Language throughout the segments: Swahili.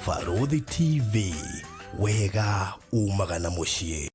Farodhi TV, wega umagana muciĩ.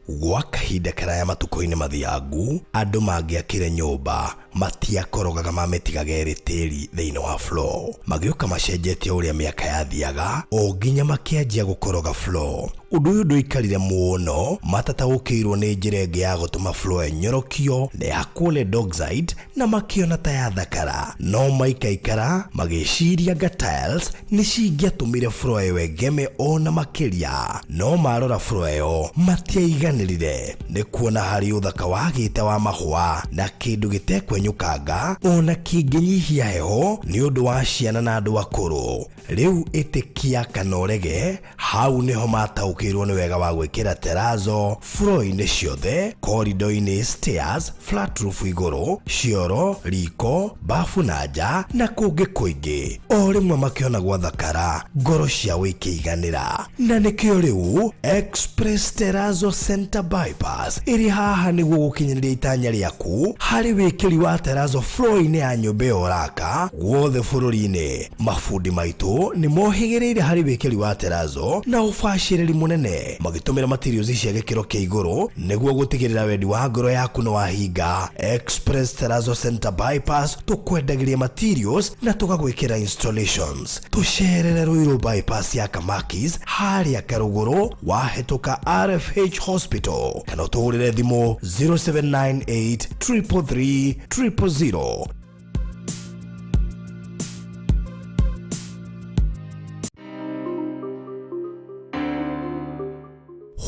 Gwa kahinda karaya matuko-inĩ mathiangu, andũ mangĩakire nyũmba matiakorogaga mamĩtigaga ĩrĩ tĩri thĩinĩ wa floor. Magĩũka macenjetie ũrĩa mĩaka yathiaga, o nginya makĩanjia gũkoroga floor. Ũndũ ũyũ ndũikarire mũno, matataũkĩirwo nĩ njĩra ĩngĩ ya gũtũma floor ĩnyorokio na yakwo dogside na makĩona ta yathakara. No maikaikara magĩciria anga tiles nĩ cingĩatũmire floor ĩyo ĩgeme ona makĩria. No marora floor ĩyo matiaiganĩrire, nĩ kuona harĩ ũthaka wagĩte wa mahũa na kĩndũ gĩtekwenyũkanga ona kĩngĩnyihia heho nĩ ũndũ wa ciana na andũ akũrũ. Rĩu ĩtĩkia kana ũrege, hau nĩho mataũkĩirwo nĩ wega wa gwĩkĩra terrazzo floor-inĩ ciothe, corridor-inĩ, stairs, flat roof igũrũ, cioro, riko, bafu na nja na kũngĩ kũingĩ. O rĩmwe makĩona gwathakara, ngoro ciao ikĩiganĩra. Na nĩkĩo rĩu Express Terrazzo Center Bypass ĩrĩ haha nĩguo gũkinyanĩria itanya rĩaku harĩ wĩkĩri wa terrazzo floor-inĩ ya nyũmba ĩyo ũraka guothe bũrũri-inĩ. Mafundi maitũ nĩ mohĩgĩrĩire harĩ wĩkĩri wa terrazzo na ũbacĩrĩri mũnene, magĩtũmĩra materials cia gĩkĩro kĩa igũrũ nĩguo gũtigĩrĩra wendi wa ngoro yaku nĩ wahinga. Express Terrazzo Center Bypass tũkwendagĩria materials na tũgagwĩkĩra installations. Tũcerere Ruiru bypass ya Kamakis harĩa Karũgũrũ wahĩtũka RFH Hospital, kana ũtũhũrĩre thimũ 0798 333 000.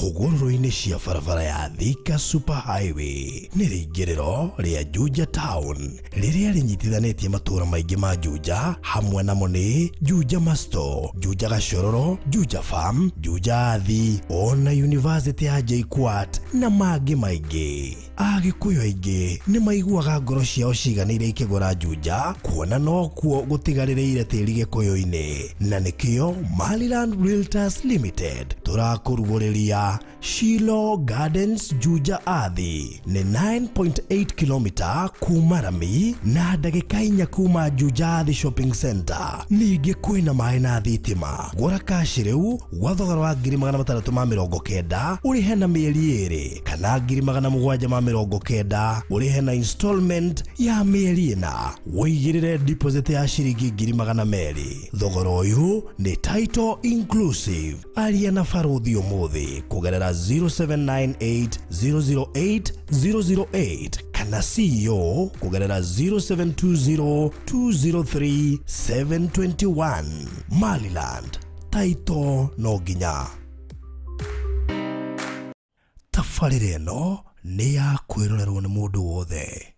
Hũgũrũrũ-inĩ cia barabara ya Thika Super Highway nĩ rĩingĩrĩro rĩa Juja Town rĩrĩa rĩnyitithanĩtie matũũra maingĩ ma Juja, hamwe namo nĩ Juja Masto, Juja Gashororo, Juja Farm, Juja Athi, ona University ya JKUAT na mangĩ maingĩ. Agĩkũyũ aingĩ nĩ maiguaga ngoro ciao ciganĩire ikĩgũra Juja, kuona no kuo gũtigarĩrĩire tĩri gĩkũyũ-inĩ. Na nĩkĩo Maliland Realtors Limited tũrakũrugũrĩria Shiloh Gardens Juja Athi. Nĩ 9.8 km kuma Rami na ndagĩka 4 kuma Juja Athi Shopping Center. Ningĩ kwĩna maĩ na thitima. Gũra kaci rĩu gwa thogora wa 690 ũrĩhe na mĩeri 2 kana 790 ũrĩhe na installment ya mĩeri 4. Wĩigĩrĩre deposit ya ciringi 200. Thogora ũyũ nĩ title inclusive. Aria na Farodhi ũmũthĩ kugerera 0798 008 008 kana CEO kugerera 0720 203 721. Maliland, title no nginya. Tabarĩra ĩno nĩ ya kwĩrorerwo nĩ mũndũ wothe.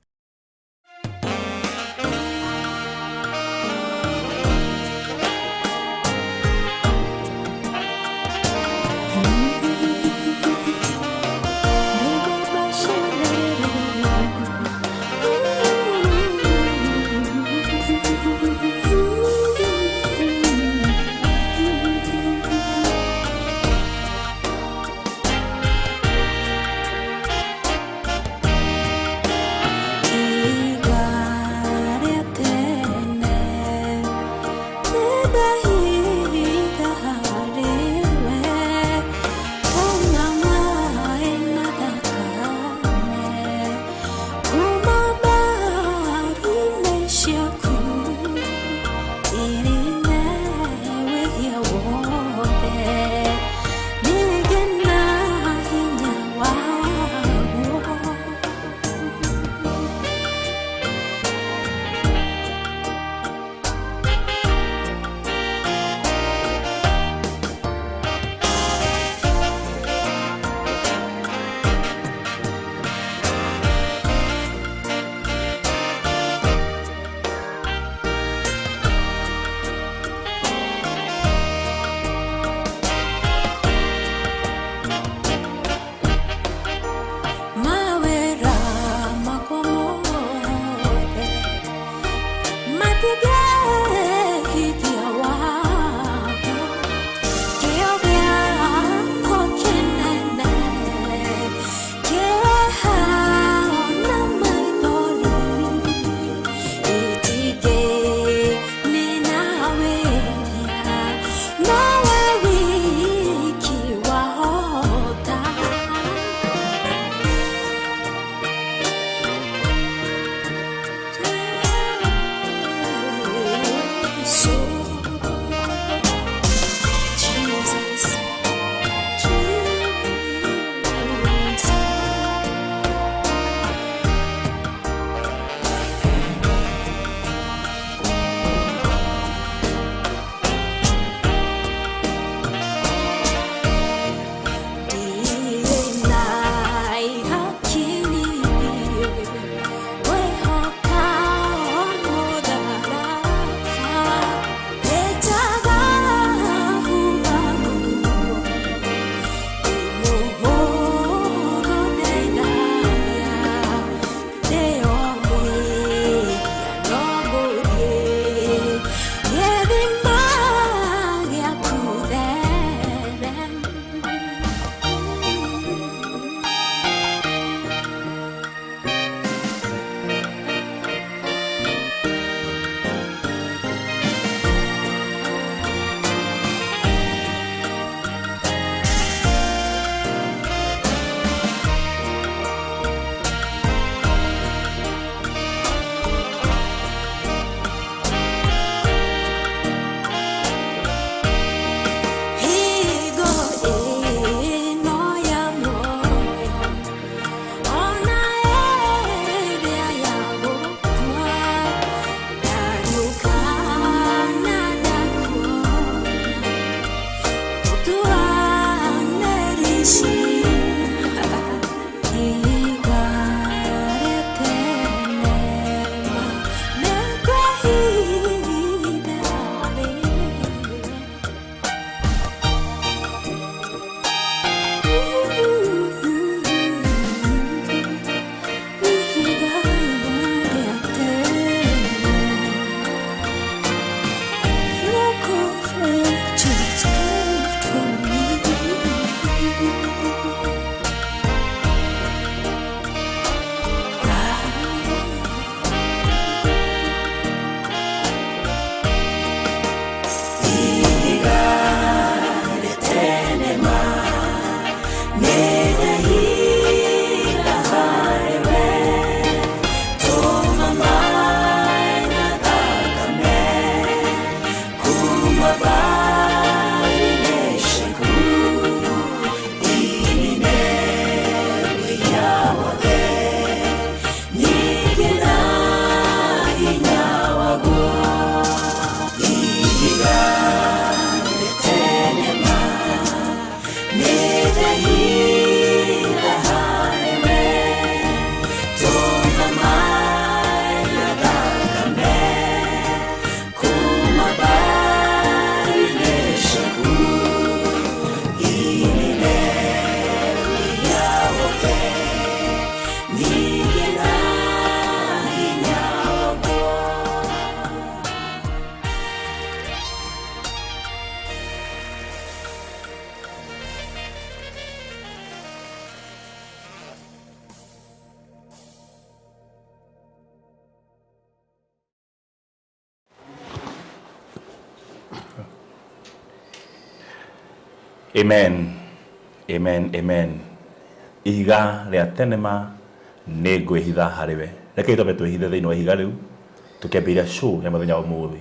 Amen. Amen. Amen. Ihiga ria tenema nego ihitha hariwe. Reke itobe tuhithe thiini wa ihiga riu tukiambiria show ya muthenya wa muthi.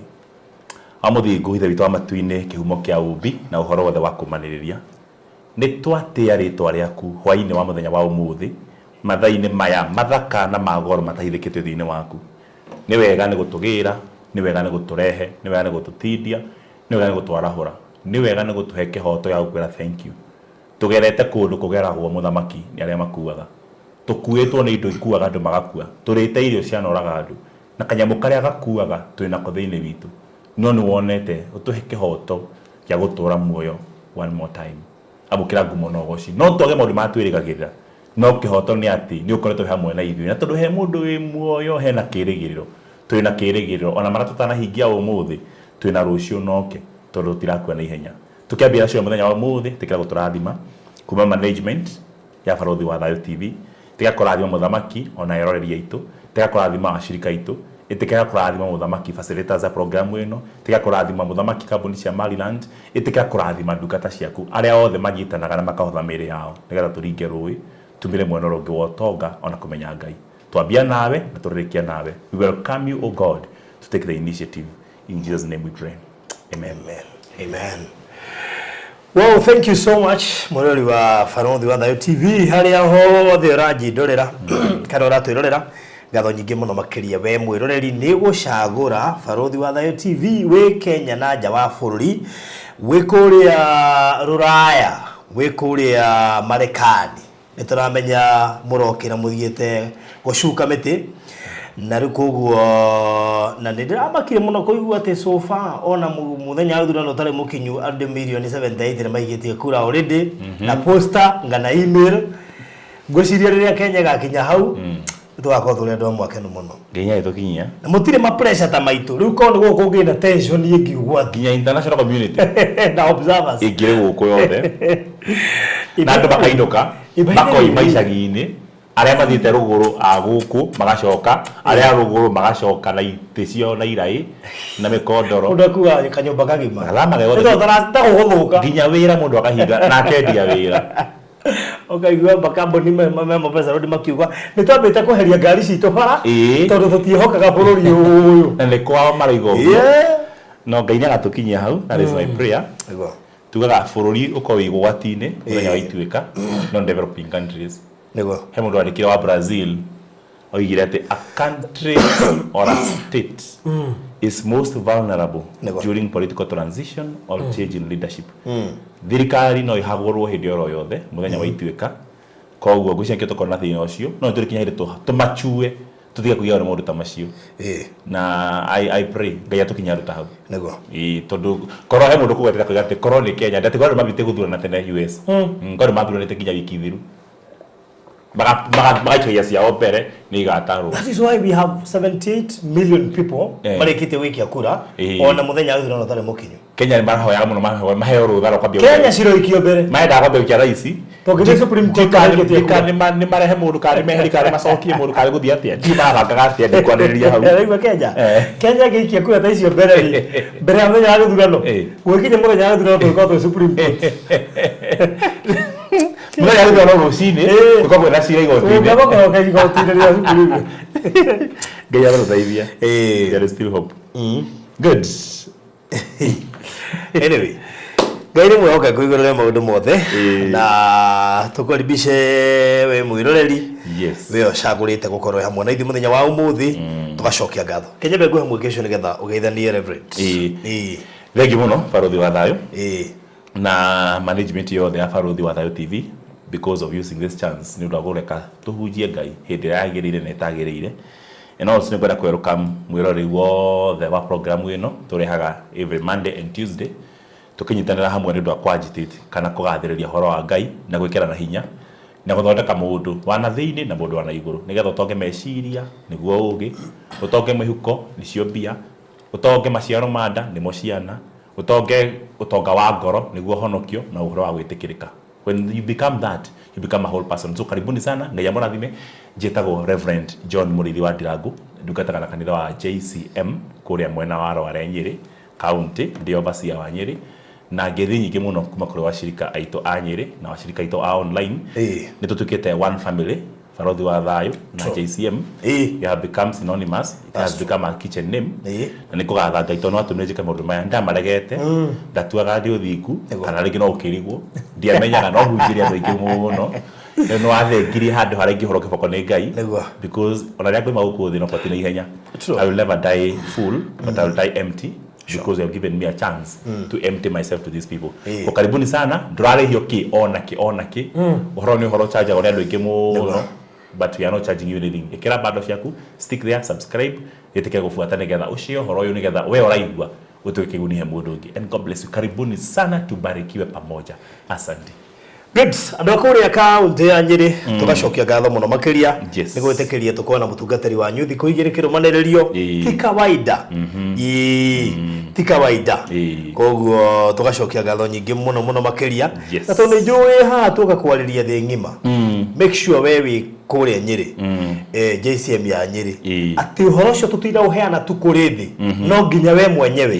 Amuthi nguhithe witwa matuine kihumo kia umbi na uhoro wothe wa kumaniriria. Ni twatia ritwa riaku hwaini wa muthenya wa umuthi mathaini maya mathaka na magoro matahithikite thiini waku. Ni wega ni gutugira, ni wega ni guturehe, ni wega ni gututindia, ni wega ni gutwarahura, ni wega ni gutuhe kihoto ya gukwira thank you. Tugerete kundu kugeragwo muthamaki ni aria makuaga. Tukuitwo ni indo ikuaga andu magakua. Turite irio cia noraga andu. Na kanyamu karia gakuaga twina ko thiini witu. No ni wonete utuhe kihoto ya gutura muoyo one more time. Abukira ngumo no goci. No toge maundu matwirigagirira. No kihoto ni ati ni ukoretwo hamwe na ithuĩ. Na tondu he mundu wi muoyo hena kirigiriro. Twina kirigiriro ona mara tutanahingia umuthi twina rucio noke tondu tirakua na ihenya. Tukiambia cio muthenya wa umuthi tikira guturathima kuma management ya Barothi wa Thayo TV. Tiga kurathima muthamaki ona eroreri aitu. Tiga kurathima ashirika aitu. Itikira kurathima muthamaki facilitators za programu ino. Tiga kurathima muthamaki kambuni cia Maryland. Itikira kurathima ndungata ciaku aria othe manyitanaga na makahotha mĩĩrĩ yao nigetha turinge rũĩ tumire mwena ũngĩ wa ũtonga ona kũmenya Ngai. Twambia nawe na tũrĩkia nawe. We welcome you, O God, to take the initiative. In Jesus' name we pray. Amen. Amen. Amen. Well, thank you so much Murori wa Barothi wa Thayo TV haria hothe raji ndorera kana uratwirorera ngatho nyingi muno makiria we mwiroreri ni gucagura Barothi wa Thayo TV we Kenya na nja wa bururi we kuria Ruraya we kuria Marekani nituramenya murokira muthiete gucuka miti na rukuguo na ndiramakire muno kuigua ati so far ona muthenya wa thurano tare mukinyu andu milioni 78 na maigitie kura already na poster ngana email ngociria riria Kenya gakinya hau twakorwo turi andu mwakenu muno nginya itukinyia na mutire ma pressure ta maitu riu kono guku ngina tension ingigwa nginya international community na observers igire guku yothe na andu makainuka bakoi maicagi-ini aria mathiite ruguru aguku magacoka aria ruguru magacoka na iticio na irai na mikondoro udakuwa kanyumba kagima alama gego ndo tarasta guthuka nginya wira mundu akahinga na akendia wira okaigua makambuni memo pesa rodi makiuga nitwambite kuheria ngari citu bara tondu tutiehokaga bururi uyu na ni kwao marigo no Ngai nĩagatukinyia hau that is my prayer tugaga bururi uko wigwati-ini muthenya wa ituika non developing countries nego he mundu andikire wa Brazil oigire ati a country or a state is most vulnerable during political transition or change in leadership. Thirikari no ihagurwo hindi oro yothe muthenya wa ituika koguo ngucia nke tukona thina ucio no turikinya hindi tumachue tutige kugia oro mundu ta macio na I pray Ngai atukinya ruta hau nego tondu koro he mundu kugwetera kuga ati koro ni Kenya ndati koro mabite guthurana tene US koro mathurana te kinya wiki thiru Bagachoya cia opere ni igataro. That is why we have 78 million people marikite wiki ya kura ona muthenya wa thurano tare mukinyu. Kenya ni marahoya muno maheo rutharo kwambia. Kenya ciro ikio mbere. Maenda kwambia ukia raisi. Togire Supreme Court ni marehe mundu kari meheri kari macokie mundu kari guthia atia. Ti mabangaga atia ndi kwaniriria hau. Raigua Kenya. Kenya giikia kura ta icio mbere ri. Mbere ya muthenya wa thurano. Gwikinya muthenya wa thurano tuko Supreme Court. Muthenya wa thurano rucini tuko na cira igoti-ini. Ngabo kwa igoti-ini ria Supreme. Ngai aguthaithia. There is still hope. Good. Anyway, Ngai ni mwehoka kuigurire maundu mothe na tukaribishe we mwiroreri we ocagurite gukorwo hamwe na ithuĩ muthenya wa umuthi tugacokia ngatho Kenya be ngwe mwikesho nigetha ugeithanie Reverend thengi muno Barothi wa Thayo na management yothe ya Barothi wa Thayo TV because of using this chance ni ndagureka tuhunjie Ngai hindi yagirire na itagirire and also ni kwenda welcome mwiroreri wothe wa program ino turehaga every Monday and Tuesday tukinyitanira hamwe ni ndwa kwagitate kana kugathiriria horo wa Ngai na gwikira na hinya na guthondeka mundu wana thiini na mundu wana iguru nigetha utonge meciria niguo ugi utonge mihuko nicio mbia utonge maciaro manda nimo ciana utonge utonga wa ngoro niguo honokio na uhoro wa gwitikirika. When you become that, you become a whole person. So karibuni sana Ngai amurathime. Njĩtagwo Reverend John Mũrĩithi wa Ndirangu ndungataga na kanitha wa JCM kuria mwena wa Rware Nyeri county ndio overseer wa Nyeri na ngethi nyingĩ mũno kuma kũrĩ washirika aitũ a Nyeri na washirika aitũ a online nĩ tũtukĩte one family Farothi wa Thayo na JCM you have become synonymous, it has become a kitchen name na nĩ kũgatha Ngai tondũ no atũmĩre maũndũ maya ndamaregete ndatuaga ndĩ ũthingu kana rĩngĩ no ũkĩrigwo ndiamenyaga no hunjĩria andũ aingĩ mũno no athengiri handũ harĩa ingĩhoro kĩboko nĩ Ngai because ona rĩrĩa ngoima gũkũ thĩ no pati na ihenya I will never die full but I will die empty because you have given me a chance to empty myself to these people. Kwa karibuni sana ndũrarĩhio kĩ ona kĩ ũhoro nĩ ũhoro charge ũrĩa andũ aingĩ mũno but we are not charging you anything. Ikira bado ciaku stick there, subscribe yetike gufuata nigetha ucio horo uyu nigetha we uraigua utuike gunihe mundu ungi. And God bless you. Karibuni sana tubarikiwe pamoja. Asante. Good. Andũ akũrĩa kaunti ya Nyeri tugacokia ngatho mũno makĩria nĩ gwĩtĩkĩria tũkona mũtungatĩri wa nyuthi kũigĩrĩ kĩrũmanĩrĩrio ti kawaida ti kawaida koguo tugacokia ngatho nyingĩ mũno makĩria na tondũ njũĩ haha tũgakwarĩria thĩ ng'ima make sure we wĩ kũrĩa Nyeri JCM ya Nyeri atĩ ũhoro ũcio tũtinda ũheana tu kũrĩ thĩ no nginya we mwenyewe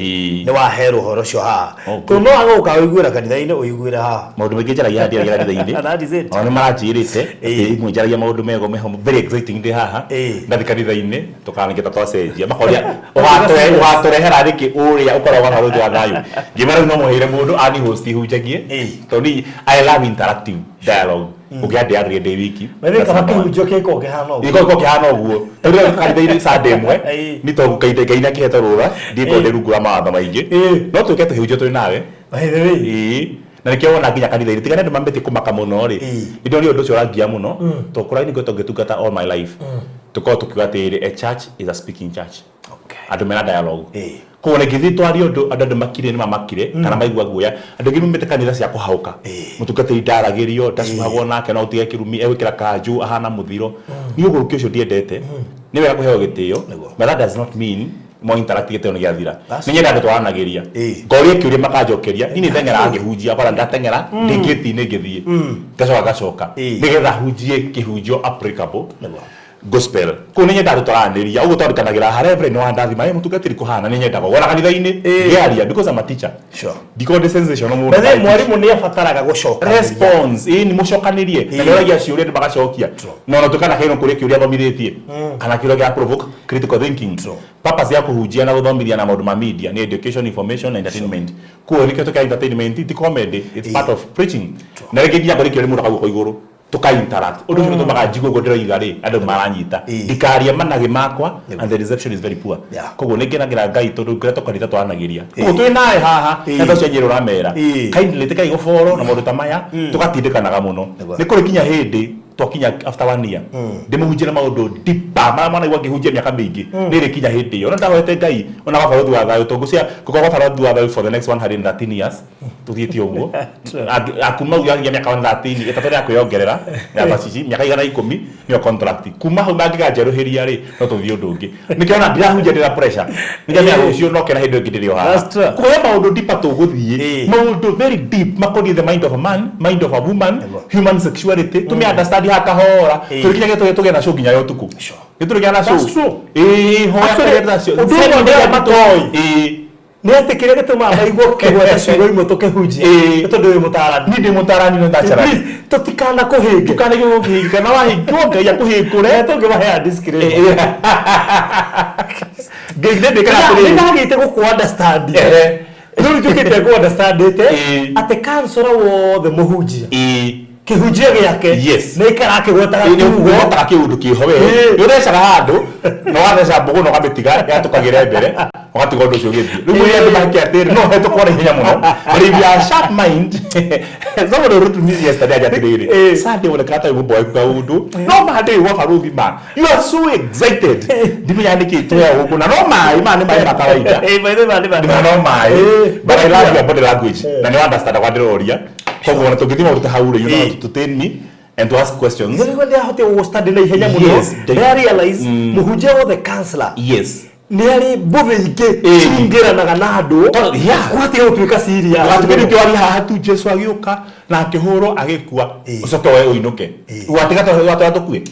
nĩ waherwo ũhoro ũcio haha tondũ no agũka ũiguĩra kanitha-inĩ ũiguĩra haha maũndũ maingĩ njaragia kanitha-inĩ ona maranjĩrĩte imwe njaragia maũndũ mego meho very exciting ndĩ haha ndathi kanitha-inĩ tũkanĩkĩta twacenjia makoria ũgatũrehera rĩngĩ ũrĩa ũkoragwo na Farothi wa Thayo ngĩmera no mũhĩre mũndũ ani host ihunjagie tondũ I love interactive dialogue ukiandiaria ndĩ wiki metheka makĩhunjio kĩko kĩhana ũguo iko kĩhana ũguo tondũ kanitha-inĩ Sunday ĩmwe nĩ tũgũkainde Ngai na kĩhete rũra ndĩko ndĩrungura mawatho maingĩ no tũke tũhunjio twĩ nawe na nĩkĩo wona nginya kanitha-inĩ tigane andũ mambĩtie kũmaka mũno rĩ indo nĩ ũndũ ũcio ũrangia mũno tũkũrai nĩguo tũngĩtungata all my life tũkorwo tũkiuga atĩrĩ a church is a speaking church andũ mena dialogue koguo nĩ gĩthiĩ twario andũ makire nĩ mamakire kana maigua guoya andũ aingĩ maumĩte kanitha cia kũhauka mũtungatĩri ndaragĩrio ndacumagwo nake no ũtige kĩrumi egwĩkĩra kanju ahana mũthiro niĩ ũgũrũki ũcio ndiendete nĩ wega kũheo gĩtĩo but that does not mean mo interact gĩtĩo nĩ gĩathira nĩ nyenda andũ twaranagĩria ngoria kĩũria makanjokeria niĩ nĩ ndeng'era ngĩhunjia bara ndateng'era ndĩngĩti-inĩ ngĩthiĩ ngacoka nĩgetha hunjie kĩhunjio applicable gospel ko nĩ nyenda andũ twaranĩria ũguo twandĩkanagĩra ha reverend wa ndathima mũtungatĩri kũhana nĩ nyendaga wona kanitha-inĩ ngĩaria because I'm a teacher ndiko ndĩ sensational mũno na mwarimũ nĩ abataraga gũcoka response nĩ mũcokanĩrie na nĩ ũragia ciũria ndĩmagacokia no no tukana kaino kũrĩa kĩũria thomithĩtie kana kĩũria gĩa provoke critical thinking purpose ya kũhunjia na gũthomithia na maũndũ ma media nĩ education information and entertainment ko nĩ kĩo entertainment ti comedy it's part of preaching na rĩngĩ nginya kũrĩa kĩũria mũndũ akagũkũ igũrũ tuka interact ũndũ ũcio tũmaga njigwo ũguo ndĩroiga rĩ andũ maranyita ndikaria managĩ makwa and the reception is very poor koguo nĩ ngenagĩra Ngai tondũ ngĩra tũkanitha twaranagĩria koguo twĩ nawe haha na tũcio Nyeri ũramera kindly tikai gũboro na maũndũ ta maya tũgatindĩkanaga mũno nĩ kũrĩ kinya hĩndĩ twakinya after 1 year ndĩmũhunjia na maũndũ deeper marĩa mwana ngĩhunjia mĩaka mĩingĩ nĩrĩ kinya hĩndĩ ĩyo na ndahoete Ngai ona Farothi wa Thayo tũngũcia gũkorwo Farothi wa Thayo for the next 113 years tuthiĩte ũguo akuma uya mĩaka 113 ĩtatũ ya kwĩongerera ya bacici mĩaka 110 nĩyo contract kuma hau mangĩganjerũhĩria rĩ no tũthiĩ ũndũ ũngĩ nĩkĩona ndirahunjia ndĩra pressure nĩkĩona ũcio no kena hĩndĩ ĩngĩ ndĩrĩ haha kuoya maũndũ deeper tũgũthiĩ maũndũ very deep makoniĩ the mind of a man, mind of a woman, human sexuality tũmĩ understand hakahora tũkinya tũgĩa na show nginya yo tuku gĩtũrĩ na show hoya kĩrĩa cio ndĩrĩa matoi nĩ atĩkĩrĩa gĩtũmaga maigwo kĩgweta ciugo imwe tũkĩhunjia nĩ tondũ wĩ mũtaarani niĩ ndĩ mũtaarani no ndachara tũtikana kũhĩnga tũkanagio kũhĩnga kana wahingwo Ngai akũhĩngũre tũngĩmahe discretion Ngai ndĩkana kũrĩ nĩ ndagĩte gũkũ understand rĩu njũkĩte gũ understand atĩ kansora wothe mũhunjia kĩhunjia gĩake nĩ ikarakĩgwetaga kĩũndũ kĩho we ũrecaga handũ no watheca mbũgũ no gamĩtiga yatũkagĩre mbere ũgatiga ũndũ ũcio ũgĩthiĩ rĩu mũndũ make atĩrĩ no hetũkora ihenya mũno but if you are sharp mind somebody wrote to me yesterday atĩrĩrĩ Sunday woneka ta ũmbo waku kaũndũ no Monday wa Farothi man you are so excited ndimenya nĩkĩ tũya gũkũ na no maĩ nĩ maĩ ma kawaida no maĩ but I love your body language na nĩ understand kwa ndĩroria koguo na tũngĩthima ũrute hau rĩ you know to tell me and to ask questions nĩ ndĩrahote gũstudy na ihenya mũno I realize mũhunjia wothe counselor nĩ arĩ mbũthĩ ingĩ cingĩranaga na andũ ũgatiga gũtuĩka serious ũgatiga nĩkĩwaria haha tu Jesu agĩũka na akĩhũrwo agĩkua ũcoke we ũinũke ũgatiga tũkue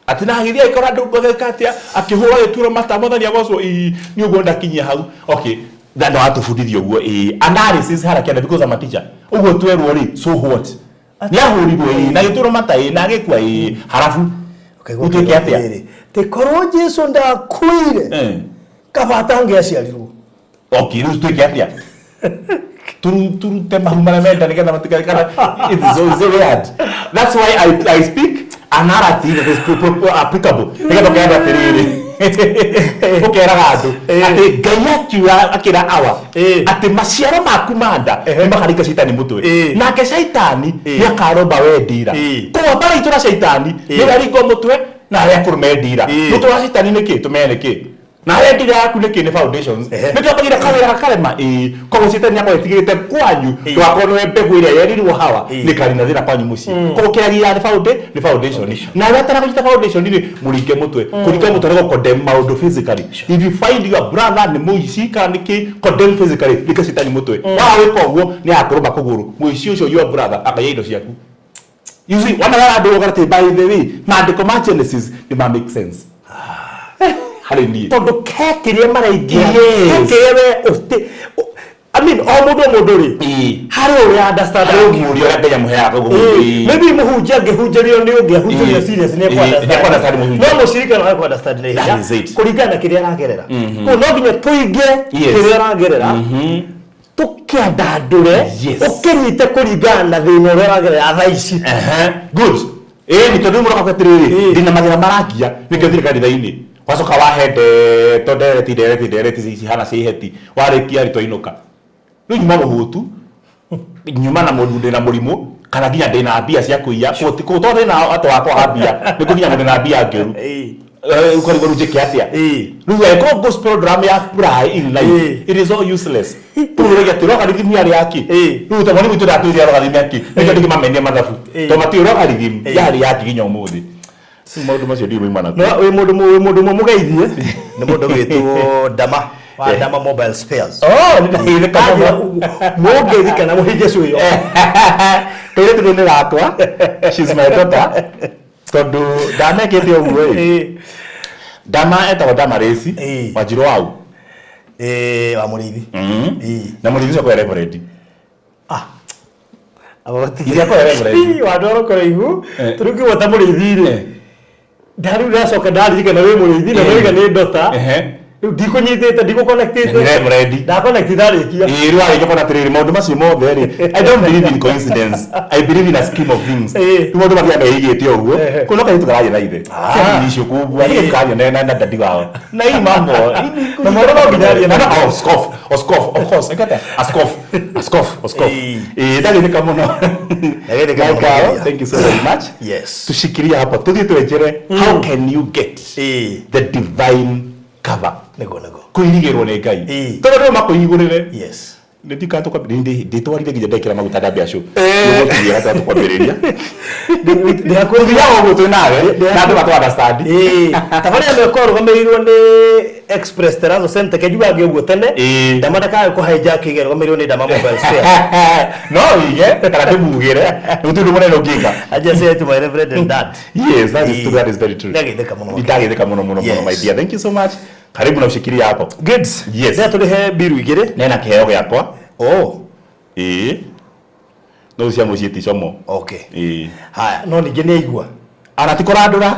atĩ na agĩthiĩ agĩkora andũ gwĩka atĩa akĩhũrwo agĩturwo mata mũthenya gocwo nĩ ũguo ndakinyia hau okay that no atufundithio guo analysis harakia because I'm a teacher uguo twerwo ri so what ni ahurirwo na gituro matai na gikwa harafu utuke atia te korwo Jesu ndakuire kabatange aciarirwo okay riu tuke atia turu tema humana menda nikenda matika kana it is so weird. That's why I speak a narrative that is applicable nikenda kenda tiriri ukera gadu ati Ngai akira awa ati maciaro maku manda ni makarika shaitani mutwe nake shaitani ni akaromba wendira kwa bara itura shaitani ni garingo mutwe na ya kurumendira mutwe wa shaitani niki tumeneke na rendira yaku niki ni foundations ndio apagira kamera karema kwa shaitani yako itigirite kwanyu twakonwe mbegu iria yerirwo hawa ni karina thira kwanyu muci kwa kiragira ni foundation na wetara kujita foundation ni muringe mutwe kurika mutwe go condemn maundu physically if you find your brother ni muici kana niki condemn physically nika shaitani mutwe wa wiko guo ni akurumba kuguru muici ucio your brother akaya indo ciaku. You see, one other do by the way, mandiko ma Genesis it make sense. Hallelujah. Todo kekirie maraidia. Kekirie uste. I mean, all mudo ri. Hari uri understand. Hari muri uri abenya muhera ko gundi. Maybe muhujia gehujerio ni ugehujerio serious ni kwa understand. No mushirika na kwa understand ni. Kurigana kiria ragerera. Ko no ginya tuige kiria ragerera. Tukiandandure ukinyite kurigana thina reragerera thaici. Good. Ni tondu muraka kwetiriri ndina mathira maragia nikethire kanitha-ini wacoka wahende tondereti ici hana ciheti warikia rito inuka riu nyuma muhutu nyuma na mundu ndina murimu kana nginya ndina mbia cia kuiya ko to ndina ato wakwa hambia nikuginya ndina mbia ngeru ukari goru jeke atia riu eko gospel drama ya pray in life it is all useless puro ya tiro kali gimi ari aki riu tamani mutu da tiri ari gimi aki nika ndigi mamenya mathafu to matiro kali gimi yari yaki ginya umuthi maundu macio ndi ruimana no we mundu mugeithie ni mundu witwo Dama wa Dama Mobile Spares ni ile kama mugeithi kana muhije cuyo tire tire ni rakwa she's my daughter tondu ndanekete uguo Dama etagwo Dama Reci Wanjiru wau wa murithi na murithi kwa reverend abati ile kwa reverend wadoro koraihu turuki wata murithi ri ndaru racoka ndarika na we murithi na we ni ndota ndikunyitite ndiguconnectite ndaconnectite ndarikia riu arike bona tiriri maundu macio mothe ri I don't believe in coincidence I believe in a scheme of things riu maundu mathia meigite uguo kuno kaitu karaje na ithe icio kubua ni kario na ndadi wao na hii mambo na moro no binari na scoff of course I got that a scoff dali ni kama no thank you so very much yes tushikilia hapa tuthie tuenjere how can you get the divine cover nego kuirigirwo ni Ngai tondu makuigurire yes ndika to kwa nditwarire nginya ndekira maguta ndambia show niguo tugira tatu kwambiriria ndikuthia uguo tu nawe na andu batwa understand tafari amekoro gameirwo ni Express Terrazo Center kejuga uguo tene ndamanda kae ko hijack igero gameirwo ni Dama Mobile Spares no ige kana ndimugire utundu munene nginga I just say to my reverend and dad yes that is very true ndagitheka muno my dear thank you so much karibu na ushikilia hapo good yes ndio tulihe biru igire nena kiheo yakwa no cia muciĩ ti como okay haya no ninge nĩ aigua anatikũrandũra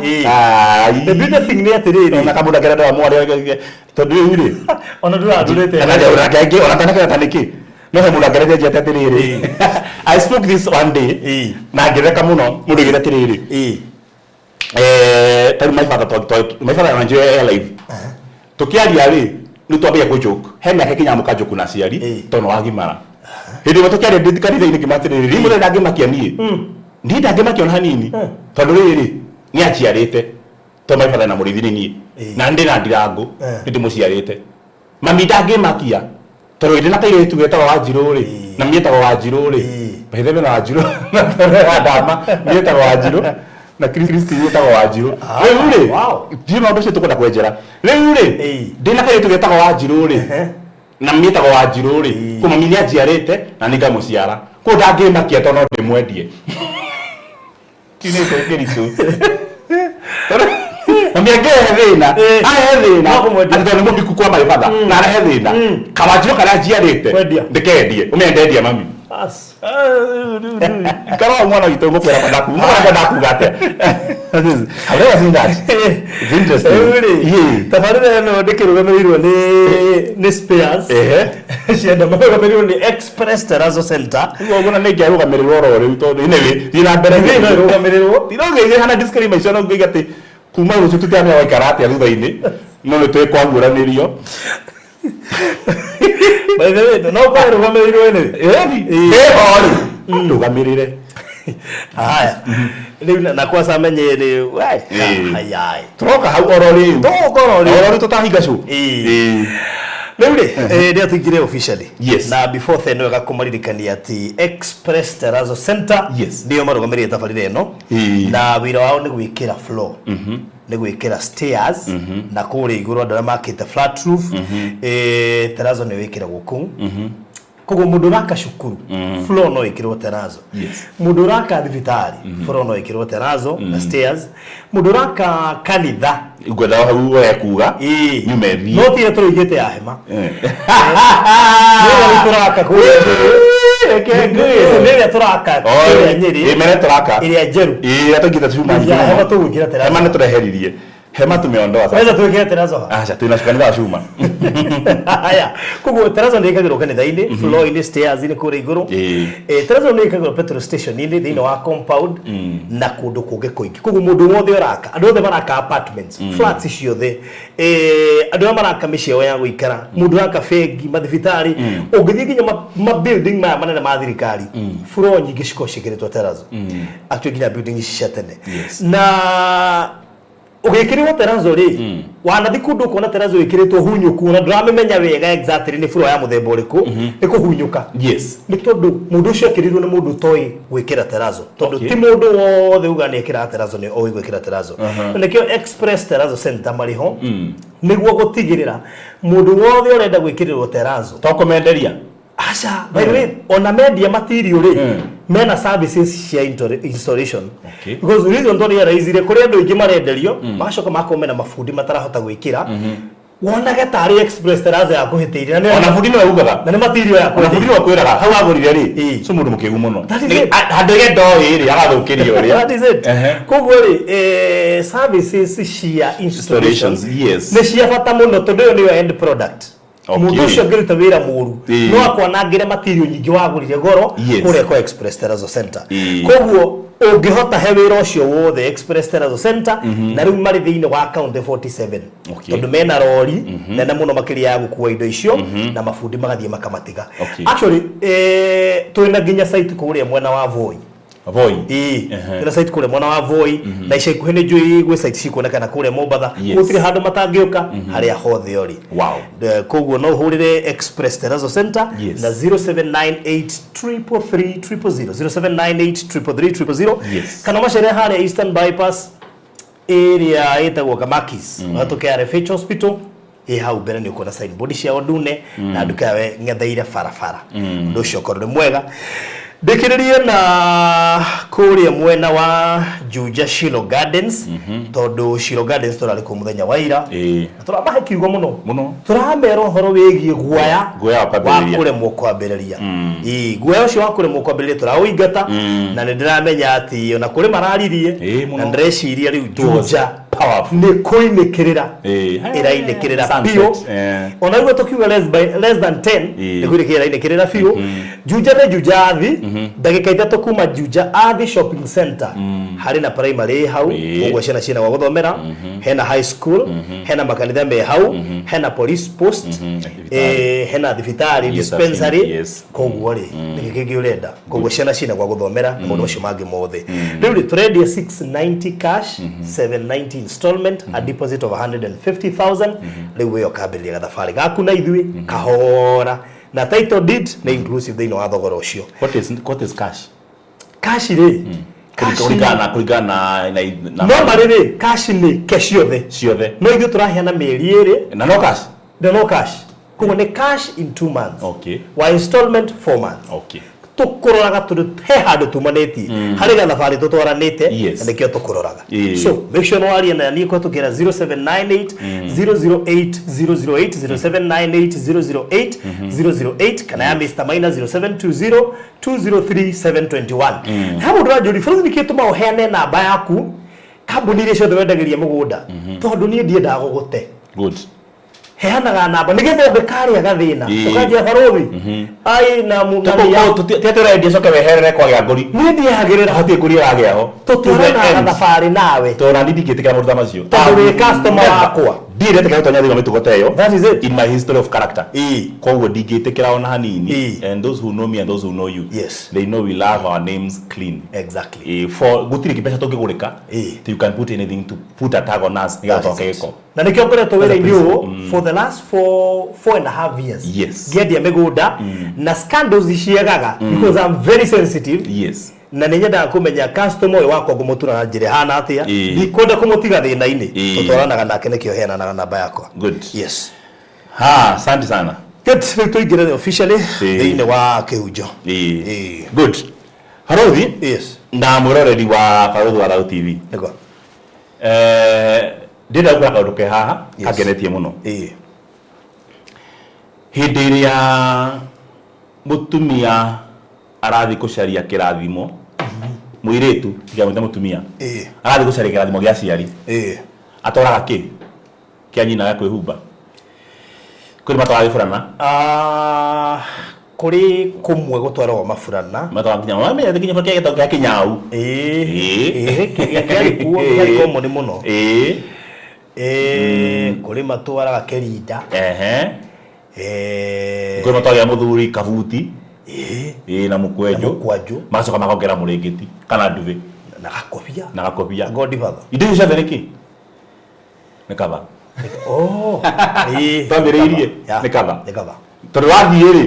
the beautiful thing nĩ atĩrĩrĩ ona kamũndũ angĩenda wa mwarĩ tondũ rĩu rĩ ona ndũrandũrĩte ona kangĩ ona tanakĩra ta nĩkĩ no he mũndũ angĩenda njĩte atĩrĩrĩ I spoke this one day na ngĩtheka mũno mũndũ gĩte atĩrĩrĩ tari my father ananjũe live tukiaria ri ni twambia kujoke he miaka kinyamuka joku na ciari tono wagimara hindi we tukiaria ndithikanitha-ini ngimatiriri rimwe renda ngimakia nie ndi ndangimakia ona hanini tondu riri ni aciarite to my father na murithi nie na ndi na ndirangu ndi muciarite mami ndangimakia tondu ndi na kairitu getagwo Wanjiru ri na mietagwo Wanjiru ri bahitheme na Wanjiru na Dama mietagwo Wanjiru na Kristi yetagwo Wanjiru riu ri ndi maundu cio tukwenda kwenjera riu ri ndi na kairitu getagwo Wanjiru ri na mietagwo Wanjiru ri kuma mini ajiarite na ninga muciara ko ndangimakia tondu ndimwendie kine ko kiritu na ngeke thina ahe thina ando ni muhiku kwa maibada na ahe thina kawajio kana jiarite ndikendie umendendia mami karo mwana gitu ngopera padaku gate I've never seen that. It's interesting. Yeah. Tafarira no ndikirugamirwo ni spares. Cienda marugamirwo ni Express Terrazzo Center. Ngona ne ngia rugamirwo rore utondu inewe ina mbere ni rugamirwo. Ndinoge hana discrimination no ngiga ati kuma rucu tutame wa karate ya thutha-ini no ni twe kwanguranirio. By the way, no kwa rugamirwo ni. Rugamirire. Haya. Na kwa samenye ni wai. Ayai. Troka hau orori tutahinga shu. Leure, ndio tukire officially. Yes. Na before then wega kumaririkania ati Express Terrazzo Center ndio marugamirire tabarire no. Na wira wao ni gwikira floor. Ni gwikira stairs na kure iguru andara makite flat roof. Terrazzo ni wikira guku. Kogo mundu raka shukuru floor no ikirwo Terrazzo. Mundu raka thibitari floor no ikirwo Terrazzo na stairs. Mundu raka kanitha igwenda hau ya kuga nyumethi no tire tuigite ya hema no turaka ku ndio turaka nyeri imene turaka ile jeru atogita tuma ya hema tugira Terrazzo hema netureheririe hema tumeondoa sasa weza tuwekea Terrazzo tunashukania shuma haya kugo Terrazzo ni ikagiro kanitha-ini floor ini stairs ini kure iguru Terrazzo ni ikagiro petrol station ini thino wa compound na kundu kunge kuingi kugo mundu wothe uraka andu othe maraka apartments flats ciothe andu maraka miceo ya guikara mundu raka fegi mathibitari ungithi nginya ma building ma manene ma thirikari floor nyingi ciko cikiritwo Terrazzo actually nginya building cia tene na ugikirirwo Terrazzo ri wanathi kundu kuona Terrazzo ikiritwo hunyuku na ndramemenya wega exactly ni floor ya muthemba uriku ikuhunyuka ni tondu mundu ucio akirirwo ni mundu toi gwikira Terrazzo tondu ti mundu wothe uga ni ikira Terrazzo ni oi gwikira Terrazzo nikio Express Terrazzo Center mariho niguo gutigirira mundu wothe urenda gwikirirwo Terrazzo tokomenderia Asha, by the way, on a media material mena services cia installation. Because the reason tori ya izire kuri andu ingi marenderio, macoka makomena mafundi matarahota gwikira. Wona gatari Express Terrazzo ya kuhitiria na ona fundi no ugaga na ni material ya kuhitiria fundi wa kwiraga hau agurire ri so mundu mukigu muno handege ndo iri agathukirio ri that is it koguo ri services cia installations yes ni cia bata muno tondu yo ni end product. Mundu ucio ngirita wira muru no akwanangire material nyingi wagurire goro kure ko Express Terrazzo Center koguo ungihota he wira ucio wothe Express Terrazzo Center na riu mari thiine wa account 47 tondu mena rori nene muno makiria ya gukua indo icio na mafundi magathie makamatiga actually twina nginya site kuria mwena wa Voi ina site kule mwana wa Voi na ica ikuhene njui gwe site cikuonekana kule Mombatha gutire handu matangiuka haria hothe yori koguo no hurire Express Terrazzo Center na 0798333000 kana machere haria Eastern Bypass area itagwo Kamakis watuke RFH Hospital hau mbere ni ukona signboard cia ondune na nduka we ngetheire farafara ndu cio korore mwega Dekiririe na kuria mwena wa Juja Shilo Gardens tondu Shilo Gardens turari ku muthenya wa ira turamahe kiugo muno turamera horo wigie guaya wa kuremwo kwambiriria guaya ucio wa kuremwo kwambiriria turawingata na ni ndiramenya ati ona kuri mararirie na ndreciria riu Juja ni kuinikirira irainekirira pio ona riu tukiuga less than 10 ni kuinikirira irainekirira pio Juja ne Jujathi ndagika ithatu kuma Juja Athi Shopping Center hari na primary hau ugwa ciana wa guthomera hena high school hena makanitha me hau hena police post hena thibitari dispensary koguo ri ngikingi urenda koguo ciana wa guthomera na mundu ucio mangi mothe riu trade 690 cash 790 installment a deposit of 150,000 riu yo kabilia gathafari gaku na ithui kahora na title deed na inclusive thino wa thogora ucio what is cash ri kuringana na normally cash ni ciothe no ithu turahiana mieri iri na no cash kugo ni cash in 2 months wa installment 4 months tukuroraga tundu he handu tumaneti hari ga thabari tutwaranite Yes. nikio tukuroraga Yeah. so make sure no wari na ni ko tukira 0798 008 008 0798 008 008 kana ya Mr. Maina 0720 203 721 ha mundu ajuri futhi nikituma uheane namba yaku kambuni ile cio wendagiria mugunda tondu ni ndie ndagugute Good. heanaga namba nigetha ndikari agathina ukajia barothi ai na Tuko teteredia soke weherere kwa gya ngori. ni ndiagirira Hatie ngori yage aho. tutwarana thabari nawe Tora ndidi gitikira murutha macio. tondu wi customer wakwa Dire tekera tonya thiga mitugote yo. that is it In my history of character. Koguo ndigitikira ona hanini. Eh. And those who know me and those who know you. Yes. They know we love our names clean. exactly For gutiri kipesa tungigurika. You can put anything to put a tag on us. Niga toke iko. na nikio ngoretwo wira-ini uyu for the last 4.5 years Yes. ngiendia migunda na scandals iciagaga because I'm very sensitive Yes. na ninyendaga kumenya customer uyu wakwa ngumutura na njira hana atia ndikwenda kumutiga thina-ini tutwaranaga nake nikio heanaga namba yakwa Good. yes Ha, asante sana. good tuingire officially thiini wa kiunjo Good. Harothi, yes na mwiroreri wa Barũthi wa Raũ TV. niko Ndĩrenda kuga kaũndũ ke haha kagenetie mũno. Hĩndĩ ĩrĩa mũtumia arathi gũcaria kĩrathimo mũirĩtu kĩamwĩte mũtumia arathi gũcaria kĩrathimo gĩa aciari atwaraga kĩ kĩa nyina ya kwĩhumba kũrĩ matwaraga gĩburana kuri kumwe gutwarwo maburana matwaraga nginya mamenye nginya kĩa gĩtau kĩa kĩnyau kĩarĩ kuo kĩarĩ common mũno kuri matwaraga kĩrinda kũrĩ matwaraga mũthuri kabuti na mũkwenjũ magacoka makongera mũrĩngĩti kana nduthi na gakobia Godfather indo icio ciothe nĩkĩ nĩ kaba twambĩrĩirie nĩ kaba tondũ wathiĩ-rĩ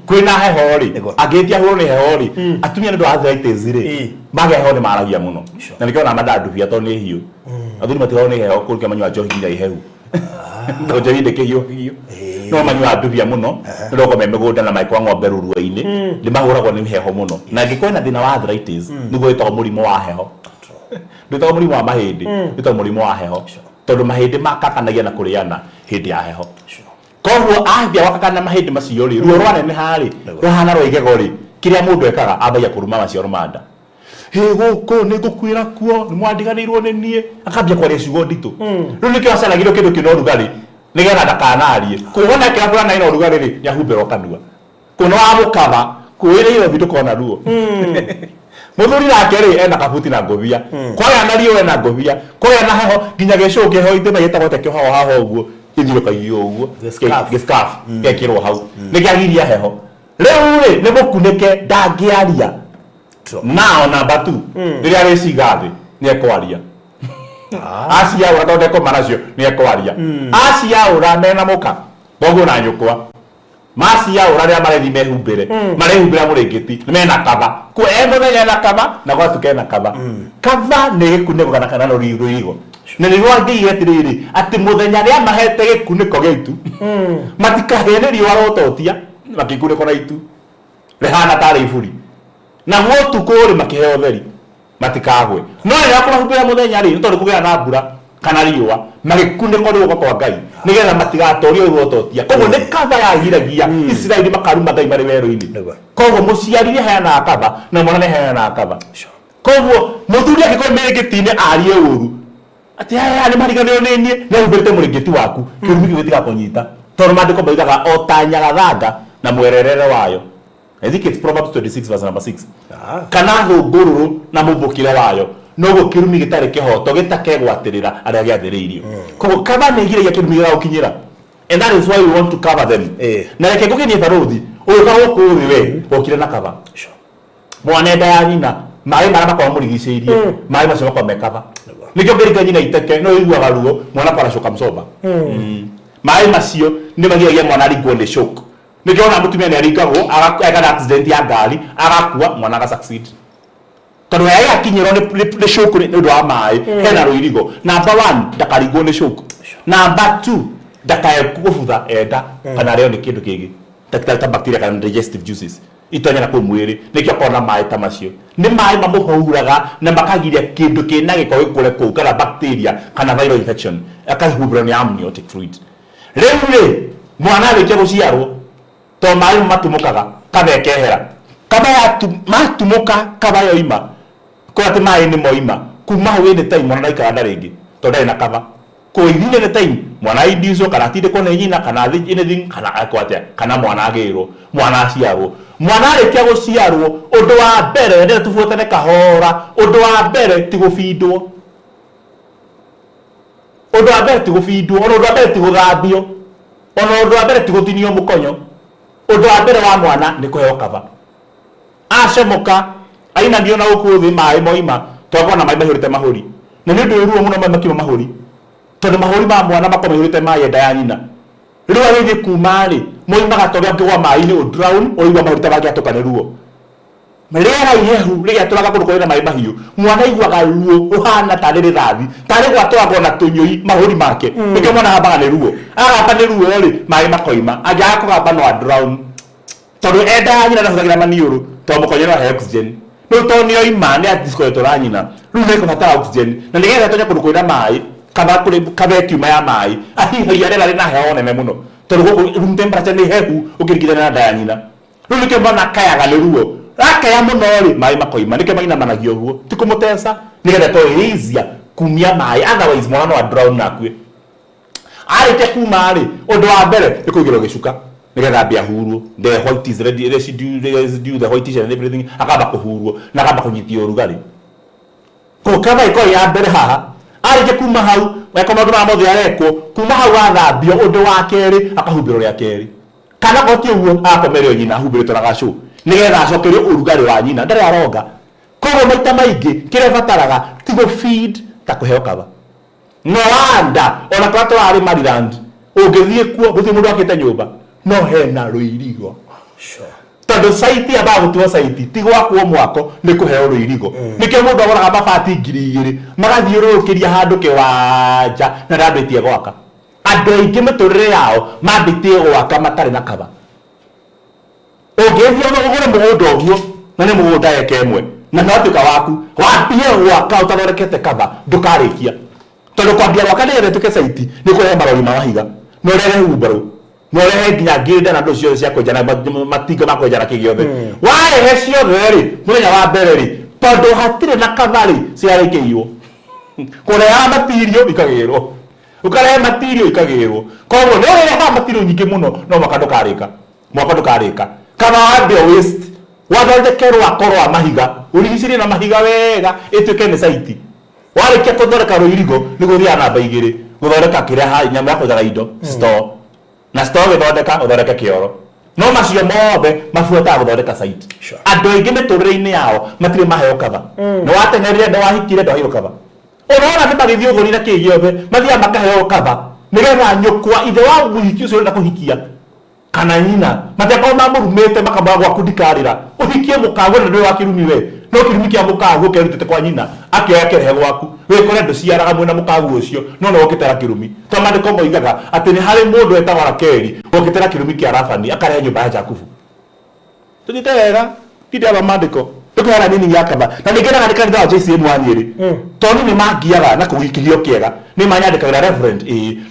kwĩna heho-rĩ angĩtia hũrwo nĩ heho-rĩ atumia nĩ ũndũ wa arthritis-rĩ magĩa heho nĩ maragia mũno na nĩkĩo ona mandandubia tondũ nĩ hiũ athuri matigagwo nĩ heho kũrũkia manyua njohi nginya ihehu tondũ njohi ndĩkĩhiũhio no manyua ndubia mũno nĩ roko me mĩgũnda na maĩkwa ng'ombe rũrua-inĩ nĩ mahũragwo nĩ heho mũno na angĩkorwo na thĩna wa arthritis nĩguo wĩtagwo mũrimũ wa heho ndwĩtagwo mũrimũ wa mahĩndĩ wĩtagwo mũrimũ wa heho tondũ mahĩndĩ makakanagia na kũrĩana hĩndĩ ya heho koguo ambia wakakana mahĩndĩ macio-rĩ ruo rwaneneha-rĩ rũhana rwa igego-rĩ kĩrĩa mũndũ ekaga ambagia kũruma maciaro manda gũkũ nĩ ngũkwĩra kuo nĩ mwandiganĩirwo nĩ niĩ akambia kwaria ciugo nditũ rĩu nĩkĩo acaragĩrwo kĩndũ kĩna ũrugarĩ nĩgetha ndakanarie kuona kĩra fulana ina ũrugarĩ-rĩ nĩahumbĩrwo kanua kuona wa mũkaba kwĩrĩire bitu kona ruo mũthuri nake-rĩ ena kabuti na ngũbia kwaya na rio ena ngũbia kwaya na heho nginya gĩcũũ kĩho itema gĩtagwo te kĩhoho haha ũguo gĩthiũrũkagio ũguo gĩscarf gekĩrwo hau nĩkĩagiria heho rĩu-rĩ nĩ mũkunĩke ndangĩaria nao namba 2 rĩrĩa rĩciga thĩ nĩekwaria aciaũra tondũ ndekoma nacio nĩekwaria aciaũra mena mũka boguo na nyũkwa maciaũra rĩrĩa marethi marehumbĩra mũrĩngĩti mena kaba mũthenya na kaba na gwatuke na kaba kaba nĩ gĩkunĩko kana rũirigo na nĩ rwangĩire atĩrĩrĩ atĩ mũthenya rĩa mahete gĩkunĩko gĩa itu matikahĩe nĩ riũa rototia makĩkunĩko na itu rĩhana tarĩ iburi na ũtukũ-rĩ makĩheo ũtheri matikagwe no rĩrĩa kũmahumbĩra mũthenya-rĩ nĩ tondũ kũgĩa na mbura kana riũa magĩkunĩko nĩ guoko kwa Ngai nĩgetha matigatorio rototia koguo nĩ kaba yagiragia Isiraeli makaruma Ngai marĩ werũ-inĩ koguo mũciari nĩ heanaga kaba na mwana nĩ heanaga kaba koguo mũthuri angĩkorwo mĩrĩngĩti-inĩ arie ũru atĩ aya nĩ mariganĩrwo nĩ niĩ nĩahumbĩrĩte mũrĩngĩti waku kĩrumi kĩu gĩtigakũnyita tondũ maandĩko moigaga o ta nyagathanga na mwererere wayo. I think it's Proverbs 26 verse number 6. Kana thũngũrũrũ na mũmbũkĩre wayo no gũkĩrumi gĩtarĩ kĩhoto gĩtakegwatĩrĩra arĩa gĩathĩrĩirio. Koguo kaba nĩ igiragia kĩrumi gĩgagũkinyĩra. And that is why we want to cover them. Na reke ngũgenie Barũthi ũyũ gũkũ thĩ we wokire na kaba. Mwanenda ya nyina maĩ marĩa makorwo mũrigicĩirie maĩ macio makorwo mekaba. Nĩkĩo ngĩringa nyina iteke no ĩiguaga ruo mwana kwaracoka mcoba. Maĩ macio nĩ magiragia mwana aringwo nĩ shock. Nĩkĩo ona mũtumia nĩ aringagwo agakana accident ya ngari agakua mwana aga succeed. Tondũ yaya akinyĩrwo nĩ shock nĩ ũndũ wa maĩ hena rũirigo. Number 1 ndakaringwo nĩ shock. Number 2 ndakae gũbutha enda kana rĩo nĩ kĩndũ kĩngĩ ta bacteria kana digestive juices. itonya na kumwiri nikyo kona mai ta macio ni mai mamuhuraga na makagiria kindu kina giko gikure ku kana bacteria kana viral infection akahubura ni amniotic fluid rĩu mwana arĩkia gũciarwo to mai matumukaga kabekehera kaba matumuka kaba yoima ko ati mai ni moima kuma hau ni time mwana ikara ndaringi to ndari na kaba ko ithine ni time mwana indizo kana tinde ko nyina kana thi anything kana akwate kana mwana agirwo mwana aciarwo mwana arĩkia gũciarwo ũndũ wa mbere ndĩra tubuotane kahora ũndũ wa mbere ti gũbindwo ũndũ wa mbere ti gũbindwo ũndũ wa mbere ti gũthambio ũndũ wa mbere ti gũtinio mũkonyo ũndũ wa mbere wa mwana nĩ kũheo kaba acomoka aina ndio na gũkũ thĩ maĩ moima twagwa na maĩ mahũrĩte mahũri na nĩ ũndũ ruo mũno makiuma mahũri tondũ mahũri ma mwana makomehũrĩte maĩ enda ya nyina rĩu agĩthiĩ kuma rĩ moimaga tondũ angĩgwa maĩ-inĩ drown ũigua mahũrĩte mangĩatũka nĩ ruo rĩera ihehu rĩgĩatũraga kũndũ kũrĩ na maĩ mahiũ mwana aiguaga ruo rũhana tarĩ rĩthathi tarĩ gwatwaragwo na tũnyũi mahũri make nĩkĩo mwana ahambaga nĩ ruo agamba nĩ ruo rĩ maĩ makoima angĩaga kũgamba no drown tondũ enda ya nyina ndahũthagĩra maniũrũ tondũ mũkonyo no he oxygen rĩu tondũ nĩoima nĩ atikoretwo ra nyina rĩu nĩkũbatara oxygen na nĩgetha ĩtonya kũndũ kũrĩ na maĩ kaba kiuma ya maĩ ahihagia rĩera rĩna heho nene mũno tondũ gũkũ room temperature nĩ hehu ũkĩringithania na nda ya nyina rĩu nĩkĩo mwana kayaga nĩ ruo rakaya mũno rĩ maĩ makoima nĩkĩo mainamanagio ũguo ti kũmũteca nĩgetha tũĩizia kumia maĩ otherwise mwana no drown nakue arĩkia kuma rĩ ũndũ wa mbere nĩ kũigĩrwo gĩcuka nĩgetha ambia hurwo the white is ready residue the white and everything akamba kũhurwo na akamba kũnyitio ũrugarĩ kũkaba ĩkorwo ya mbere haha arĩkia kuma hau weka maũndũ ma mothe arekwo kuma hau athambio ũndũ wa kerĩ akahumbĩrwo rĩa kerĩ kana goti ũguo akomerio nyina ahumbĩrĩtwo na gacũ nĩgetha acokerio ũrugarĩ wa nyina ndarĩ aronga koguo maita maingĩ kĩrĩa bataraga ti gũ-feed ta kũheo kaba no wanda ona kũrĩa tũrarĩ Maryland ũngĩthiĩ kuo gũthiĩ mũndũ akĩte nyũmba no hena rũirigo tondũ saiti ambaga gũtuo saiti ti gwakwo mwako nĩ kũheo rũirigo nĩkĩo mũndũ agoraga mabati 2,000 magathiũrũrũkĩria handũ kĩwanja na ndambĩtie gwaka andũ aingĩ mĩtũrĩre yao mambĩtie gwaka matarĩ na kaba ũngĩthia ũgũre mũgũnda ũguo na nĩ mũgũnda eka ĩmwe na no atuĩka waku wambie gwaka ũtathondekete kaba ndũkarĩkia tondũ kwambia gwaka nĩgetha ĩtuĩke saiti nĩ kũrehe marori ma mahiga na ũrehe humbarũ na ũrehe nginya ngĩnda na ndũ ciothe cia kwenjana matinga ma kwenjana kĩgĩothe warehe ciothe rĩ mũthenya wa mbere rĩ tondũ hatirĩ na kaba rĩ ciarĩkĩirwo kũreha matirio ikagĩrwo ũkarehe matirio ikagĩrwo koguo nĩ ũreha matirio nyingĩ mũno no mwaka ndũkarĩka kaba wambia waste wathondeke rwako rwa mahiga ũrigicĩrie na mahiga wega ĩtuĩke nĩ saiti warĩkia kũthondeka rũirigo nĩ gũthiaga namba 2 gũthondeka kĩrĩa nyamũ ya kũigaga indo store na store gĩthondeka ũthondeke kĩoro no macio mothe mabuataga gũthondeka site andũ aingĩ mĩtũrĩre-inĩ yao matirĩ maheo kaba nĩ watengerire nĩ wahikire ndwaheo kaba ũrona nĩ magĩthiĩ ũthoni na kĩĩ gĩothe mathiaga makaheo kaba nĩgetha nyũkwa ithe wa mũhiki ũcio ũrenda kũhikia kana nyina mateko mamũrumĩte makamba gwaku ndikarĩra ũhikie mũkago na ndũrĩ wa kĩrumi we no kĩrumi kĩa mũkago kĩrutĩte kwa nyina akĩoya kĩrehe gwaku wĩkore ndũciaraga mwĩna mũkago ũcio no no ũkĩtara kĩrumi to mandĩko moigaga atĩ nĩ harĩ mũndũ etagwo Rakeli ũkĩtara kĩrumi kĩa Labani akarehe nyũmba ya Jakubu tũthite wega ndĩ aba mandĩko ndũkĩhana nini ya kaba na ningĩ na kanitha wa JCM wanĩrĩ tondũ nĩ mangiaga na kũhikithio kĩega nĩ manyandĩkagĩra reverend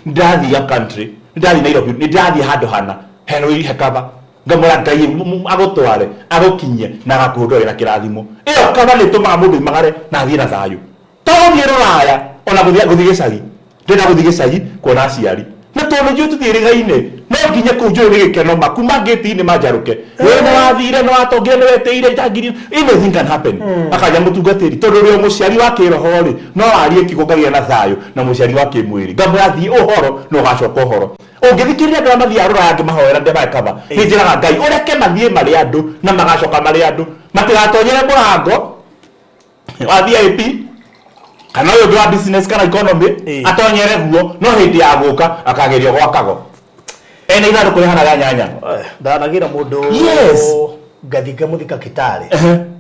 ndathiĩ ya country ndathiĩ Nairobi ndathiĩ handũ hana heno ihekaba ngamũra Ngai agũtware agũkinyie na agakũhũndũra na kĩrathimo ĩyo kaba nĩ tũmaga mũndũ imagare na athiĩ na thayũ to gũthiĩ rũraya ona gũthiĩ gĩcagi ndĩrenda gũthiĩ gĩcagi kuona aciari na tondũ njũĩ tũtiĩrĩgaine no nginya kũu njũĩ nĩ gĩkeno makuma ngĩti-inĩ manjarũke wĩ nĩ wathire nĩ watongire nĩ wetĩire njangiri anything can happen akanya mũtungatĩri tondũ rĩo mũciari wa kĩroho rĩ no arie kiugo ngagĩa na thayũ na mũciari wa kĩmwĩrĩ ngamũra thiĩ ũhoro no ũgacoka ũhoro ũngĩthikĩrĩria andũ mathiaga rũraya ngĩmahoera ndĩmae kaba nĩ njĩraga Ngai ũreke mathiĩ marĩ andũ na magacoka marĩ andũ matigatonyere mũrango wa VIP kana ũyũ ũngĩ wa business kana economy atonyere guo no hĩndĩ ya gũka akagerio gwakago ene ithandũkũ rĩhanaga nyanya ndanagĩra mũndũ ngathi ngamũthika Kitale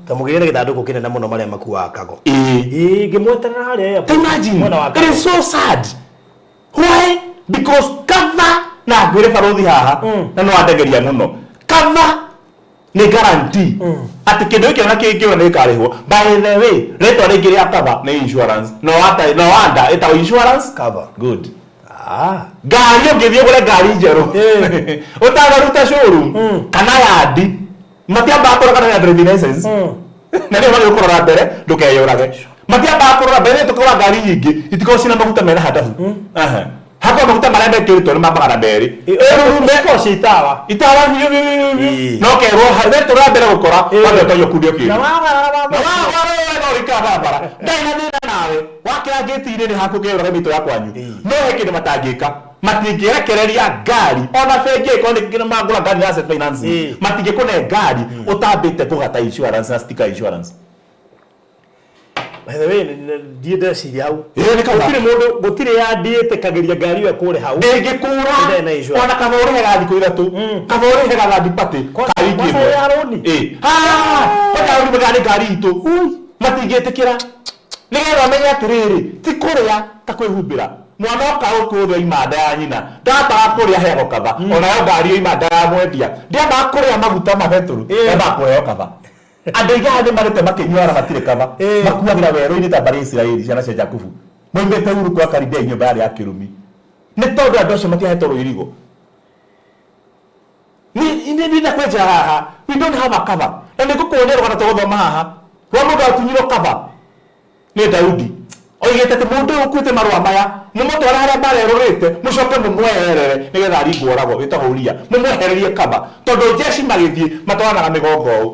kamũgĩre gĩthandũkũ kĩnene mũno marĩa makuaga kago ngĩmweterera harĩa imagine it is so sad why because kava na ngwĩre barothi haha na no andengeria mũno kava ni guarantee ati kindu giki ona kingiwa ni karihwo. By the way, retwa ringi ria cover ni insurance. No wanda ita insurance cover. Good. Gari ungithie gure gari njeru utagaruta showroom kana yadi matiamba akora kana driving license na ni wale ukora mbere ndukeyurage matiamba akora mbere tukora gari nyingi itiko cina maguta mena hadahu hako maguta marembe kirito ni mabagara mbere meko citawa no kerwo harbe tura mbere gukora wale toyo kudio kiri na bara ndaina thina nawe wakira ngitire ni hakugeyurage mito ya kwanyu no hekinde matangika matingerekereria ngari ona bengi ikone kina magura ngari ya asset finance matingekone ngari utambite kugata insurance na sticker insurance. By the way, diede siriau ni gutire mundu gutire ya diete kageria ngari yo kure hau ngikura ona kabore hega thiku ithatu kabore hega gadi pate kari kimwe baka uri magari ngari itu matingetikira nigetha menye atiriri ti kuria ta kwihumbira mwana okaukutho imanda ya nyina ndataga kuria hego kava ona yo ngari imanda ya mwendia ndiamba kuria maguta mabeturu eba kuheo kava andaiga hande marete makinyora matire kava makuagira werũ-inĩ ta bari Israeli ciana cia Jakubu moimĩte huru kwa karibia nyũmba yarĩ ya kĩrumi nĩ tondũ andũ acio matiahetwo rũirigo ni na kwenja haha we don't have a cover na nĩngũkuonia rũgano tũgũthoma haha rwa mũndũ atunyirwo cover nĩ Daudi oigĩte atĩ mũndũ ũyũ ũkuĩte marũa maya mũmũtwara harĩa marerũrĩte mũcoke mũmweherere nĩgetha aringwo oragwo wĩtagwo Uria mũmwehererie kaba tondũ jeshi magĩthiĩ matwaranaga mĩgongo ũũ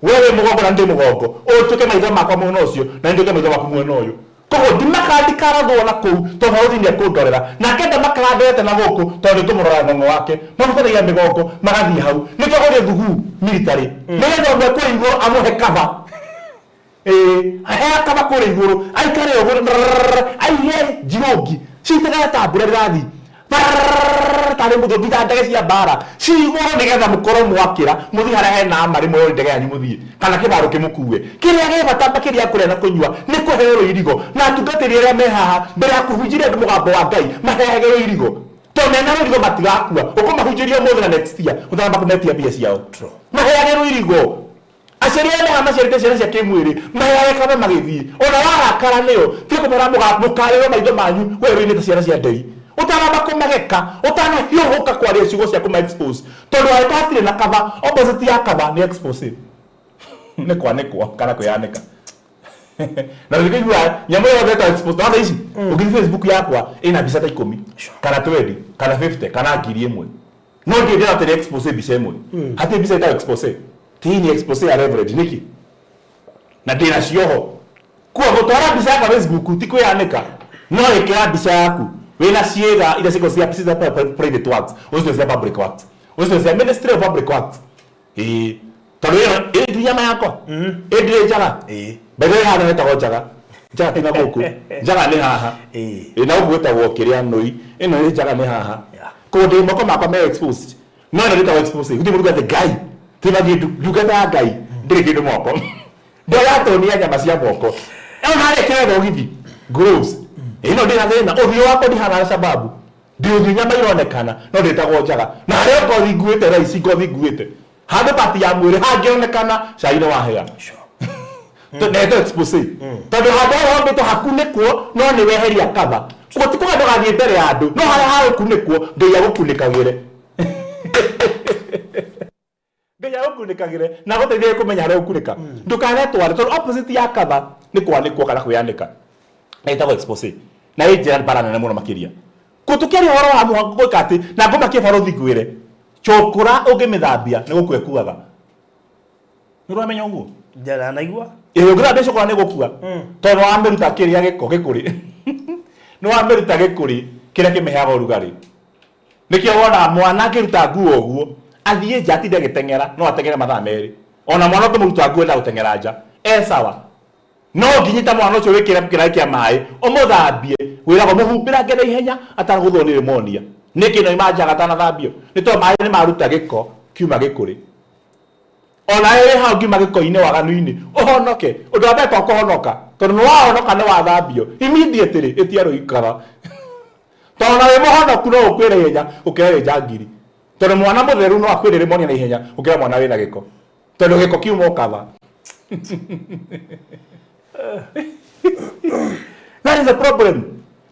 wewe mũgongo na ndĩ mũgongo ũtuĩke maitho makwa mwena ũcio na nduĩke maitho maku mwena ũyũ koguo ndimakandikarathwo na kũu tondũ hauthi nĩekũndorera nake ndamakandete na gũkũ tondũ nĩtũmũrora ng'ong'o wake mamũtanagia mĩgongo magathiĩ hau nĩkĩgũrĩ thuguu military nĩgetha ũmwe kũrĩ igũrũ amũhe kaba ahea kaba kũrĩ igũrũ aikare ũguo aihe njirongi citĩgaga ta mbura rĩrathi tarĩ mũthũngi ta ndege cia mbara ci igũrũ nĩgetha mũkorwo mwakĩra mũthiĩ harĩa hena marĩ moĩ ndege yanyu mũthiĩ kana kĩbarũ kĩmũkue kĩrĩa gĩ bata makĩria kũrĩa na kũnyua nĩ kũheo irigo na atungatĩri arĩa me haha mbere ya kũhunjĩria andũ mũgambo wa Ngai mahegere irigo tondũ mena irigo matigakua ũkũmahunjĩria ũmũthĩ na next year ũtamba kũmetia mbia ciao mahegere irigo aciari aya maciarĩte ciana cia kĩmwĩrĩ mahegere kaba magĩthiĩ ona warakara nĩyo tiga kũmera mũkarĩrwo maitho manyu werũ-inĩ ta ciana cia nderi utanamba kumageka utanahiũhũka kwaria ciugo cia kuma expose tondu ariko hatirĩ na kaba opposite ya kaba ni expose nĩ kwanĩkwo kana kwĩyanĩka na rĩngĩ nyamũ yothe ta expose na ici ũngĩthiĩ Facebook yakwa ĩna mbica ta 10 kana 20 kana 50 kana 1000 no ngĩndĩra atĩ nĩ expose mbica ĩmwe hatirĩ mbica ĩtagwo expose ni expose ya leverage nĩkĩ na ndĩna cioho kuo gũtwara mbica yakwa Facebook ti kwĩyanĩka no ĩkĩra mbica yaku wena ciega ila siko cia private works usizo cia public works usizo cia ministry of public works tolo nyama yako ndire njaga bebe hana netago njaga tinga guku njaga ni haha na ugwetagwo kiria noi ino ni njaga ni haha kodi moko makwa me exposed no no netago exposed ndi muruga the guy tima ndugata Ngai ndire kindu moko ndoya tonia nyama cia moko ona hale kero githi gloves ino ndina thina uthio wako ndihana sababu ndio nyama ironekana no nditagwo njaga na harĩa ngothi nguĩte raici ngothi nguĩte handũ pati ya mwĩrĩ hangĩonekana caino wahega neto expose tondũ handũ hondũ hakunĩkwo no nĩ weheria kaba gũtikũga ndũgathiĩ mbere ya andũ no harĩa hakunĩkwo Ngai agũkunĩkagĩre Ngai agũkunĩkagĩre na gũteithie kũmenya harĩa ũkunĩka ndũkanetware tondũ opposite ya kaba nĩ kwanĩkwo kana kwĩyanĩka naitagwo expose na ĩnjĩra barana na mũno makĩria kutukĩria ũhoro wa mũhango gũkati na ngũmakie barothi ngwĩre chokora ũngĩmĩthambia nĩ gũkua ĩkuaga nĩ ũramenya ũguo njara naigua ũngĩthambia chokora nĩ gũkua tondũ wamĩruta kĩrĩa gĩko gĩkũrĩ nĩ wamĩruta gĩkũrĩ kĩrĩa kĩmĩheaga ũrugarĩ nĩkĩo wona mwana akĩruta nguo ũguo athiĩ nja atinde agĩteng'era no ateng'ere mathaa merĩ ona mwana ũkĩmũruta nguo enda gũteng'era nja sawa no nginyita mwana ũcio wĩkĩre kĩraĩ kĩa maĩ ũmũthambie wĩragwo mũhumbĩra ngene ihenya ataragũthwo nĩ pneumonia nĩkĩ no imanjaga atanathambio nĩ tondũ maĩ nĩ maruta gĩko kiuma gĩkũrĩ ona ĩrĩ hau ngiuma gĩko-inĩ waganu-inĩ ũhonoke ũndũ wa mbere kũhonoka tondũ nĩ wahonoka nĩ wathambio immediately ĩtiarĩ ikara tondũ na wĩ mũhonoku no ũkwĩre ihenya ũkĩra wĩ njangiri tondũ mwana mũtheru no akwĩre pneumonia na ihenya ũkĩra mwana wĩna gĩko tondu giko kiumo kava. That is the problem.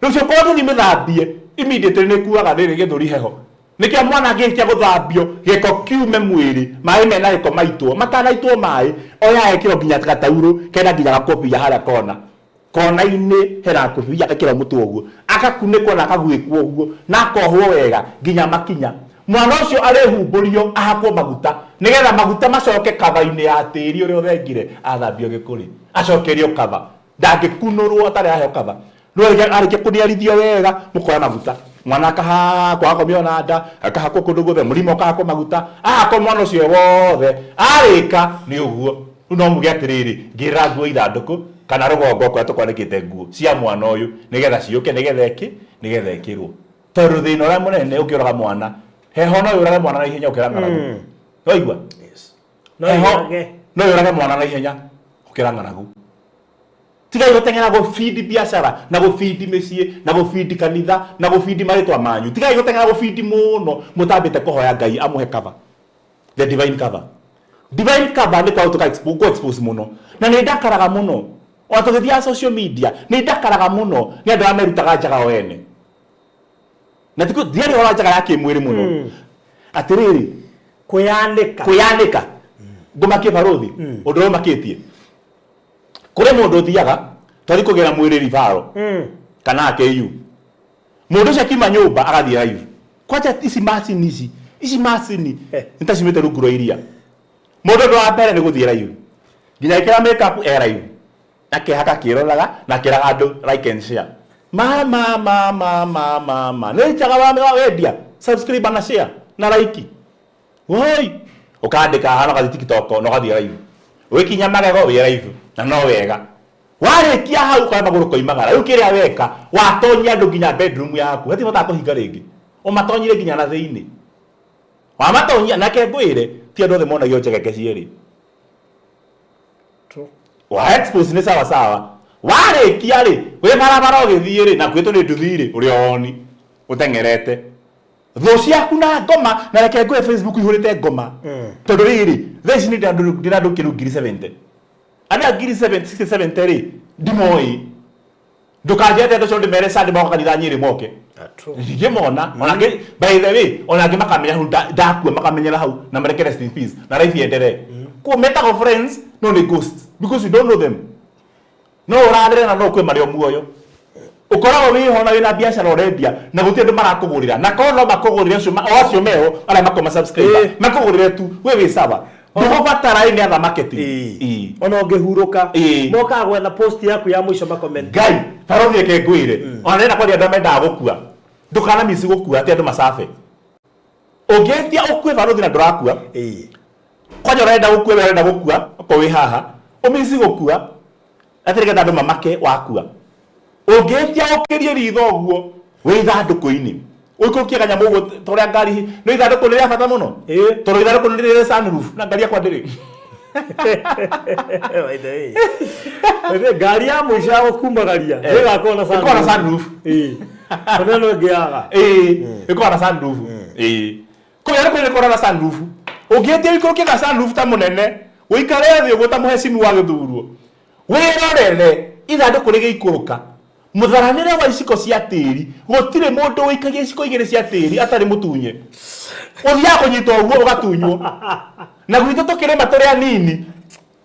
Rucio kodu ni mithambie immediately ni kuaga riri githuri heho. Nikia mwana agikia guthambio giko kiume mwiri mai mena giko maitwo matanaitwo mai oya ekiro nginya gatauro kena nginya gakopia haria kona-ini hera kobia ekira mutu oguo akakunekwo na akagwikwo oguo na akohwo wega nginya makinya mwana ucio arehumburio ahakwo maguta nigetha maguta macoke kava-ini ya tiri uria uthengire athambio gikuri acokerio kava ndangikunurwo atari aheo kava no arike kuniarithio wega mukora maguta mwana akahakwo akomio na nda akahakwo kundu guothe murimo akahakwo maguta ahakwo mwana ucio wothe arika ni uguo no muge atiriri ngira nguo ithanduku kana rugongo kwa tukwandikite nguo cia mwana uyu nigetha ciuke nigetha ikirwo tondu thina uria munene ukiuraga mwana heho no yurage mwana na ihenya ukira ng'aragu no igua yes no yurage mwana na ihenya ukira ng'aragu tiga gutengera go feed biashara na go feed mesie na go feed kanitha na go feed maritwa manyu tiga gutengera go feed muno mutambite kuhoya Ngai amuhe cover the divine cover ni kwa tuka expose muno na ni ndakaraga muno watugithia social media ni ndakaraga muno ni andu amerutaga njaga wene na tiko diari wala njaga yake mwiri muno atiriri kuyanika ngumake barothi undu makitie kure mundu thiaga twari kugera mwiri rivaro kana akeyu mundu cia kima nyumba agathia live kwacha ici macini nitacimite runguro iria mundu ndo wa mbere ni guthia live nginya ikira makeup live akehaka kiroraga na kiraga andu like and share mama ne chaga wa wendia subscribe na share na like woi ukandika hano ka TikTok no gathia live wikinya magego wi live na no wega warikia hau kwa maguru koimagara riu kiria weka watonyia andu nginya bedroom yaku hati mata kuhinga ringi umatonyire nginya na thiini wa matonyia nake ngwire ti andu othe monagio njegeke cieri wa expose ni sawa warikia ri we barabara ugithie ri na kwitu ni nduthi ri uri oni utengerete tho ciaku na ngoma na reke ngwe Facebook ihurite ngoma tondu riri theci ni ndandu kiru ngiri 70 ana ngiri 67 ri ndimoi ndukajete ndo cionde mere sande moko kanitha nyiri moke ndige mona onange by the way onange makamenya hu ndakua makamenyera hau na mareke rest in peace na life yendere ku meta of friends no ni ghosts because you don't know them no uragire na no kwe mario muoyo ukoragwo wihona wina biashara urendia na gutie ndu marakugurira na kono makugurira ocio meho ala makoma subscribe makugurire tu wewe sawa ndio batara ni atha marketing ona ungehuruka moka gwetha post yaku ya mwisho ma comment Ngai tarothie ke ngwire ona nenda kwari andu menda gukua ndukana misi gukua ati andu masafe ungetia ukue barothi na ndurakua kwanya urenda gukua urenda gukua ko wi haha umisi gukua atirika andu mamake wakua ungetia ukirie ritho guo wi thanduku-ini uikurukia kanyamu guo toria ngari no ithanduku riria bata muno toro ithanduku riria sunroof na ngari yakwa ndiri wende ngari ya mwisho ya kumagaria igakorwo na sunroof kana no ngiaga ikuwa na sunroof kuya kuya na sunroof ungetia uikurukia na sunroof ta munene uikare thi uguo ta muhecini wa githurwo wirorere ithanduku rigiikuruka mutharanire wa iciko cia tiri gutire mundu wikagia iciko igire cia tiri atari mutunye uthia kunyitwo uguo ugatunywo na gwitũ tukirima turi anini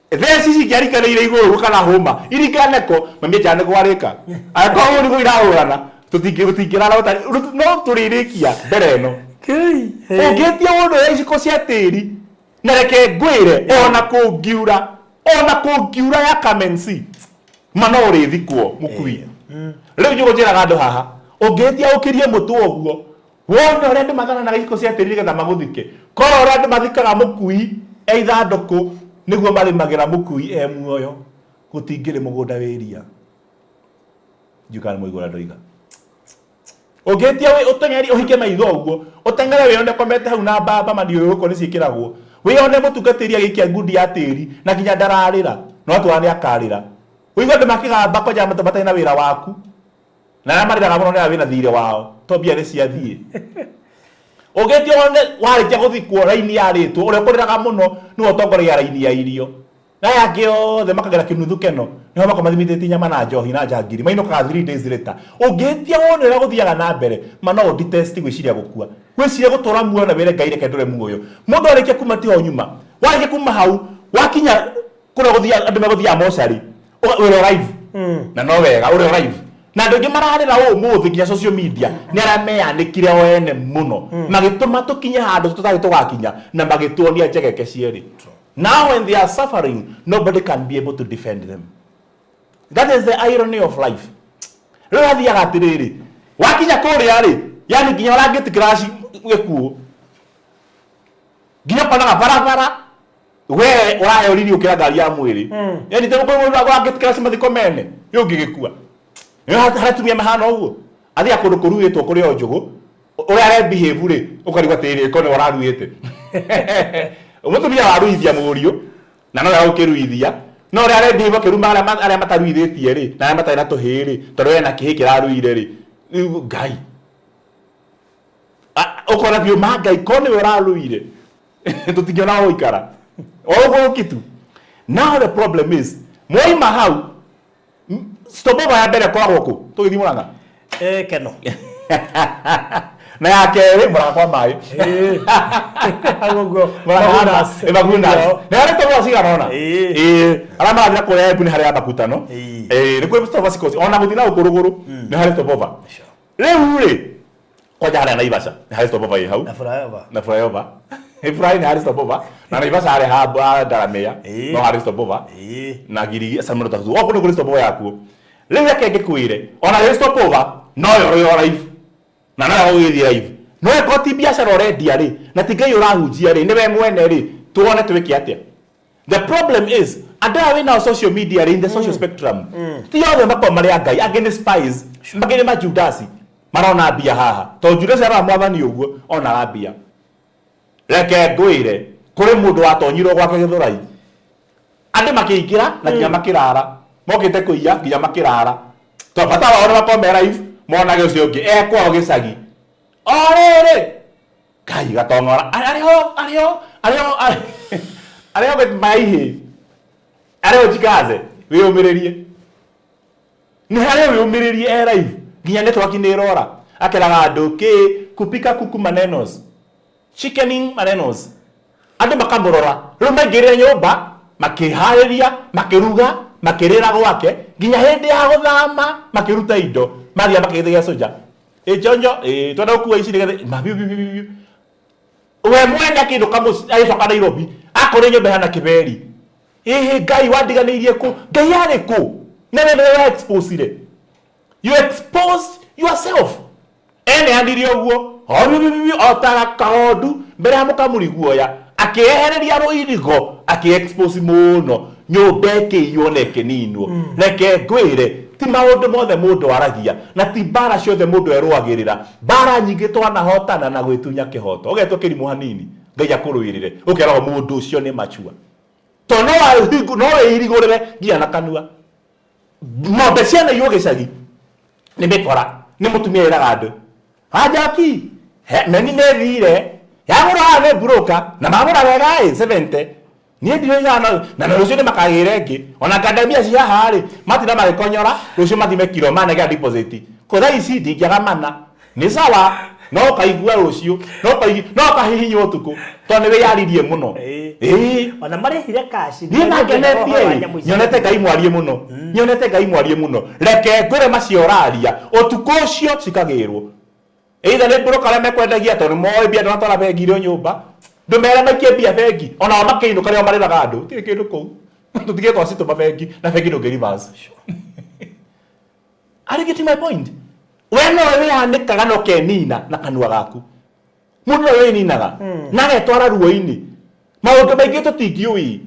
theci cingĩarikanĩire igũrũ kana hũma irikaneko mami njane kwarĩka akorwo nĩguo irahũrana tũtingĩrara no tũrĩrĩkia mbere ĩno ũngĩtia mũndũ ya iciko cia tĩri na reke ngwĩre ona kũngiura ya kamensi mana ũrĩthikwo mũkui rĩu njũgũnjĩraga andũ haha ũngĩtia ũkĩrie mũtũ ũguo wone ũrĩa andũ matharanaga iciko cia tĩri nĩgetha magũthike korwo ũrĩa andũ mathikaga mũkui ithandũkũ nĩguo marĩmagĩra mũkui muoyo gũtingĩrĩ mũgũnda wĩria njukana mũigũra ndoiga ũngĩtia ũteng'eri ũhike maitho ũguo ũteng'ere wĩone komete hau na mbamba maniũrũ gũkũ nĩciĩkĩragwo wĩone mũtungatĩri agĩikia ngundi ya tĩri na nginya ndararĩra no atwara nĩ akarĩra wĩigua andũ makĩgamba kwanja matarĩ na wĩra waku na arĩa marĩraga mũno nĩ arĩa wĩna thirĩ wao to mbia nĩ ciathiĩ Ogetio one warikia guthikwo raini yaritwo uria kuriraga muno ni utongoria raini ya irio na yake othe makagera kinuthu keno niho makomathimithĩtie nyama na njohi na njangiri mainũkaga 3 days later ũngĩtia wone ũrĩa gũthiaga na mbere mana o detest gwĩciria gũkua gwĩciria gũtũra muoyo na wĩre Ngai reke ndũre muoyo mũndũ arĩkia kuma tiho nyuma warĩkia kuma hau wakinya kũrĩa gũthia andũ megũthia mocarĩ ũrĩ live na no wega ũrĩ live na andũ angĩ mararĩra ũmũthĩ nginya social media nĩ arĩa meyanĩkire o ene mũno magĩtũma tũkinye handũ tũtarĩ tũgakinya na magĩtuonia njegeke cierĩ. Now when they are suffering, nobody can be able to defend them. That is the irony of life. Rĩu athiaga atĩrĩrĩ, wakinya kũrĩa rĩ, yani nginya ũrangĩtĩkĩra gĩkuũ. Nginya konaga barabara, we ũraheo riri ũkĩra ngari ya mwĩrĩ. Yani tena ũrangĩtĩkĩra mathiko mene, yũ ũngĩgĩkua. Haratumia mahana ũguo. Athiaga kũndũ kũruĩtwo kũrĩ o njũgũ, ũrĩa arebehave rĩ, ũkarigwo atĩrĩrĩ, ko nĩ ũraruĩte. Umutumia waruithia mũriũ na no yaũkĩruithia no rĩa arendihwo kĩruma arĩa mataruithĩtie rĩ na arĩa matarĩ na tũhĩ rĩ tondũ ena kĩhĩ kĩraruire rĩ Ngai ũkona biũ ma Ngai ko nĩwe ũraruire tũtingĩona gũikara ũguo kitu. Now the problem is mwaima hau stopover ya mbere kwagwo kũ tũgĩthiĩ Mũrang'a Keno na yake mũraka kwa maĩ agogo Magunas na yale tobo cigana ona ara marathira kũrĩa ebu nĩ harĩ makutano nĩ kwĩ tobo cikoci ona gũthina ũkũrũgũrũ nĩ harĩ tobo rĩu rĩ kwaja harĩa Naivasha nĩ harĩ tobo ĩ hau na flyover Efrain harĩ tobo na Naivasha harĩ haba Daramea no harĩ tobo na Girigi Samuel Tatu opo nĩ kũrĩ tobo yakuo rĩu yake ngĩkwĩre ona harĩ tobo no yo live na na ũgĩthia live no ekoti biashara already ari na tigai ũrahunjia rĩ niwe mwene rĩ tuone twĩke atĩa. The problem is andũ we now social media in the social spectrum ti othe makoma marĩ Ngai angĩ nĩ spies magĩrĩ ma Judas marona mbia haha to Judas ara mwathani ũguo ona mbia reke ngwĩre kũrĩ mũndũ watonyirwo gwake Gĩthũrai andũ makĩingĩra na nginya makĩrara mokĩte kũiya nginya makĩrara to bata wao nĩ makome live monage ũcio ũngĩ ekwao gĩcagi orere Ngai gatongora arĩo maihi arĩo jikaze wĩyũmĩrĩrie nĩ harĩa wĩyũmĩrĩrie live nginya network nĩ ĩrora akĩraga andũ kupika kuku manenos chickening manenos andũ makamũrora rĩu maingĩrĩre nyũmba makĩharĩria makĩruga makĩrĩra gwake nginya hĩndĩ ya gũthama makĩruta indo maria makĩgĩthia soja Jonjo twenda gũkua ici nĩgetha mabiu we mwenda kĩndũ kamuci agĩcoka Nairobi akore nyũmba hana kĩberi Ngai wandiganĩirie kũ Ngai arĩ kũ nene nĩwe expose you exposed yourself ene andire ũguo otaga kaondu mbere ya mũkamũri guoya akĩehereria rũirigo akĩ-expose mũno nyũmba ĩkĩiywo na ĩkĩninwo reke ngwĩre ti maũndũ mothe mũndũ aragia na ti mbara ciothe mũndũ erũagĩrĩra mbara nyingĩ twanahotana na gwĩtunya kĩhoto ũgetwo kĩrimũ hanini Ngai akũrũĩrĩre ũkeragwo mũndũ ũcio nĩ machua to no wĩirigũrĩre nginya na kanua ng'ombe cianaiywo gĩcagi nĩ mĩkora nĩ mũtumia eraga andũ Njoki meni nĩ thire yagũra nĩ broker na magũra wega 70 niĩ ndirĩnyana na rũciũ nĩ makagĩre ngĩ ona ngandamia cia harĩ matina magĩkonyora rũciũ mathime kilo manege deposit kotha ici ndingĩaga mana nĩ sawa no kaigua rũciũ no kahihinywo ũtukũ to nĩ wĩyaririe mũno ona marĩhire cash niĩ nangenetie nyonete Ngai mwarie mũno reke ngwĩre macio ũraria ũtukũ ũcio cikagĩrwo either nĩ broker arĩa mekwendagia tondũ moĩ mbia ndonatwara bengi irĩ nyũmba ndũmere maikie mbia bengi ona o makĩinũka rĩo marĩraga andũ tirĩ kĩndũ kũu tũtige twacitũma bengi na bengi ndũngĩ reverse. Are you getting my point? We no wĩyanĩkaga na ũkenina na kanua gaku mũndũ no wĩninaga na agetwara ruo-inĩ maũndũ maingĩ tũtingĩũĩ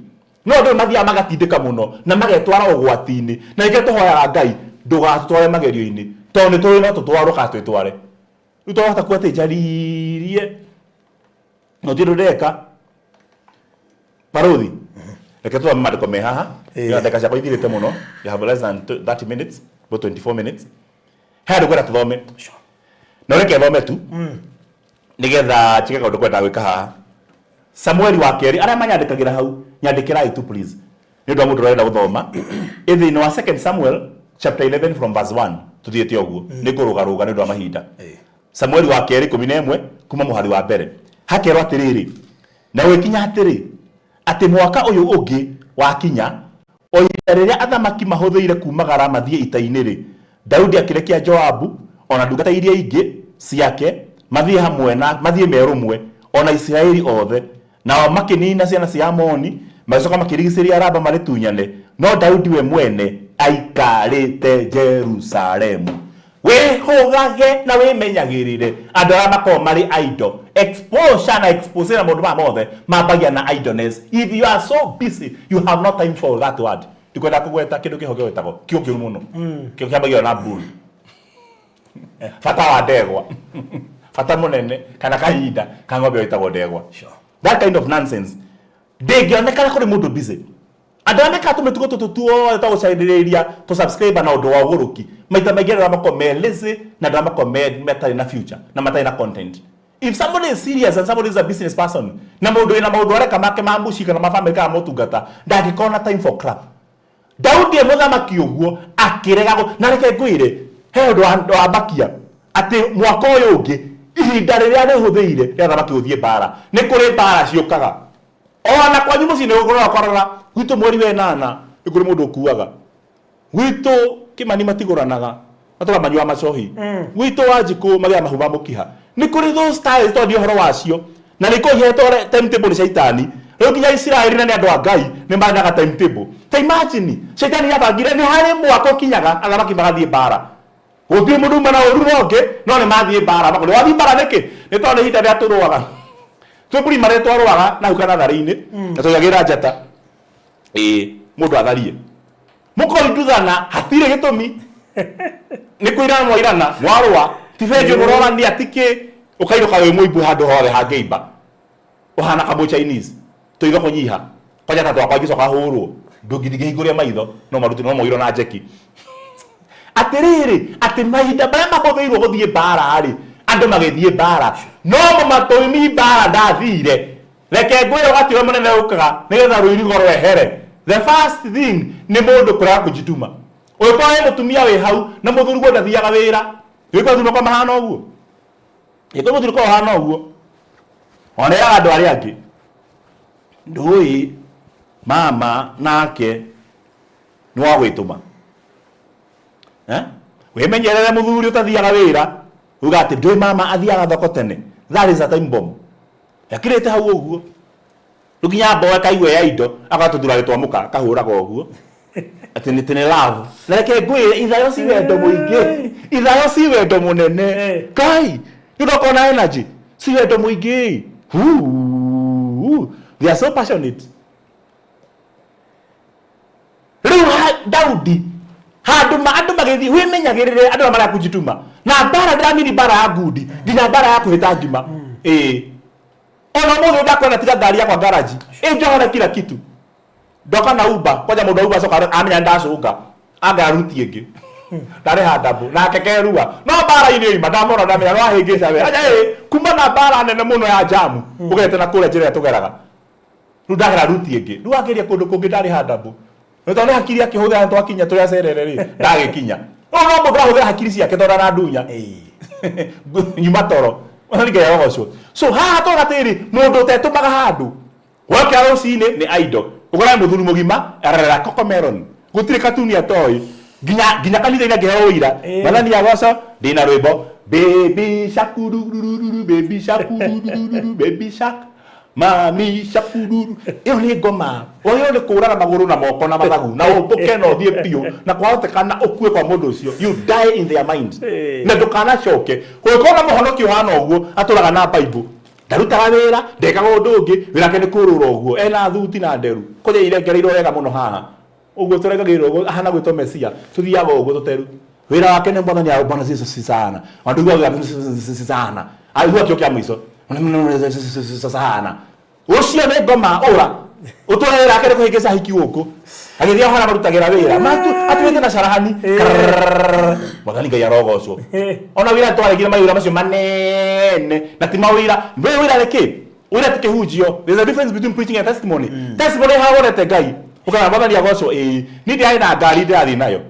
no andũ mathiaga magatindĩka mũno na magetwara ũgwati-inĩ na ingĩ tũhoyaga Ngai ndũgatũtware magerio-inĩ tondũ nĩ tũĩ no tũtwarwo kana twĩtware rĩu twahota kuo atĩ njaririe no ti ndeka Baruthi reke tũthome maandĩko me haha ndeka ciakwa ithirĩte mũno you have less than 30 minutes about 24 minutes he andũ kwenda tũthome no reke thome tu nigetha chike kaundu kwenda gwika haha Samuel wa keri aria manyandikagira hau nyandikira itu please ni ndo mundu urenda guthoma ithi no 2 Samuel chapter 11 from verse 1 tuthiete oguo ni kurugaruga ni ndo mahinda Samuel wa keri 11 kuma muhari wa mbere hakerwa atiriri na wikinya atiri ati mwaka uyu ungi wakinya o ihinda riria athamaki mahuthiire kumagara mathie ita-ini ri Daudi akirekia Joabu ona ndungata iria ingi ciake mathie hamwe na mathie merumwe ona Israeli othe nao makinina ciana cia Amoni macoka makirigiciria Raba mari tunyane no Daudi we mwene aikarite Jerusalemu wehogage na wimenyagirire andu aria makoo mari idol exposure na expose na mundu ma mothe mambagia na idleness. If you are so busy you have no time for that word. Ndikwenda kugweta kindu kihoge wetagwo kiungiru muno kio kiambagio na bull fata wa ndegwa fata munene kana kahinda ka ng'ombe wetagwo ndegwa. That kind of nonsense ndingionekana kuri mundu busy. Andu aneka tumetuko tutuo tagucairiria to subscribe na undu wa uguruki maita maigera makome lazy na ndo makome metari na future na matari na content. If somebody is serious and somebody is a business person na mundu ina maundu areka make mamushika na mafamily ka motungata ndangikona time for crap. Daudi muthamaki uguo akiregago na reke ngwire he undu wa makia ati mwaka uyu ungi ihinda riria rihuthiire ria thamaki uthie bara ni kuri bara ciukaga ona kwanyu muci ni ugurora kwarora gwitu mweri we 8 iguri mundu ukuaga gwitu Kimani matiguranaga atora manyua macohi gwitu Wanjiku magia mahuba mukiha ni kuri those styles to ndio horo wacio na ni kuhietwo timetable shaitani riu kinya Israeli na ni andu a Ngai ni mandaga timetable ta imagine shaitani yabangire ni hari mwako kinyaga athamaki magathie bara guthie mundu mana uru roke no ni mathie bara bakuri wathie bara niki ni tondu hinda ria turuaga twiburi mare twaruaga na ukana thari-ini na tuyagira njata mundu atharie mukorinduthana hatire gitumi ni kuirana mwairana mwarua tifejo murora ni atike ukairuka we muibu handu hore hangeimba uhana kabo Chinese tuiga kunyiha kwaja tatu akwa gicoka hurwo ndungidige higuria maitho no maruti no moiro na njeki atiriri ati mahinda bara mahuthiirwo guthie bara ari andu magithie bara no matumi bara ndathire reke ngwire ugatiwe munene ukaga nigetha ruirigo rwehere. The first thing ni mundu kura kujituma uyikwa we mutumia we hau na muthuri gwo ndathiaga wira uyikwa thuma kwa mahana uguo yiko muthuri kwa hana uguo ona ya andu aria angi ndui mama nake ni wa gwituma wimenyerere muthuri utathiaga wira uga ati ndui mama athiaga thoko tene. That is a time bomb yakirete hau uguo ruginya mboe kaigwe ya indo agatuthura gitwamuka kahuraga uguo ati ni tene love na reke ngwire ithayo si wendo muingi ithayo si wendo munene kai ndokona energy si wendo muingi they are so passionate. Riu Daudi handu magithi wimenyagirire andu mara kujituma na bara ndamiri bara ya ngudi nginya bara ya kuhita ngima ona mundu ndakona tiga ngari yakwa garage njohora kila kitu ndoka na Uber kwaja mundu Uber soka amenya ndacunga agaruti ingi ndare handabu na kekerua no bara ini ima ndamora ndamenya no ahingica we aja kuma na bara nene muno ya jamu ugete na kule njira tugeraga ru ndagera ruti ingi ru ageria kundu kungi ndari handabu nitone hakiri akihuthira twakinya turia cerere ri ndagikinya no mundu ahuthira hakiri ciake tonda na ndunya nyuma toro so haha to gatiri mundu tetumaga handu wake arocine ni idol ugora muthuri mugima arara kokomeron gutire katuni atoi ginya kanitha ina ngeheo ira mathani ya goco ndina rwimbo baby shakuru baby shakuru baby shak mami shakuru iyo ni ngoma oyo ni kuraga maguru na moko na mathagu na ubuke no thie pio na kwahotekana ukue kwa mundu ucio you die in their mind na ndukana coke kuikona muhonokio hana uguo aturaga na Bible ndarutaga wira ndekaga undu ungi wirake ni kurura uguo ena thuti na nderu kuja irengereirwo wega muno haha uguo turegagirwo uguo ahana gwitwo Mesia tuthiaga uguo tuteru wira wake ni mwathani ya Bwana Jesus sana wanduga sana aigua kio kia mwiso sana ucio ni ngoma ura utwera akere kuhigeza hiki guku agithia hora marutagira wira matu atwete na sharahani mwathani ngai arogocwo ona wira twaregire mawira macio manene na ti mawira wira reke wira tikihunjio. There's a difference between preaching and testimony. Testimony hawonete ngai ukana mwathani agocwo ni ndi aina ngari ndirathi nayo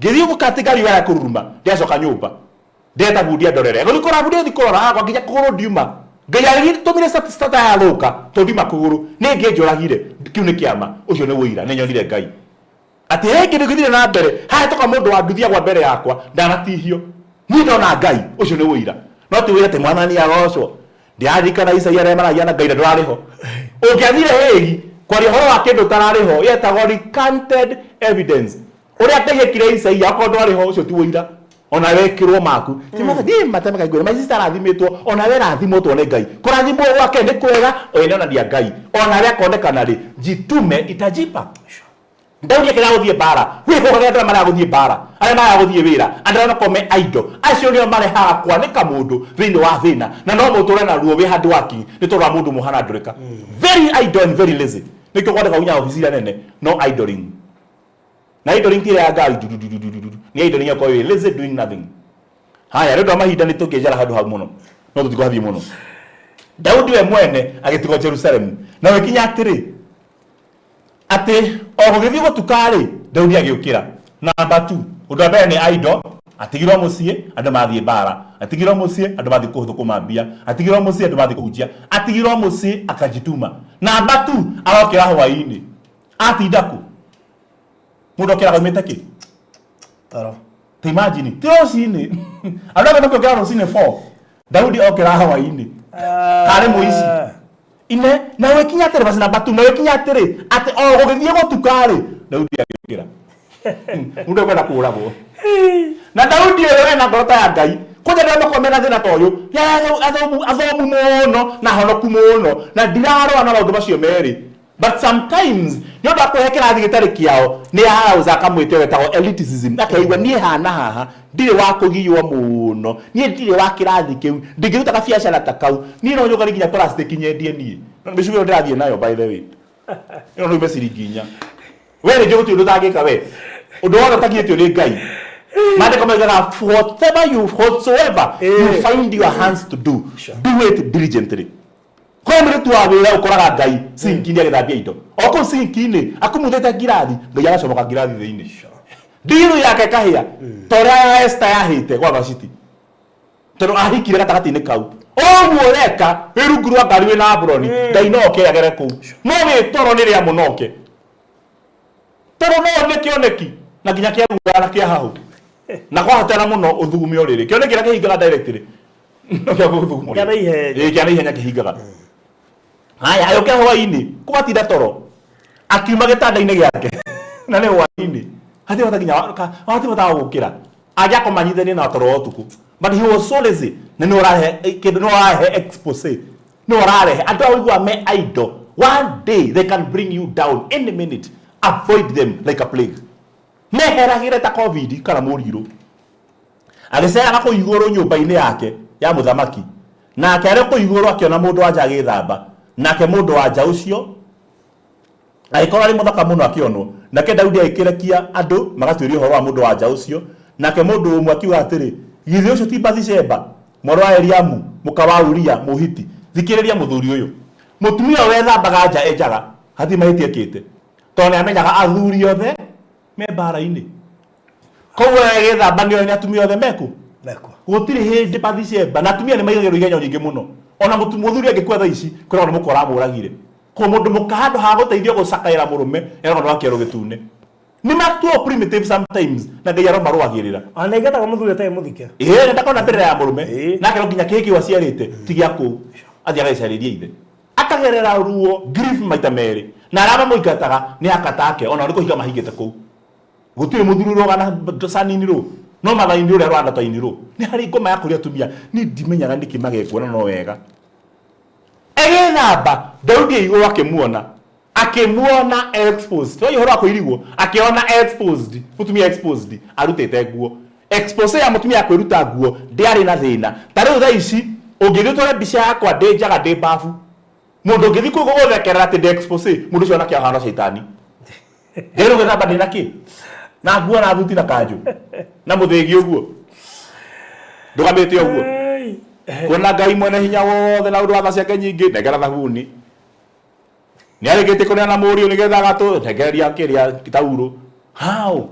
ngithio gukati ngari ya kururuma ndiacoka nyumba ndeta gudia ndorere ngikora gudia thikora kwa nginya kuguru ndiuma ngai ari tumire stata ya luka tondima kuguru ni nginjoragire kiu ni kiama ucio ni wira ni nyonire ngai ati heki ndigithire na mbere ha toka mundu wa nduthia kwa mbere yakwa ndanatihio ni ndona ngai ucio ni wira no ti wira te mwathani agocwo ndiarikana Isaia re maragia na ngai ndurariho ungiathire hegi kwa horo wa kindu tarariho yetagwo recanted evidence uria tegekire Isaia ko ndwariho ucio ti wira ona wekirwo maku timaga ndi matema kaigwe my sister athimitwo ona we rathimotwo ne ngai kurathimwo gwake ni kwega oyene ona dia ngai ona we akondekana ri jitume itajipa Daudi akira guthie bara we ko gada mara guthie bara ale mara guthie wira andana kome idol acio nio mare haga kwanika mundu thini wa thina na no muture na ruo we hard working ni tora mundu muhana ndurika very idol and very lazy nikyo kwandika unya ofisi nene no idoling na idoling tire ya ngai ni idoling yako we lazy doing nothing. Haya rero mahinda ni tukejara handu ha muno no tutikathie muno. Daudi we mwene agitigo Jerusalem na we kinya atiri ati o githii gutukari Daudi agiukira number 2 udabere ni idol atigirwo mucie andu mathie bara atigirwo mucie andu mathie kuthukuma mbia atigirwo mucie andu mathie kuhujia atigirwo mucie akajituma number 2 arokira hwaini atindaku mundu okira gaumite ki taro te imagine tirocini andu no kira rocini 4 Daudi okira hwaini kare muici ine na wekinya tere basi na batu na wekinya tere ate o gogithie gutukari Daudi agikira mundu kwenda kuragwo na Daudi ere na ngorota ya ngai kuja ndio makomena thina toyo ya athomu muno na honoku muno na ndiraro ana maundu macio meri but sometimes nyo ndakuhekera thigitari kiao ni hauza kamwite wetagwo elitism akaigwa nie hana haha ndire wa kugiywo muno nie ndire wa kirathi kiu ndingiruta ka biacara ta kau nie no nyoga nginya plastic nyendie nie no bicubiro ndirathie nayo by the way ino no ibesiri nginya we ndio gutu ndagika we undu wona takiyetio ni ngai mande kama ngara whatever you whatsoever you find your hands to do do it diligently. Kwa mre tu awira ukoraga ngai sinki ni agithambia indo oko sinki ni akumuthete ngirathi ngai agacomoka ngirathi thiini ndiru yake kahia tora Esther yahite kwa Vashiti toro ahikire gatagati ni kau o muoreka irunguru ngari we na Abroni ngai no ke agere ku no we toro ni ria munoke toro no ne kioneki na ginya kia gura kia hau na kwa hatana muno uthugumio riri kioneki rake hingaga directly no kia guthugumio kia ihenya kihingaga. Haya ayoke hwaini kubatinda toro akiuma gitanda-ini giake na ni hwaini hati wataginya hati watagukira aja komanyithania na toro otuku but he was so lazy na no rahe kindu no rahe expose no rahe andu awigwa me idol one day they can bring you down any minute avoid them like a plague meheragire ta covid kana muriru agisera gako iguru nyumba-ini yake ya muthamaki na akere ko iguru akiona mundu anja agithamba nake mundu wanja ucio aikora ri muthaka muno akionwo nake Daudi aikirekia andu magatwirio horo wa mundu wanja ucio nake mundu umwe akiuga atiri githi ucio ti Bathsheba moro wa Eliamu muka wa Uria muhiti thikiriria muthuri uyu mutumia we thambaga nja enjaga hathi mahiti akite tone amenyaga athuri othe me bara-ini koguo githamba nio ni atumia othe meku gutiri hindi Bathsheba na atumia ni maigagirwo igenyo nyingi muno ona muthuri angikwa tha ici kwira ni mukora muragire ko mundu mukando ha guteithio gucakaira murume era ndo akero gitune ni matuo primitive sometimes na ngai aro maruagirira anegeta kama muthuri atae muthike ndakona mbere ya murume na kero nginya kiki waciarite tigia ku athia gaicaririe ithe akagerera ruo grief maita meri na arama muikataga ni akatake ona uri kuhiga mahigite ku gutire muthuri rogana sanini ro no mathaini uri rwanda taini ro ni hari ngoma yakuri atumia ni ndimenyaga ndikimagekuona no wega egethamba Daudi iguru akimuona exposed to ihoro akoirigwo akiona exposed mutumia exposed arutete nguo expose ya mutumia akwiruta nguo ndiari na thina tare tha ici ungithitore mbica yakwa ndinjaga ndi bafu Mundu ngithi ku guthekera ati de expose mundu cio nake ahana shaitani. Ndero geta badi naki. Na nguo na thuti na kanju. Na muthigi uguo. Ndugamite uguo. Kuona Ngai mwene hinya wothe na undu wa tha ciake nyingi negera thabuni. Ni arigite kuneana murio nigetha gatu ndegeria kiria kitauro. How?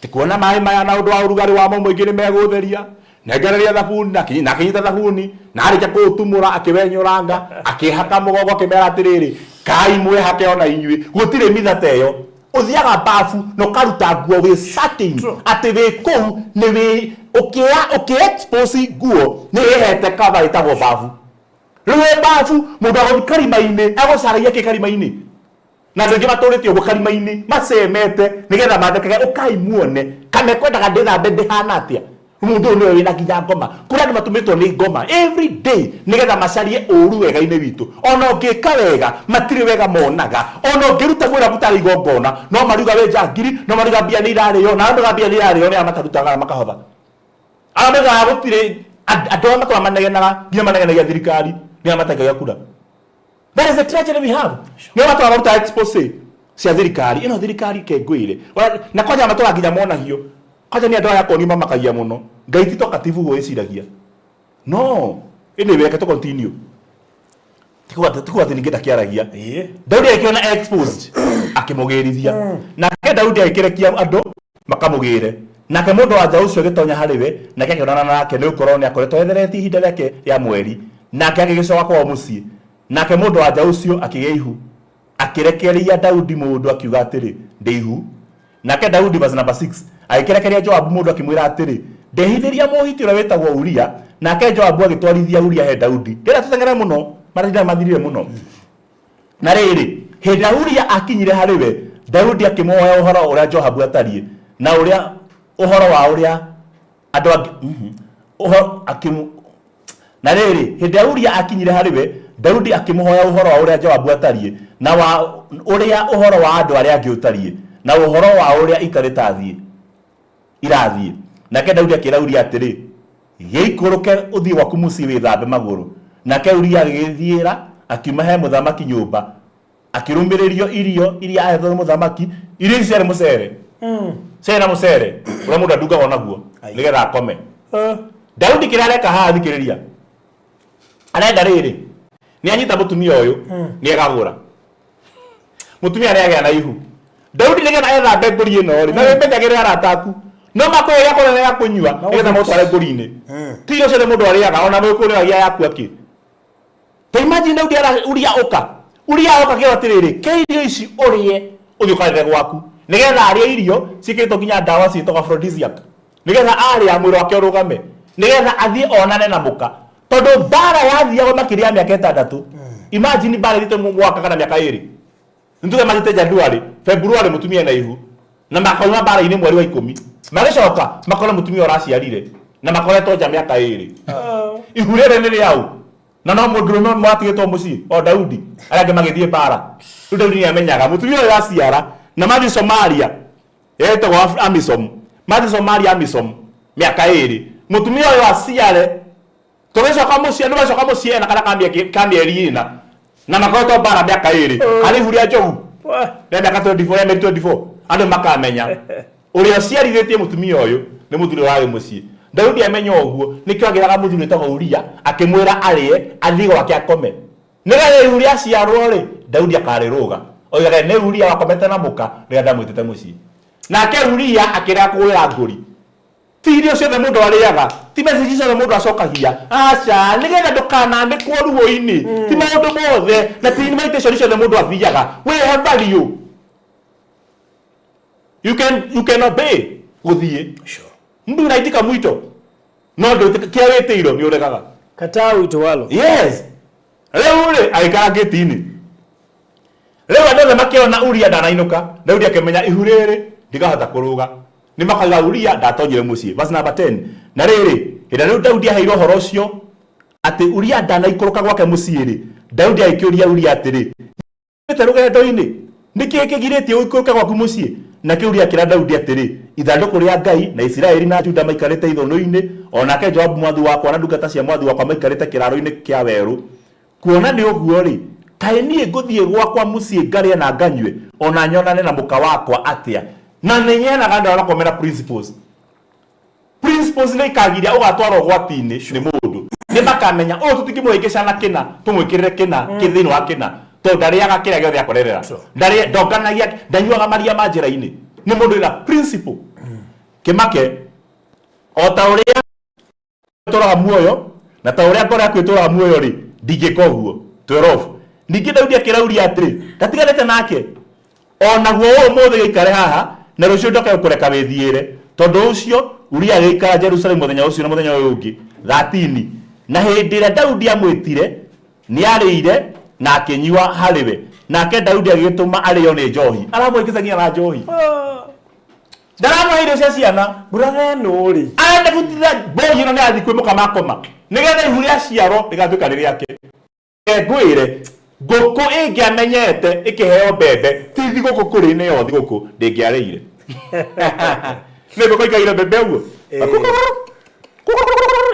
Tikuona mai maya na undu wa urugari wa muingi ni megutheria. Negereria thabuni na kinyita thabuni na arike kutumura akiwenyuranga akihaka mugongo akimera atiriri kai mwe hake ona inyui gutire mitha teyo uthiaga bafu no karuta nguo wi certain ati wi kou ni wi expose nguo ni hete kava itagwo bafu rwe bafu mundu agutkarima-ini agocaragia kikarima-ini na ndio maturite ugo karima-ini macemete nigetha mathekage ukai muone kame kwendaga ndithambe ndihana atia mundu niwe wina nginya ngoma kura ni matumitwo ni ngoma every day nigetha macarie uru wega-ini witu ona ngika wega matiri wega monaga ona ngiruta gwira gutari igongona no maruga we njangiri no maruga mbia ni irario na andu mbia ni irario ni amatarutaga makahotha amega gutire andu makwa manegenaga nginya manegenagia thirikari ni amategaga kura. That is the tragedy we have. Ni watu waruta expose cia thirikari ino thirikari kengwire na kwaja matora nginya mona hiyo kwaja ni andu aya konima makagia muno Ngai ti tokativu gwiciragia no ini weke to continue tikuwa tinigenda kiaragia Daudi akiona exposed akimugirithia nake Daudi akirekia andu makamugire nake mundu wa njau cio gitonya hariwe nake akionana nake ni ukorwo ni akoretwo ethereti ihinda rĩake ya mweri nake agigicoka kwa mucii nake mundu wa njau cio akigeihu akirekeria Daudi mundu akiuga atiri ndeihu nake Daudi verse number 6 akirekeria Joabu mundu akimwira atiri ndehithiria muhiti uria wetagwo Uria nake Joabu agitwarithia Uria he Daudi ndira tutengere muno marinda mathirire muno na riri henda Uria akinyire hariwe Daudi akimoya uhoro uria Joabu atarie na uria uhoro wa uria andu uhoro akim na riri henda Uria akinyire hariwe Daudi akimuhoya uhoro wa uria Joabu atarie na wa uria uhoro wa andu aria angi utarie na uhoro wa uria ikaritathie irathie nake Daudi akira Uria atiri giikuruke uthii waku mucii withambe maguru nake Uria agithiira akimahe muthamaki nyumba akirumiririo irio iria ahetwo muthamaki irio ciari mucere cena mucere uria mundu andungaga naguo nigetha akome Daudi kirareka haha thikiriria arenda riri ni anyita mutumia uyu ni agagura mutumia ni agia na ihu Daudi nigetha ethambe mburi ino ri na wemendagire arataku no makoya yako na ya kunyua nigetha mutware mburi-ini tiro ciothe mundu ariaga ona wikuriragia yaku aki to imagine Daudi Uria oka kio atiriri keirio ici urie uthiukarire gwaku nigetha arie irio cikitwo nginya ndawa ciitwa aphrodisiac nigetha aria mwiri wake urugame nigetha athie onane na muka tondu mbara yathiago makiria miaka 6 imagine mbara thite mwaka kana miaka 2 nituge mathite January February mutumia na ihu na makauma mbara-ini mweri wa 10 magicoka makona mutumia uraciarire na makoretwo nja miaka 2 ihu rire ni riau na no mundu no mwatigitwo mucii o Daudi arange magithie mbara riu Daudi ni amenyaga mutumia uyu aciara na mathi Somalia etagwo Amisom mathi Somalia Amisom miaka 2 mutumia uyu aciare tugicoka mucii andu macoka mucii na kana kamieri ina na makoretwo mbara miaka 2 alihuria njogu na miaka 24 ya 24 andu makamenya uria ciarithĩtie mutumia uyu ni muthuri wa mucii Daudi amenya uguo nikio agiraga muthuri tagwo Uria akimwira arie athii gwake akome nigetha Uria ciarwo ri Daudi akariruga oigaga ni Uria wakomete na muka ria ndamwitite mucii nake Uria akira kuira nguri ti irio ciothe mundu ariaga ti message ciothe mundu acokagia aca nigetha ndukanandikwo ruo-ini ti maundu mothe na ti invitation ciothe mundu athiaga we have value you can obey guthie mndu naitika mwito no ndo kia wetiro ni uregaga kataa wito walo yes leo ule aikara getini leo anothe makiona Uria ndanainuka Daudi akimenya ihurere ndigahota kuruga ni makaga Uria ndatonyire mucii verse number 10 na riri hira riu Daudi aheirwo horo ucio ati Uria ndanaikuruka gwake mucii ri Daudi aikiuria Uria atiri ite rugendo-ini niki kigiritie uikuruka gwaku mucii nake Uria akira Daudi atiri ithanduku ria Ngai na Israeli na Juda maikarite ithono-ini onake Joabu mwathi wakwa na ndungata cia mwathi wakwa maikarite kiraro-ini kia weru kuona ni uguo ri kaĩ niĩ ngũthiĩ gwakwa mũciĩ ngarĩa na nganyue ona nyonane na mũka wakwa atĩa na nĩnyenaga ndawa komera principles nĩ ikagiria ũgatwarwo gwati-inĩ nĩ mũndũ nĩ makamenya ũyũ tũtingĩmũhĩngĩca na kĩna tũmwĩkĩrĩre kĩna thĩinĩ wa kĩna tondũ ndarĩaga kĩrĩa gĩothe akorerera ndonganagia ndanyuaga maria ma njĩra-inĩ nĩ mũndũ wĩna principle Kĩmake o ta ũrĩa tũraga muoyo na ta ũrĩa ngoro yaku ĩtũraga muoyo rĩ ndingĩka ũguo 12 ningĩ Daudi akĩrauria atĩrĩ gatiganĩte nake onaguo ũmũthĩ gĩikare haha na rũciũ ndoke kũreka wĩthiĩre tondũ ũcio Uria agĩikara Jerusalemu mũthenya ũcio na mũthenya ũyũ ũngĩ 13 na hĩndĩ ĩrĩa Daudi amwĩtire nĩarĩire na akĩnyua harĩwe nake Daudi agĩtũma arĩo nĩ njohi aramwĩkithagia na njohi ndaramũhe irio cia ciana buraga no ri arenda gũtitha mbogi ĩno nĩ athi kwĩmũka makoma nĩgetha ihu rĩa ciaro rĩgatuĩka nĩ rĩake ngwĩre ngũkũ ĩngĩamenyete ĩkĩheo mbembe ti thigũkũ kũrĩ nĩ yo thigũkũ ndĩngĩarĩire nĩ ngũkũ ikaire mbembe ũguo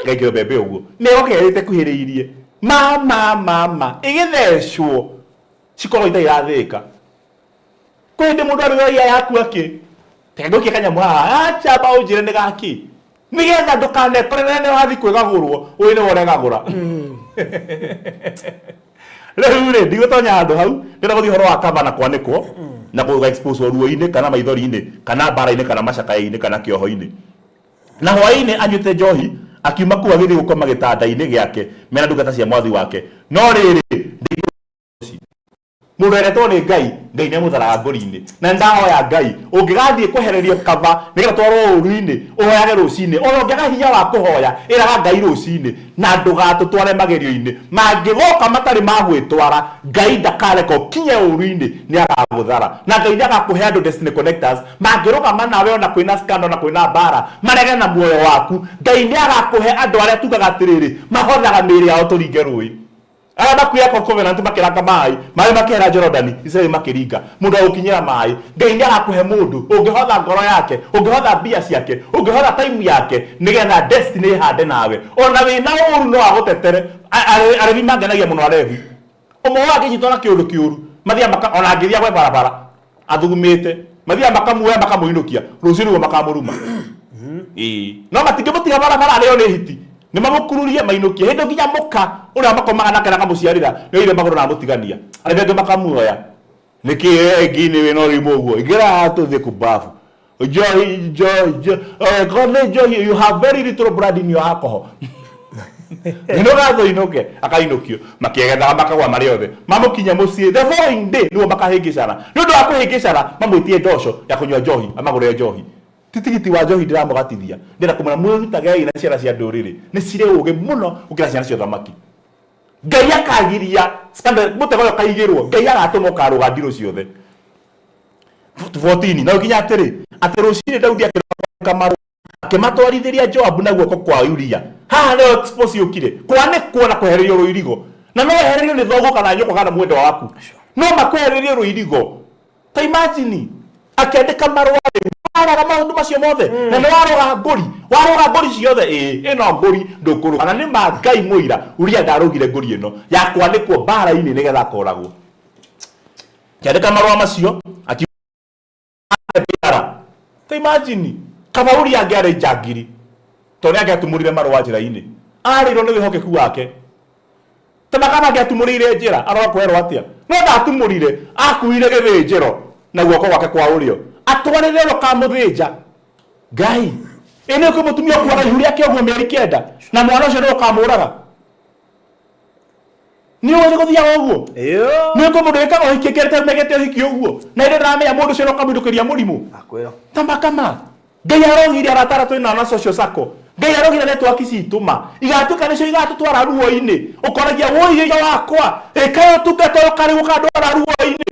ĩgaikio mbembe ũguo nĩ yokerĩte kuhĩrĩirie mama ĩgĩthecwo cikorwo irathĩka kwĩ hĩndĩ mũndũ arĩoya yaku akĩ tegũkia kanyamũ haha acha bao njĩre nĩ gaki nĩgetha ndũkanekorere nĩ wathi kwĩgagũrwo ũyũ nĩ woregagũra rĩu rĩ ndigũtonya handũ hau ndĩra gũthiĩ ũhoro wa kaba na kwanĩkwo na gũga expose ruo-inĩ kana maithori-inĩ kana mbara-inĩ kana macakaya-inĩ kana kĩoho-inĩ na hwaĩ-inĩ anyuĩte njohi akiuma kũu agĩthiĩ gũkoma gĩtanda-inĩ gĩake mena ndungata cia mwathi wake no rĩrĩ mũndũ eretwo nĩ Ngai nĩ mũtharaga ngũri-inĩ na ndahoya Ngai ũngĩgathiĩ kwehererio kaba nĩgetha twarwo ũru-inĩ ũhoyage rũcinĩ ona ũngĩaga hinya wa kũhoya ĩraga Ngai rũcinĩ na ndũgatũtware magerio-inĩ mangĩgoka matarĩ magwĩtwara Ngai ndakareka ũkinye ũru-inĩ nĩ agagũthara na Ngai nĩagakũhe andũ destiny connectors mangĩrũgama nawe ona kwĩna scandal na kwĩna mbara marege na muoyo waku Ngai nĩagakũhe andũ arĩa tugaga atĩrĩrĩ mahothaga mĩĩrĩ yao tũringe rũĩ aya makuya kwa covenant makĩranga maĩ makĩhera Jordan Israeli makĩringa mũndũ agũkinyĩra maĩ Ngai nĩagakũhe mũndũ ũngĩhotha ngoro yake ũngĩhotha mbia ciake ũngĩhotha time yake nĩgetha destiny ĩhande nawe ona wĩna ũru no agũtetere arĩmi mangenagia mũno arĩmi ũmwe wake nyitwo na kĩũndũ kĩũru mathia ona angĩthia gwe barabara athugumĩte mathia makamuoya makamũinũkia rũciũ nĩguo makamũruma no matingĩmũtiga barabara arĩo nĩ hiti nĩ mamũkururie mainũkie hĩndĩ nginya mũka ũrĩa makomaga nake na kamũciarĩra nĩ ire magũrũ na mũtigania arĩa angĩ makamuoya nĩkĩ ngi-inĩ wĩna ũrimũ ũguo ingĩra tũthiĩ kũbafu Joy Joy you have very little blood in your alcohol inoke akainũkio makĩgethaga makagwa marĩ othe mamũkinya mũciĩ the following day nĩguo makahĩngĩcana nĩ ũndũ wa kũhĩngĩcana mamwĩtie ndoco ya kũnyua njohi amagũre njohi titigiti wa njohi ndiramũgatithia ndĩra kũmũra mwĩrutage na ciana cia ndũrĩrĩ nĩ cirĩ ũgĩ mũno gũkĩra ciana cia thamaki Ngai akagiria mũtego ũyũ kaigĩrwo Ngai agatũma ũkarũga ndirũ ciothe 14 na ũkinya atĩrĩ atĩ rũcinĩ Daudi akĩmatwarithĩria Joabu na guoko kwa Uria haha nĩyo expose yũkire kwanĩkwo na kwehererio rũirigo na no wehererio nĩ thoguo kana nyũkwa kana mwendwa waku no makwehererio rũirigo ta imagine akĩandĩka marũa araga maũndũ macio mothe na nĩ waroga ngũri ciothe ĩno ngũri ndũkũrũga na nĩ ma Ngai mũira Uria ndarũgire ngũri ĩno ya kwanĩkwo mbara-inĩ nĩgetha akoragwo akĩandĩka marũa macio ta imagine kaba Uria angĩarĩ njangiri tondũ nĩangĩatumũrire marũa njĩra-inĩ arĩirwo nĩ wĩhokeku wake ta makaba angĩatumũrĩire njĩra aroga kwerwo atĩa no ndatumũrire akuire gĩthĩnjĩro na guoko gwake kwa ũrĩo atwarĩre rũkamũthĩnja Ngai ĩnĩ kũmũtumia kuaga ihu rĩake ũguo mĩeri 9 na mwana ũcio nĩ ũkamũraga nĩ ũĩ gũthiaga ũguo nĩ kũmũndũ wĩkaga ũhiki ngerete megete ũhiki ũguo na ĩrĩ ndamenya mũndũ ũcio nĩ ũkamũindũkĩria mũrimũ ta makama Ngai arogire aratara twĩna na social circle Ngai arogire network citũma igatuĩka nĩcio igatũtwara ruo-inĩ ũkoragia woiyo wakwa ĩkayo tungata ũkarĩ gũkandwara ruo-inĩ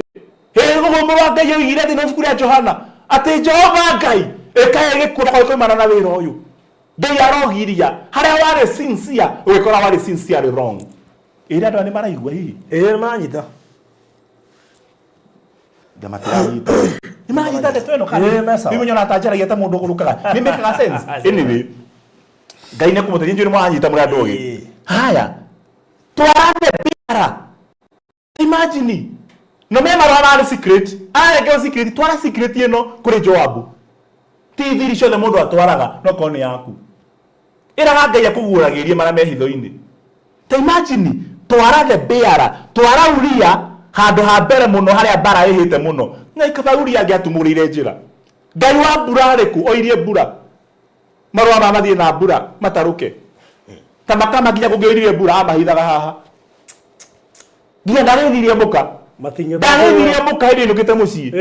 gũgũmũrwa Ngai oigire thĩ na ibuku rĩa Johana atĩ Jehova Ngai ĩkayo ĩgĩkũra koimana na wĩra ũyũ Ngai arogiria harĩa warĩ sincere ũgĩkora warĩ sincerely wrong ĩrĩa andũ nĩ maraigua hihi nĩ manyita ndamatĩranyita nĩ manyita ndeto ĩno kana nĩ nyona ta njaragia ta mũndũ ũgũrũkaga nĩ mekaga sense anyway Ngai nĩ kũmũteithia njũĩ nĩ mwanyita mũrĩ andũ ũgĩ haya twarane mbara imagine no me marwana secret arege secret twara secret ino kuri Joabu ti thiri ciothe mundu atwaraga no kone yaku iraga Ngai akuguragirie mara mehitho-ini ta imagine twara the beara twara Uria handu ha mbere muno haria bara ihite muno na ikaba Uria angiatumurire njira Ngai wa mbura riku oirie mbura marwa mamathie na mbura mataruke ta makama nginya kungirire mbura amahithaga haha nginya ndarethirie muka ndarethirie muka hindi nukite mucii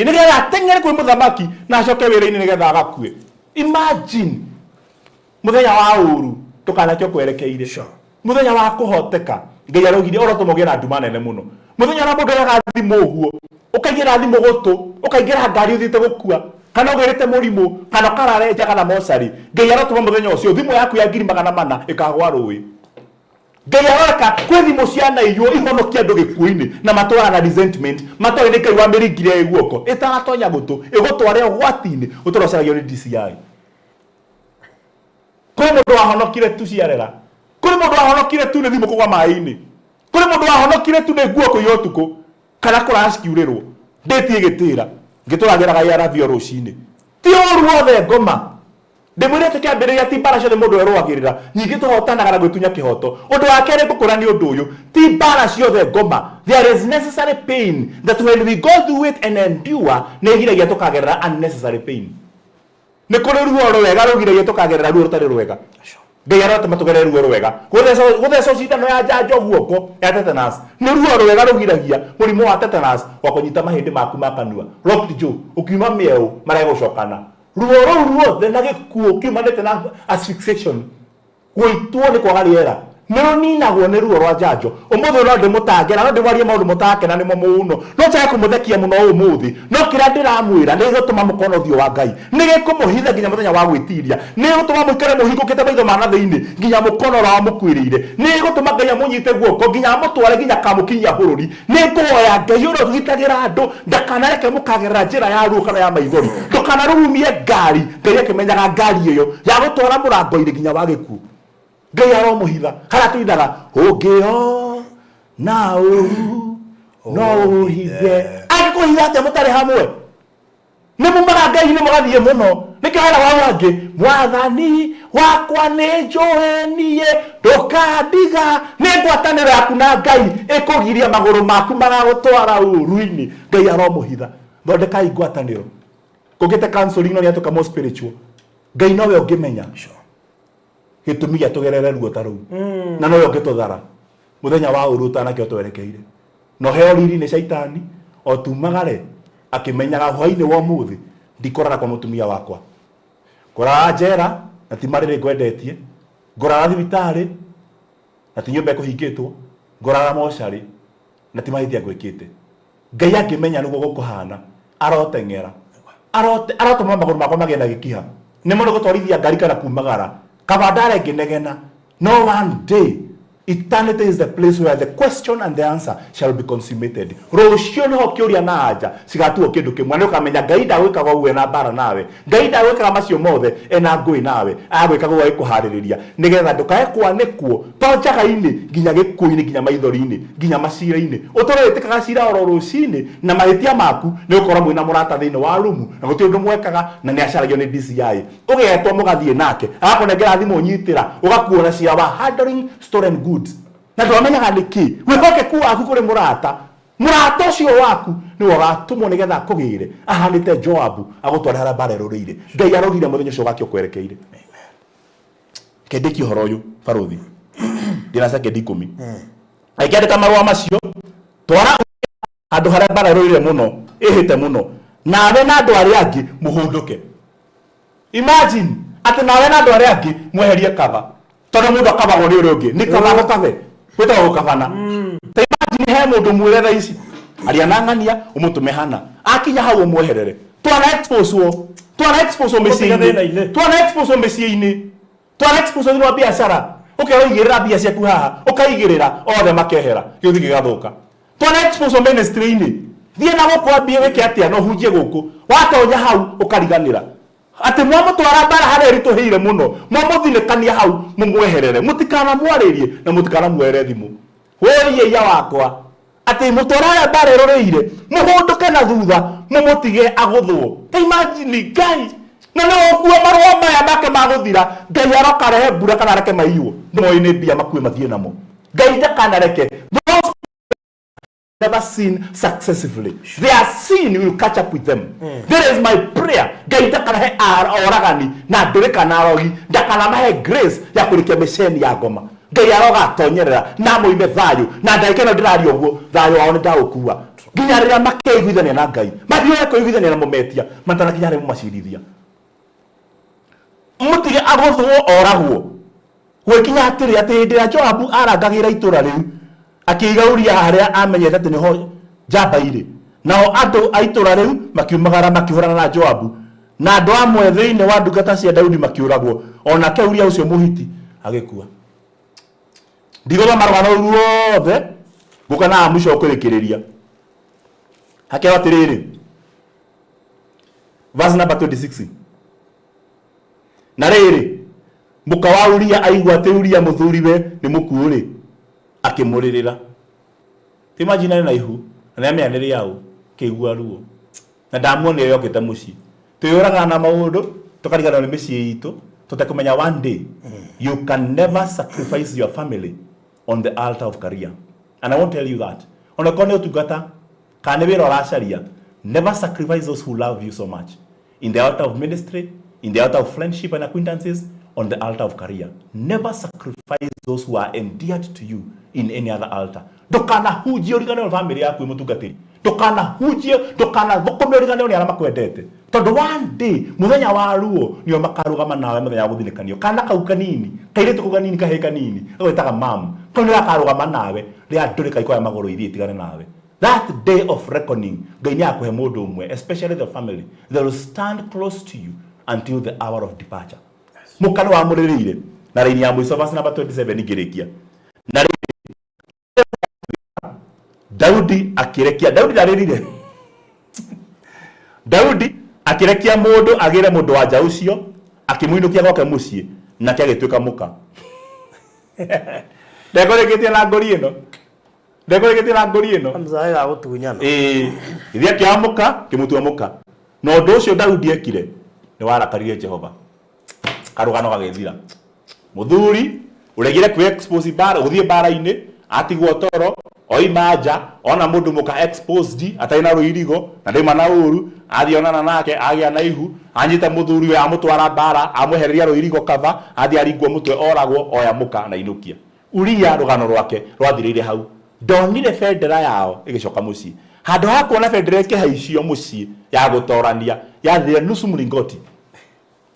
nigetha ateng'ere kwi muthamaki na acoke wira-ini nigetha agakue. Imagine muthenya wa uru tukanakio kwerekeire muthenya wa kuhoteka Ngai araugire oro tumugie na nduma nene muno muthenya na mundu arathimo uguo ukaigira thimo gutu ukaigira ngari uthite gukua kana ugerete murimu kana kararenja kana mosari Ngai aratuma muthenya ucio thimo yaku ya 400 ikagwa rui Ngai araka kwi thimo ciana iyo ihonokia andu gikuini na matwara na resentment matwara ni Ngai wa miringire iguoko itagatonya gutu igutware ugwati-ini utorocagio ni DCI kuri mundu wahonokire tu ciarera kuri mundu wahonokire tu ni thimo kugwa mai-ini kuri mundu wahonokire tu ni nguo kuiyo tuku kana kuracikiurirwo ndeti igitira ngituragiraga yaravio rucini ti oru wothe ngoma ndimwire tukiambiriria ti mbara ciothe mundu erwagirira nyingi tuhotanaga na gwitunya kihoto undu wa keri ngukura ni undu uyu ti mbara ciothe ngoma there is necessary pain that when we go through it and endure nigiragia tukagerera unnecessary pain ni kuri ruo rwega rugiragia tukagerera ruo rutari rwega Ngai aratuma tugerere ruo rwega gutheco cindano ya njanjo guoko ya tetanus ni ruo rwega rugiragia murimu wa tetanus wa kunyita mahindi maku makanua locked jaw ukiuma mieu maregucokana ruo rũu ruothe na gĩkuũ kiumanĩte na asphyxiation gwĩtwo nĩ kwaga rĩera nĩ rũninagwo nĩ ruo rwa njanjo ũmũthĩ no ndĩmũtangĩra no ndĩmwarie maũndũ mũtarakena nĩmo mũno no njage kũmũthekia mũno ũmũthĩ no kĩrĩa ndĩramwĩra nĩ gĩgũtũma mũkona ũthiũ wa Ngai nĩ gĩkũmũhitha nginya mũthenya wa gwĩtiria nĩ gĩgũtũma mũikare mũhingũkĩte maitho ma na thĩinĩ nginya mũkona ũrĩa wamũkuĩrĩire nĩ gĩgũtũma Ngai amũnyite guoko nginya amũtware nginya kamũkinyia bũrũri nĩ ngũhoya Ngai ũrĩa ũgitagĩra andũ ndakanareke mũkagerera njĩra ya ruo kana ya maithori ndũkanarurumie ngari Ngai akĩmenyaga ngari ĩyo ya gũtwara mũrango-inĩ nginya wa gĩkuũ Ngai aromũhitha kana tuithaga ũngĩo na ũru no ũhithe angĩkũhitha atĩa mũtarĩ hamwe nĩ mumaga Ngai nĩ mũgathiĩ mũno nĩkĩo hena wao angĩ Mwathani wakwa nĩ njũĩ niĩ ndũkandiga nĩ ngwatanĩro yaku na Ngai ĩkũgiria magũrũ maku magagũtwara ũru-inĩ Ngai aromũhitha thondekai ngwatanĩro kũngĩte counseling no nĩ atuĩka more spiritual Ngai nowe ũngĩmenya gĩtũmi gĩa tũgerere ruo ta rũu na nowe ũngĩtũthara muthenya wa ũru ũtanakĩo twerekeire no heo riri nĩ caitani o tumagare akĩmenyaga hwainĩ wa ũmũthĩ ndikorara kwa mũtumia wakwa ngorara njera na ti marĩrĩ ngwendetie ngorara thibitarĩ na ti nyũmba ĩkũhingĩtwo ngorara mocarĩ na ti mahĩtia ngwĩkĩte Ngai angĩmenya nĩguo gũkũhana aroteng'era arotũma magũrũ makwa magĩe na gĩkiha nĩ mũndũ gũtwarithia ngari kana kumagara kaba ndarengenegena no one day eternity is the place where the question and the answer shall be consummated rũciũ nĩho kĩũria na anja cigatuo kĩndũ kĩmwe nĩ ũkamenya Ngai ndagwĩkaga ũguo na mbara nawe Ngai ndagwĩkaga macio mothe ena ngũĩ nawe agwĩkaga ũguo agĩkũharĩrĩria nĩgetha ndũkae kwanĩkwo to njaga-inĩ nginya gĩkuũ-inĩ nginya maithori-inĩ nginya macira-inĩ ũtũre wĩtĩkaga cira oro rũcinĩ na mahĩtia maku nĩ ũkorwo mwĩna mũrata thĩinĩ wa rumu na gũtirĩ ũndũ mwekaga na nĩ acaragio nĩ DCI ũgetwo mũgathiĩ nake agakũnengera thimũ nyitĩra ũgakuo na cira wa handling stolen goods na ndwamenyaga nĩkĩ wĩhokeku waku kũrĩ mũrata ũcio waku nĩwe ũgatũmwo nĩgetha akũgĩre ahanĩte Joabu agũtware harĩa mbara ĩrũrĩire Ngai araugire mũthenya ũcio gakĩo kwerekeire kendĩki ũhoro ũyũ barothi ndĩna sekendi 10 akĩandĩka marũa macio twara handũ harĩa mbara ĩrũrĩire mũno ĩhĩte mũno nawe na andũ arĩa angĩ mũhũndũke imagine atĩ nawe na andũ arĩa angĩ mweherie kaba tondũ mũndũ akabagwo nĩ ũrĩa ũngĩ nĩ kaba gũkabe gwĩtagwo gũkabana ta imagine he mũndũ mwĩre thaa ici aria na ng'ania ũmũtũme hana akinya hau ũmweherere twana expose mĩciĩ-inĩ twana expose thĩinĩ wa biacara ũkeroigĩrĩra mbia ciaku haha ũkaigĩrĩra othe makehera gĩũthi gĩgathũka twana expose ministry-inĩ thiĩ na gũkũ ambie wĩke atĩa na ũhunjie gũkũ watonya hau ũkariganĩra atĩ mwamũtwara mbara harĩa ĩritũhĩire mũno mwamũthinĩkania hau mũmweherere mũtikanamwarĩrie na mũtikanamuoere thimũ wĩiya wakwa ati mutwara ya bare roreire muhunduke na thutha mumutige aguthwo. Ta imagine guys, na no kuo marwa maya make maguthira Ngai aroka rehe mbura kana reke maiyo no ine bia makue mathie namo. Ngai ndakana reke never seen successfully. Their sin will catch up with them. That is my prayer. Ngai ndakana he oragani na ndurika na rogi ndakana mahe grace ya kurikia mesheni ya ngoma. Ngai aroga atonyerera na moime thayo na ndaikeno ndirari oguo thayo wao ndaukuwa nginya riria makeiguithania na Ngai mathio kuiguithania na mumetia matana kinya rimu macirithia mutige aguthwo oragwo gwikinya atiri ati ndira Joabu arangagira itura riu akigauria haria amenyete ati niho njamba iri nao andu a itura riu makiumagara makihurana na Joabu na andu amwe thiini wa ndungata cia Daudi makiuragwo ona keuria ucio muhiti agikua. Ndigoma marwana ruothe guka na mwisho kurikiriria hakewa tiriri verse number 26 na riri muka wa Uria aigwa ati Uria muthuriwe ni mukuuri akimuririra. Imagine na ihu na amianiri yao keigua ruo na ndamuone yokete muci tuyuraga na maundu tukarigana ni micii itu tutakumenya one day you can never sacrifice your family on the altar of career. And I won't tell you that. On the corner to gata, never sacrifice those who love you so much. In the altar of ministry, in the altar of friendship and acquaintances, on the altar of career. Never sacrifice those who are endeared to you in any other altar. Dokana hujie origane family yako imutungatiri. Dokana hujie, dokana thokome origane ni alama kwendete. Tondu one day muthenya wa ruo nio makarugama nawe muthenya guthinikanio. Kana kau kanini, kaire tuko kanini kahe kanini. Gwetaga mam. Kono akarugama nawe, ria ndurika ikoya magoro ithi itigane nawe. That day of reckoning, Ngai ni akuhe mundu umwe, especially the family. They will stand close to you until the hour of departure. Mukano wa muririre na raini ya mwiso verse number 27 ngirikia. Na Daudi akirekia Daudi ndaririre. Daudi akirekia mundu agire mundu wa jaucio akimuinukia gwake mucii na kiagituika muka. Ndekoreketie na ngori ino. Ndekoreketie na ngori ino. Amzae ga gutunyana. Ithia kiamuka kimutua muka. No ndu ucio Daudi ekire ni warakarire Jehova. Karugano gagethira. Muthuri uregire ku expose bara uthie bara-ini atigwo toro oimaja ona mundu muka exposed ataina ruirigo na ndima na uru athi onana nake agia na ihu anyita muthuri we amutwara bara amuhereria ruirigo kava athi aringwo mutwe oragwo oya muka na inukia. Uria rugano rwake rwathirire hau ndonire federa yao igicoka mucii handu ha kuona federa ikihaicio mucii ya gutorania yathire nusu muringoti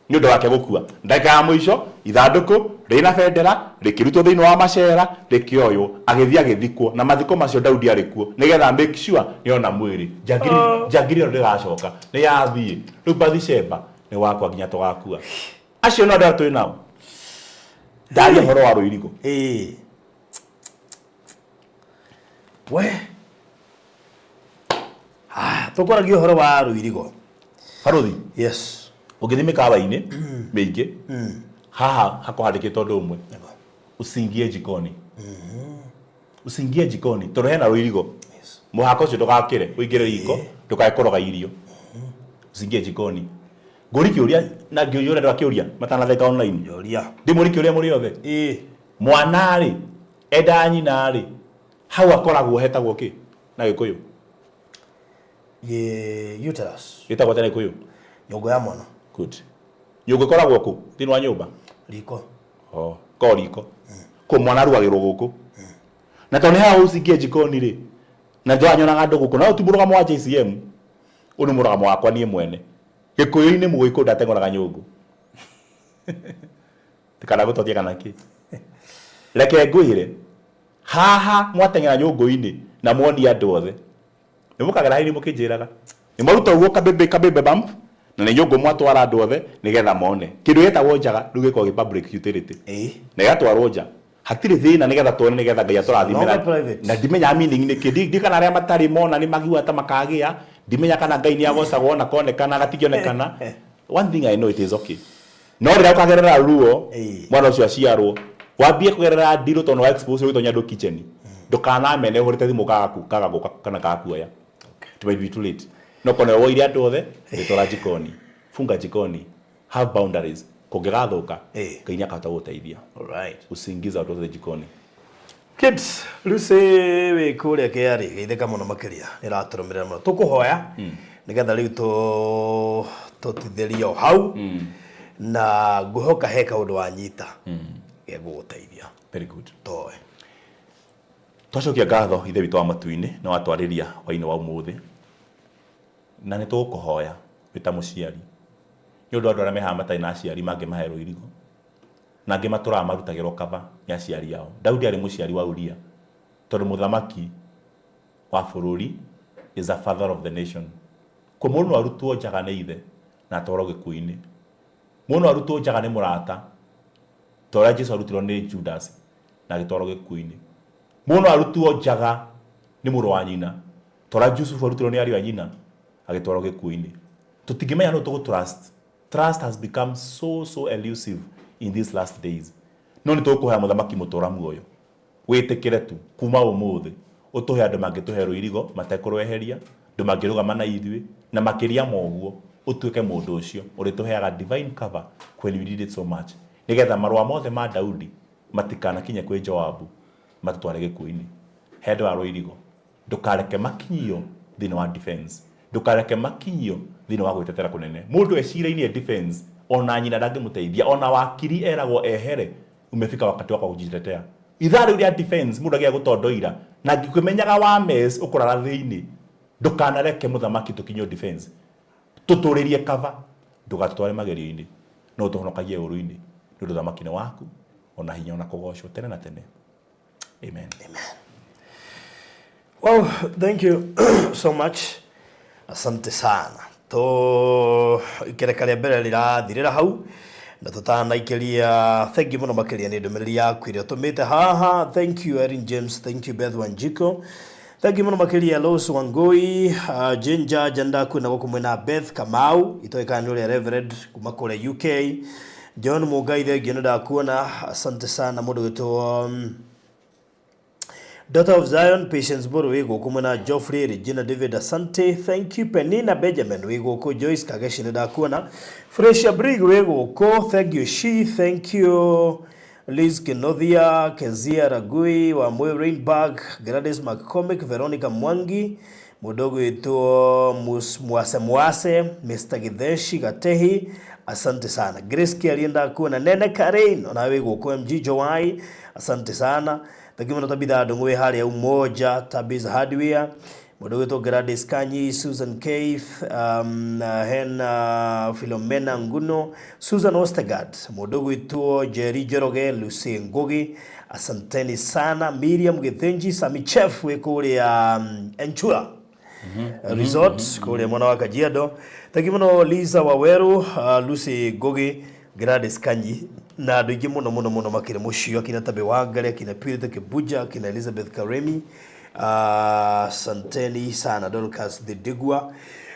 ni undu wake gukua. Ndaka ya mwisho ithanduku rina federa rikirutwo thiini wa macera rikioyo agithia githikwo na mathiko macio Daudi arikuo nigetha make sure ni ona mwiri jagiri ndo gacoka ni yathie riu Bathsheba ni wakwa nginya tugakua. Acio no ndio twi nao ndari horo wa ruirigo we tukoragio horo wa ruirigo haruthi. yes Ugithime kawa-ini meingi haha hakuhandikitwo ndu umwe usingie jikoni. Usingie jikoni tondu hena ruirigo muhaka ucio ndugakire uingire riko ndugakoroga irio. Usingie jikoni ngori kiuria na ngiuria ndakiuria matanatheka online yoria ndimuri kiuria muri othe mwana ri enda nyina ri hau akoragwo hetagwo ki na Gikuyu uterus gitagwo tena Gikuyu nyongo ya mwana. Good. Nyongo koragwo ku thini wa nyumba riko ko riko ko mwana ruagirwo guku na tone ha usingie jikoni ri na ndanyona andu guku na utimburuga mwa JCM unu muraga mwakwa nie mwene Gikuyu-ini mugiku ndatengoraga nyungu tikana gutothia kana ki reke ngwire haha mwatengera nyungu-ini na mwoni andu othe nimukagera haini mukinjiraga ni maruta uguo kabebe bump na ni nyungu mwatwara andu othe nigetha mone kindu yetagwo njaga rugiko gi public utility na gatwarwo nja hatiri thina nigetha tuone nigetha Ngai aturathimira na ndimenya meaning ni kindi kana aria matari mona ni magiwa ta makagia ndimenya kana Ngai ni agocagwo na konekana gatigionekana. One thing I know it is okay no rira ukagerera ruo mwana ucio aciarwo wambie kugerera ndiro tono wa expose wito nyando kitchen ndukana mene uhurite thimu kaga guka kana kakuoya it might be too late no kone wo iria andu othe itora jikoni funga jikoni have boundaries kungigathuka Ngai akahota guteithia. Alright, usiingiza watu othe jikoni. Kids, Lucy we kuria kiari geitheka muno makiria niraturumira muno tukuhoya nigetha riu tuthitherio hau na nguhoka heka undu wanyita geguguteithia. Very good. Toe twacokia ngatho ithe witũ wa matu-inĩ na watwarĩria hwainĩ wa ũmũthĩ na nĩ tũgũkũhoya wĩ ta mũciari nĩ ũndũ andũ arĩa mehaha matarĩ na aciari mangĩmahe rũirigo na angĩ matũraga marutagĩrwo kaba nĩ aciari ao. Daudi arĩ mũciari wa Uria tondũ mũthamaki wa bũrũri is a father of the nation. Kwa mũndũ arutwo njaga nĩ ithe na atwarwo gĩkuũ-inĩ, mũndũ arutwo njaga nĩ mũrata ta ũrĩa Jesũ arutirwo nĩ Judas na agĩtwarwo gĩkuũ-inĩ, mũndũ arutwo njaga nĩ mũrũ wa nyina ta ũrĩa Jusufu arutirwo nĩ ariũ a nyina agĩtwarwo gĩkuũ-inĩ. Tũtingĩmenya nũ tũgũ-trust. Trust has become so elusive in these last days. No nĩ tũkũhoya mũthamaki mũtũra muoyo wĩtĩkĩre tu kuma ũmũthĩ ũtũhe andũ mangĩtũhe rũirigo matekũrweheria, andũ mangĩrũgama na ithuĩ, na makĩria moguo ũtuĩke mũndũ ũcio ũrĩtũheaga divine cover when we need it so much, nĩgetha marũa mothe ma Daudi matikanakinye kwĩ Joabu matũtware gĩkuũ-inĩ. He andũ a rũirigo ndũkareke makinyio thĩinĩ wa defense, ndũkareke makinyio thĩinĩ wa gwĩtetera kũnene. Mũndũ ecirainĩ defense ona nyina ndangĩmũteithia, ona wakiri eragwo ehere, umefika wakati wako kujitetea. Itharĩ rĩa defense mũndũ agĩa gũtondoira na ngĩkũmenyaga wa mess ũkũrara thĩinĩ, ndũkanareke mũthamaki tũkinyio defense, tũtũrĩrie cover, ndũgatũtware magerio-inĩ, no tũhonokagie ũru-inĩ nĩ ũndũ thamaki nĩ waku ona hinya ona kũgocwo tene na tene. Amen. Amen. Well, thank you so much. Asante sana. To ikereka rĩa mbere rĩrathirĩra hau na tũtanaikĩria. Thank you mũno makĩria nĩ ndũmĩrĩri yaku ĩrĩa ũtũmĩte haha. Thank you Erin James, thank you Beth Wanjiko, thank you mũno makĩria Los Wangui, Jinja Jandaku na gũkũ mwĩna Beth Kamau itoĩkaga nĩ ũrĩa Reverend kuma kũrĩa UK, John Mugai thengio nĩ ndakuona. Asante sana mũndũ wĩtwo Daughter of Zion, Patience Boro wĩgũkũ mwĩna Geoffrey, Regina David asante, thank you Penina Benjamin wĩgũkũ, Joyce Kageshi nĩ ndakuona, Frecia Brig wĩgũkũ, thank you She, thank you Liz Kenothia, Kezia Ragui wa Moyo Rainburg, Gladys McCormick, Veronica Mwangi, mũdogo wĩtwo Mwase, Mr. Githeshi Gatehi, asante sana. Grace Kialienda kuona, Nene Karen ona wĩgũkũ, MG Joai, asante sana. Takimona tabitha ndungwe hali ya Umoja, Tabiz Hardware, mũndũ wĩtwo Gladys Kanyi, Susan Keith, Philomena Nguno, Susan Ostergaard, mũndũ wĩtwo Jerry Jeroge, Lucy Ngugi, asanteni sana. Miriam Githenji, Sami Chef wĩkũrĩa Enchura Resort kũrĩa mwana wa Kajiado. Takimona Lisa Waweru, Lucy Ngugi, Gladys Kanyi na andũ ingĩ mũno makĩrĩ mũcio, akina Tabe Wangari, akina Purity Kibuja, akina Elizabeth Karemi, santeni sana. Dorcas Digwa.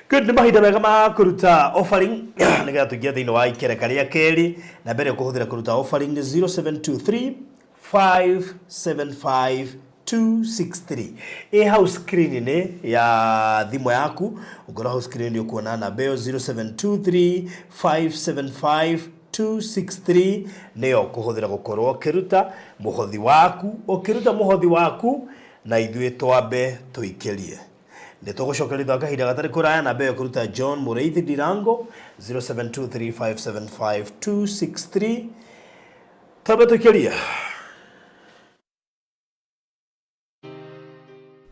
Good, nĩ mahinda mega ma kũruta offering nĩgetha tũingĩre thĩinĩ wa ikereka rĩa kerĩ, na mbere kũhũthĩra kũruta offering nĩ 0723 575 263 hau screen-inĩ ya thimũ yaku. Ũngĩrora hau screen-inĩ ũkuona namba ĩyo 0723 575 263 nĩyo kũhũthĩra gũkorwo ũkĩruta mũhothi waku, ũkĩruta mũhothi waku na ithuĩ twambe tũikĩrie. Nĩ tũgũcokeria thutha kahinda gatarĩ kũraya. Namba ĩyo kũruta John Mũrĩithi Ndirango 0723 575 263 twambe tũikĩrie.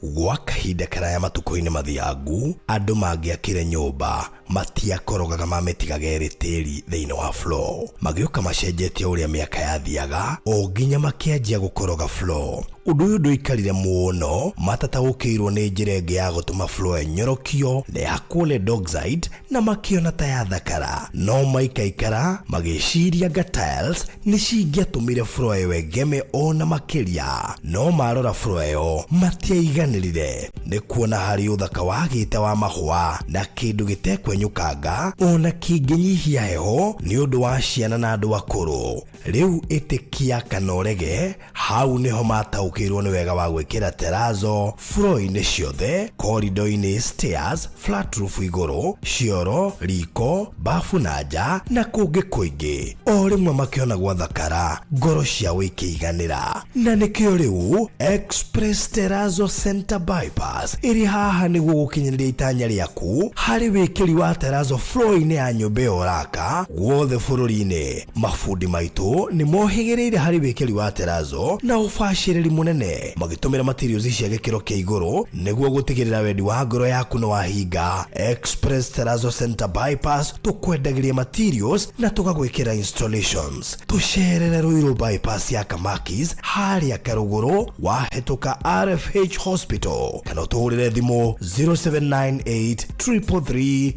Gwa kahinda karaya matuko-inĩ mathiangu andũ mangĩakire nyũmba matiakorogaga mamĩtigaga ĩrĩ tĩri thĩinĩ wa floor, magĩũka macenjetie ũrĩa mĩaka yathiaga o nginya makĩanjia gũkoroga floor. Ũndũ ũyũ ndũikarire mũno, matataũkĩirwo nĩ njĩra ĩngĩ ya gũtũma floor enyorokio na yakwo lead oxide na makĩona ta yathakara, no maikaikara magĩciria nga tiles nĩ cingĩatũmire floor ĩyo ĩgeme ona makĩria, no marora floor ĩyo matiaiganĩrire. Nĩ kuona harĩ ũthaka wagĩte wa mahũa na kĩndũ gĩtekwenyũkanga ona kĩngĩnyihia heho nĩ ũndũ wa ciana na andũ akũrũ. Rĩu ĩtĩkia kana ũrege hau niho mataukirwo ni wega wa gwikira terazo floor-ini ciothe, corridor-ini, stairs, flat roof iguru, cioro, riko, bafu na nja na kungi kuingi. O rimwe makiona gwathakara, ngoro ciao ikiiganira, na nikio riu Express Terrazzo Center Bypass iri haha niguo gukinyiriria itanya riaku hari wikiri wa terazo floor-ini ya nyumba ya uraka guothe bururi-ini. Mafundi maitu ni mohigireire hari wikiri wa terazo na ubaciriri munene, magitumira materials cia gikiro kia iguru niguo gutigirira wendi wa ngoro yaku no wahinga. Express Terrazzo Center Bypass tukwendagiria materials na tugagwikira installations. Tucerere Ruiru bypass ya Kamakis haria Karuguru wahetuka RFH Hospital, kana tuhurire thimu 0798 333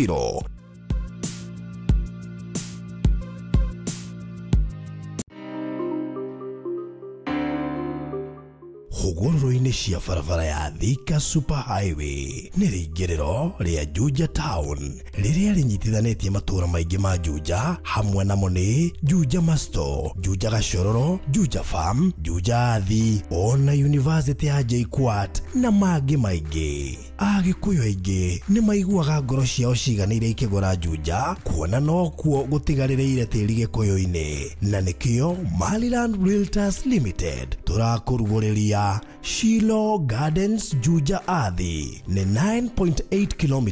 000. Huguro-ini cia barabara ya Thika Super Highway nĩ rĩingĩrĩro rĩa Juja Town rĩrĩa rĩnyitithanĩtie matũra maingĩ ma Juja, hamwe namo nĩ Juja Masto, Juja Gashororo, Juja Farm, Juja Athi, ona University ya JKUAT na mangĩ maingĩ. Agĩkũyũ aingĩ nĩ maiguaga ngoro ciao ciganĩire ikĩgũra Juja, kuona no kuo gũtigarĩrĩire tĩri gĩkũyũ-inĩ, na nĩkĩo Maliland Realtors Limited tũrakũrugũrĩria Shiloh Gardens Juja Athi. Ni 9.8 km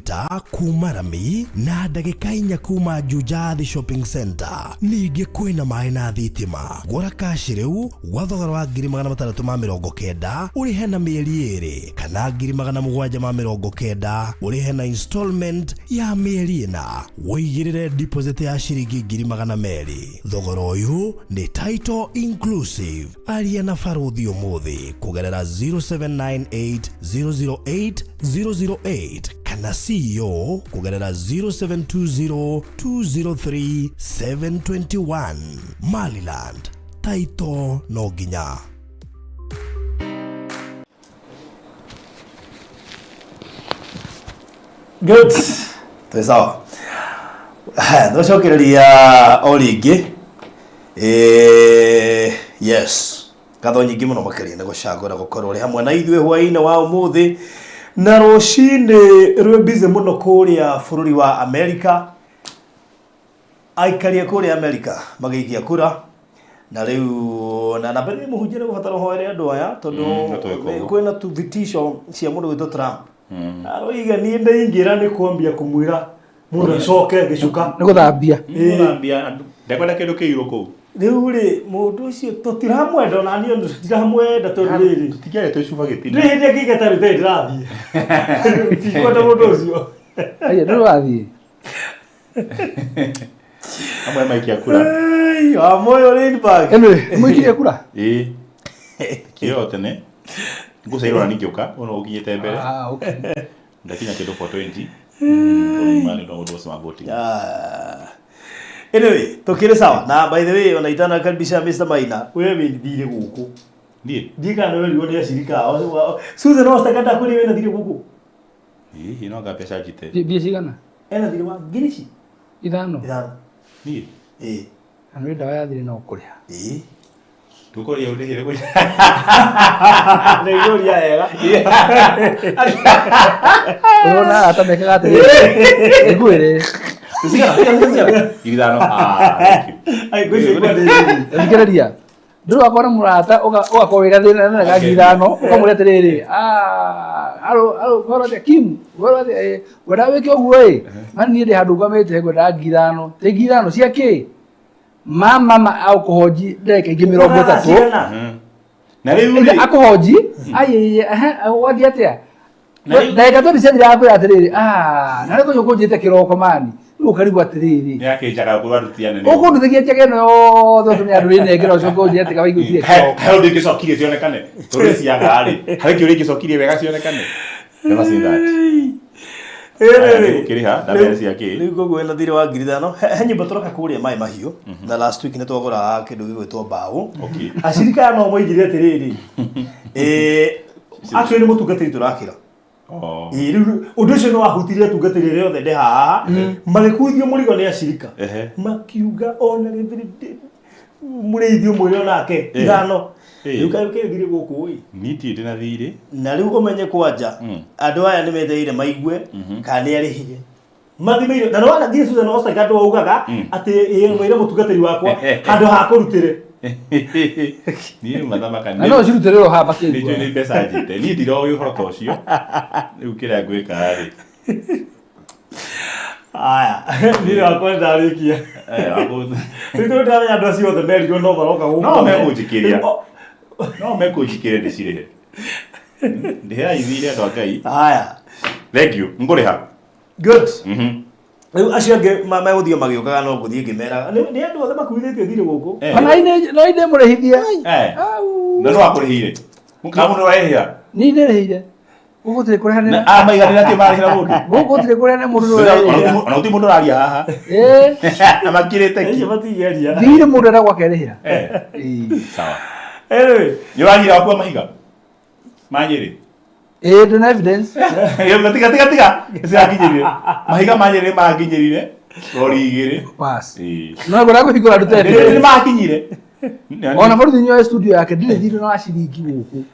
kuma Rami na ndagĩka 4 kuma Juja Athi Shopping Center. Ningĩ kwĩna maĩ na thitima. Gũra kaci rĩu gwa thogora wa 690 ũrĩhe na mĩeri 2 kana 790 ũrĩhe na installment ya mĩeri 4. Wĩigĩrĩre deposit ya ciringi 200. Thogora ũyũ nĩ title inclusive. Aria na Faruthi ũmũthĩ kugerera 0798 008 008 kana CEO kugerera 0720 203 721. Maliland, title no nginya. Good. Sawa. Ndocokereria o ringi. Yes. Gatho nyingi muno makiria na gucagura gukorwo ri hamwe na ithuĩ hwaĩ-inĩ wa ũmũthĩ, na rũcinĩ rwĩ busy muno kũrĩa bũrũri wa Amerika. Aikaria kũrĩa Amerika magĩikia kura, na rĩu na nambere mũhunjĩre gũbatara hoere andũ aya tondũ kwĩna tu vitisho cia mũndũ gwĩtwo Trump. Aroiga niĩ ndaingĩra nĩ kwambia kũmwĩra mũndũ acoke gĩcuka nĩ gũthambia andũ ndakwenda kĩndũ kĩirũ kũu. Rĩu rĩ mũndũ ũcio tũtiramwenda ona niĩ tũtiramwenda tondũ rĩrĩ tũtikĩare tũcuba gĩtini. Rĩhĩndĩ ngĩiga tarĩ ndĩrathiĩ. Tikwenda mũndũ ũcio. Aya ndĩrathiĩ. Amwe maikia kura. Wa moyo Lindbergh. Ĩno mũikie kura? Ĩĩ. Kĩo tene. Ngũcairwo na nĩkĩũka ona ũkinyĩte mbere. Okay. Ndakinya kĩndũ 420. Mali ndo ũndũ ũcio magoti. Anyway, tukire sawa. Na by the way, unaitana karibisha Mr. Maina. Wewe ndire guku. Ndiye. Ndika na wewe ndio shirika. Susan no stakata kuri wewe ndire guku. Ino ngapesha jite. Bia cigana? Ena ndire wa girishi. Ithano. Ndiye. Anwe dawa ya thire no kuria. Tukoria urihire kuri. Ndio ya yega. Ona atamekaga atĩ. Ngwĩre. Ithano. Ai gwĩciria kwa ndĩrĩ. Ngĩreria. Ndĩrĩ akora mũrata ũgakorwo wĩra thĩna na gagithano ũkamũrĩa atĩrĩrĩ. Alo korwo atĩa Kim. Korwo atĩa wenda wĩke ũguo mani ndĩ handũ ngamĩte ngwenda ngithano. Te ngithano cia kĩ? Mama au kuhoji ndeka ingĩ 30. Na rĩu akuhoji ai wathi atia ndeka to ndicethira akwĩra atĩrĩrĩ na rĩko njũkũnjĩte kĩroko mani rĩu ũkarigwo atĩrĩrĩ yake njaga kũrutithia nene ũkũnduthagia njega ĩno yothe ũtumia andũ nengera ũcoke ũnjĩre atĩ kaba igũtire kayo ndĩngĩcokirie cionekane tũrĩ ciaga-rĩ harĩ kĩũria ingĩcokirie wega cionekane never seen that. Kiriha ndabere ciake rĩu gogo ena thire wa 5,000 he nyimbo tũroka kũrĩa maĩ mahiũ na last week nĩ twagũra kĩndũ gĩgwĩtwo mbaũ. Acirika no moigire atĩrĩrĩ actually nĩ mũtungatĩri tũrakĩra rĩu ũndũ ũcio nĩ wahutirie atungatĩri rĩothe yothe ndĩ haha magĩkuithio mũrigo nĩ acirika makiuga ona mũrĩithio mwĩrĩ onake ithano riu kai ukithire guku oi niti ndina thiri na riu umenye kwanja andu aya nimetheire maigue kana ni arihire mathimeire na no anathire Susan Osa kandu augaga ati mwire mutungatiri wakwa handu ha kurutire ni mathamaka no cirutiriro ha bakiri ni pesa njite ni ndiro uyu horo tocio riu kira gwika ri aya ni wakwa ndarikia abu riu ndamenya andu acio othe merirwo no baroka guku no mekunjikiria no mekunjikiria ndicirihe ndihera ithire andu akai aya thank you nguriha good riu acio angi meguthio magiokaga no nguthie ngimera ni andu othe makuithitio thire guku kana ine murehithia na no akurihire mukamu no wehia ni nderehire gugutire kurehanira maiganira ti marihira mundu gugutire kurehanira mundu ona uti mundu aria haha na makirite ki matigeria thire mundu ara gwakerehira sawa anyway ni wanyira wakwa mahiga manyiri ndina evidence yo tiga siakinyirire mahiga manyiri makinyirire rori igiri pass no gora kuhigura ndutete ni makinyire ona bado nyoe studio yake ndile thire no aciringi guku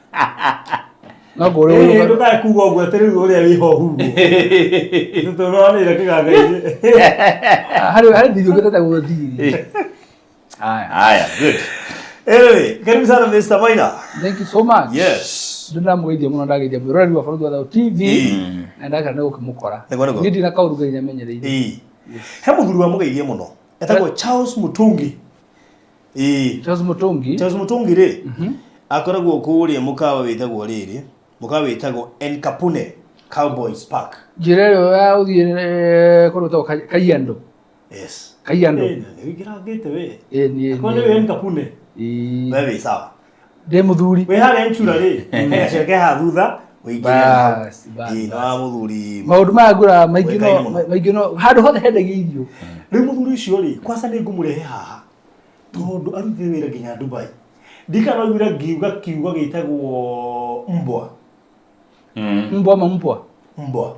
no gore ndo ka kuga ugo tere uria wiho hu tutorone kigangaini hari thire ngeta guthiri aya good anyway karibu sana Mr. Maina thank you so much yes ndamugithia muno ndageithia rori wa Borough wa TV na ndaka no kumukora ngidi na kauruga nyamenyereire he muthuri wa mugeithie muno etagwo Charles Mutungi Charles Mutungi ri akoragwo kuria mukawa witagwo riri mukawa witagwo Enkapune Cowboys Park jirero ya uthire kuruta Kayando yes Kayando wigirangite we ni kwa ni Enkapune wewe sawa de muthuri we hare nchura ri aceke ha thutha bas na muthuri maundu magura maigino handu hothe hendagia irio riu muthuri ucio ri kwasa ni ngumurehe haha tondu arutire wira nginya Dubai ndikana wira ngiuga kiugo gitagwo mbwa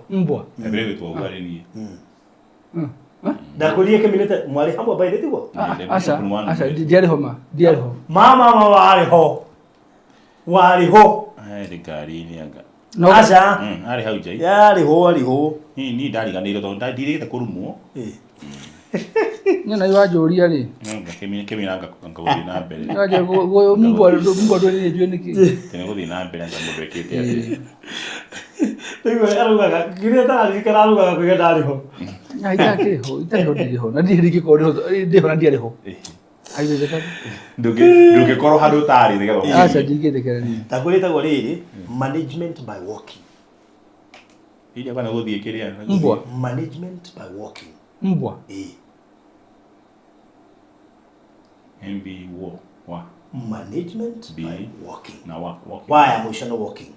mbwa ebere tu ugari ni ndakurie keminete mwari hamwe baire tigo asa diari ho mama wari ho ai gari ni anga no asa ari hau jai yari ho ni ndari ganiro to ndirite kurumo nyana iwajuria ri kemina ngaguthi na mbere yaje mbwa ndo ni jwe niki tene guthi na mbere ngambo ekete ati tigo arugaga gireta ari kararugaga kwigenda ari ho itariho ndiriho na ndiriki ko ndiho na ndiariho aide zeka nduge koro handu tari ndiga asa ndingethekera ni takurita go riri management by walking ile bana guthi ekeria mbwa management by walking mbwa MB wa management by walking na walking why am I no walking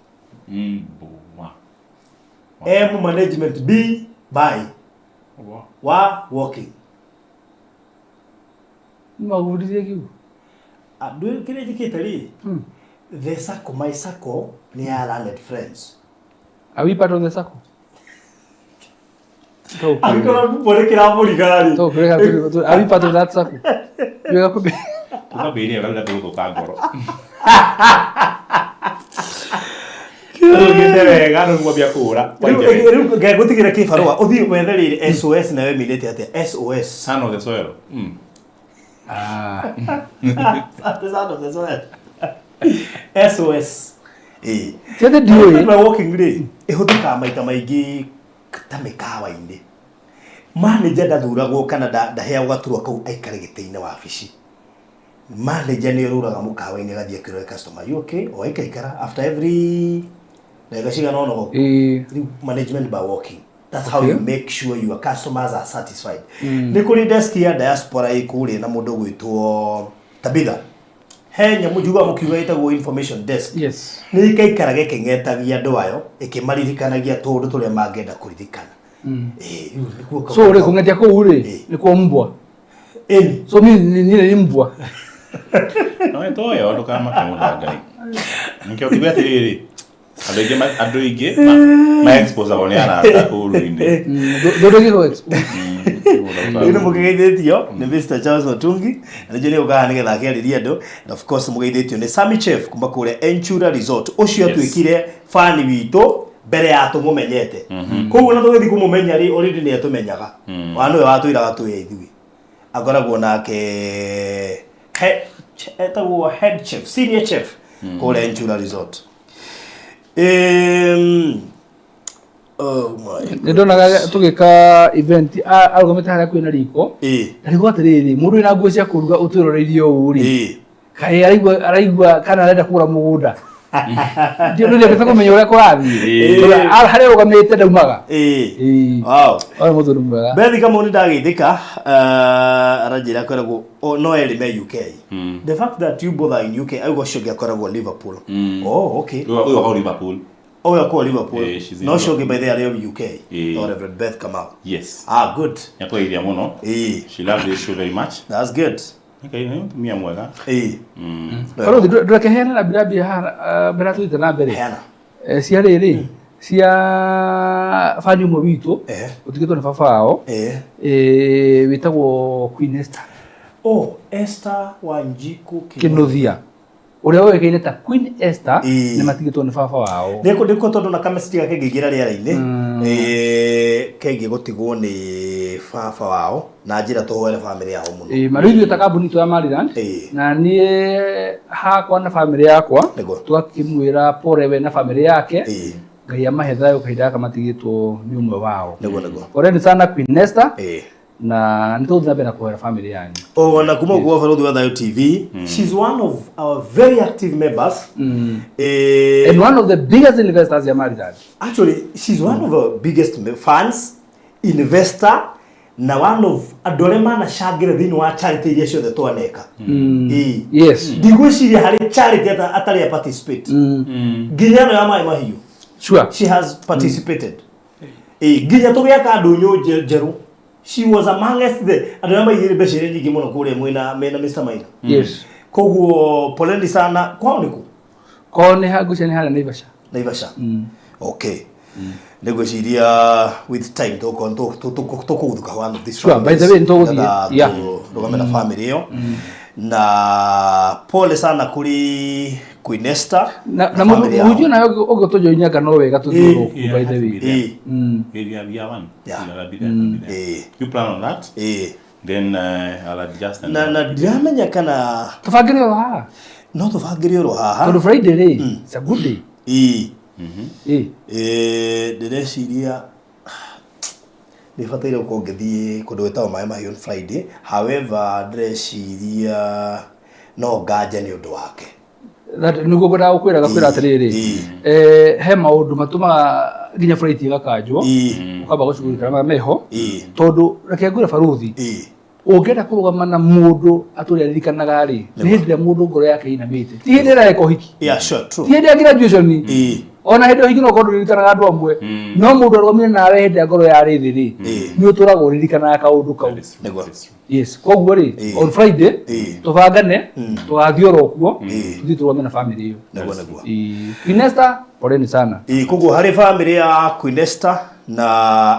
wa M management B by wa walking magurizie kiu adu kile jikitari the circle my circle ni learned friends are we part of the circle akora bore kira murigari to kureka are we part of that circle yoga ko tukabiri abala tu kangoro ngende wega no ngwabia kura riu ngegutigira kibarua uthi wetherire SOS na we milete atia SOS son of the soil the son of the soil SOS tete dio by walking ri ihuthika maita maingi ta mikawa-ini manager ndathuragwo kana ndaheagwo gaturwa kau aikare gite-ini wa wabici manager ni ruraga mukawa-ini gathie kiro customer you okay o aikara after every like shiga no management by walking that's how you make sure your customers are satisfied ni kuri desk ya diaspora ikuri na mundu gwitwo Tabitha henya mujuga mukiuga itagwo information desk yes ni kaikaraga kengetagia andu ayo ikimaririkanagia tundu turia mangenda kuririkana so uri kungetia ko uri ni kwa mbwa so mimi ni mbwa no etoyo ndo kama kamuda ngai nikyo kibia tiriri andu ingi ma expose agone ara uru inde dodo giko expose Ino mugeithitio ni Mr. Charles Matungi na jeni ugaha nigetha akiariria andu, and of course mugeithitio ni Sammy Chef kuma kure Enchura Resort ucio atwikire fani witu mbere ya tumumenyete koguo na tugithi kumumenya ri already ni atumenyaga wa niwe watwiraga tuye ithui akoragwo nake etagwo head chef, senior chef kule Enchura Resort. Oh my. Ndonaga tugika event arugomete haria kwina riko. Riko atiriri mundu ina nguo cia kuruga utwiroreirio uri. Kai araigua kana arenda kugura mugunda. Ndio ndio ndeka kumenya uria kurathi. Haria ugamite ndaumaga. Wow. Oi muthuru mwega. Bethi kama ni ndagithika aranjira koragwo no elime UK. The fact that you both are in UK, I was sure koragwo Liverpool. Oh, okay. You are Liverpool. Oh, you're called Liverpool. No sure by the area of UK. Or Reverend Beth come out. Yes. Ah, good. Yako ilia mono. She loves the show very much. That's good. Okay, mimi mwega. Pero ndureke hena na birabi ha bera tuite na mbere. Hena. Cia riri cia fani mo witu. Utigitwo ni baba wao. Witagwo Queen Esther. Oh, Esther Wanjiku Kinuthia. Uria wegeire ta Queen Esther ni matigitwo ni baba wao. Ndiko tondu na kamesti gake ngigira riara-ini kenge gutigwo ni baba wao na njira tuhoere family yao muno. Marithi ta kambuni tu ya Maryland na nie hakwa na family yakwa twakimwira pore na family yake Ngai amahethayo kahinda kamatigitwo ni umwe wao. Oreni sana Queen Esther na nitothe na kuhera family yanyu. Oh, na kuma kwa Faruthi wa Thayo TV. She's one of our very active members. And one of the biggest investors ya Maryland. Actually, she's one of our biggest fans, investor, na one of adorema na shagira thini wa charity iria ciothe twaneka. Yes. Ndigwiciria hari charity atari ya participate. Nginya no ya mai mahiu. Sure. She has participated. Nginya tugiaka ndunyu njeru. She was amongst the adorema yiri bechere nyingi muno kure mwina mena Mr. Maina. Yes. Koguo poleni sana kwao niku. Kwao ni hagucia ni hana Naivasha. Naivasha. Okay. Negociaria with time to kuguthuka one of this. Sure, by the way ntoguthie. Yeah. Rugame na family yo. Na pole sana kuri Queen Esther. Na muju na ogo to joinya no wega tuthuko by the way. You plan on that? Then I'll adjust and na diamenya kana tafagiri ha. No tafagiri ro ha. On Friday day. It's a good day. Ndĩreciria nĩbataire gũkorwo ngĩthiĩ kũndũ gwĩtagwo Maĩ Mahiũ on Friday. However, ndĩreciria no nganje nĩ ũndũ wake. Nĩguo ngwenda gũkwĩra gakwĩra atĩrĩrĩ he maũndũ matumaga nginya flight igakanjwo ũkamba gũcugurikana meho tondũ reke ngwĩre Baruthi ũngĩenda kũrũgama na mũndũ atũrĩa aririkanaga rĩ nĩ hĩndĩ ĩrĩa mũndũ ngoro yake inamĩte ti hĩndĩ ĩrĩa eka ũhiki ti hĩndĩ ya graduation ona hĩndĩ ũhiki no ũkorwo ndũririkanaga andũ amwe no mũndũ arũgamire nawe hĩndĩ ya ngoro yarĩ thĩ rĩ nĩ ũtũraga ũririkanaga kaũndũ kau. Yes, koguo rĩ on Friday tũbangane tũgathiĩ oro kuo tũthiĩ tũrũgame na family ĩyo. Queen Esther poleni sana. Koguo harĩ family ya Queen Esther na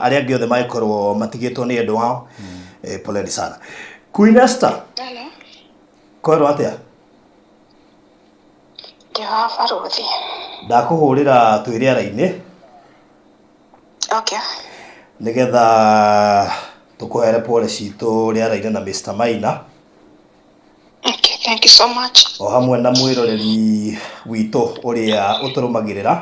arĩa angĩ othe mangĩkorwo matigĩtwo nĩ andũ wao poleni sana. Queen Esther. Hello. Kwero atia? Ndio Faruthi. Ndakuhurira twĩ rĩera-inĩ. Okay. Nigetha tukuhere pole citũ rĩera-inĩ na Mr. Maina. Okay, thank you so much. O hamwe na mwĩroreri witũ ũrĩa ũtũrũmagĩrĩra.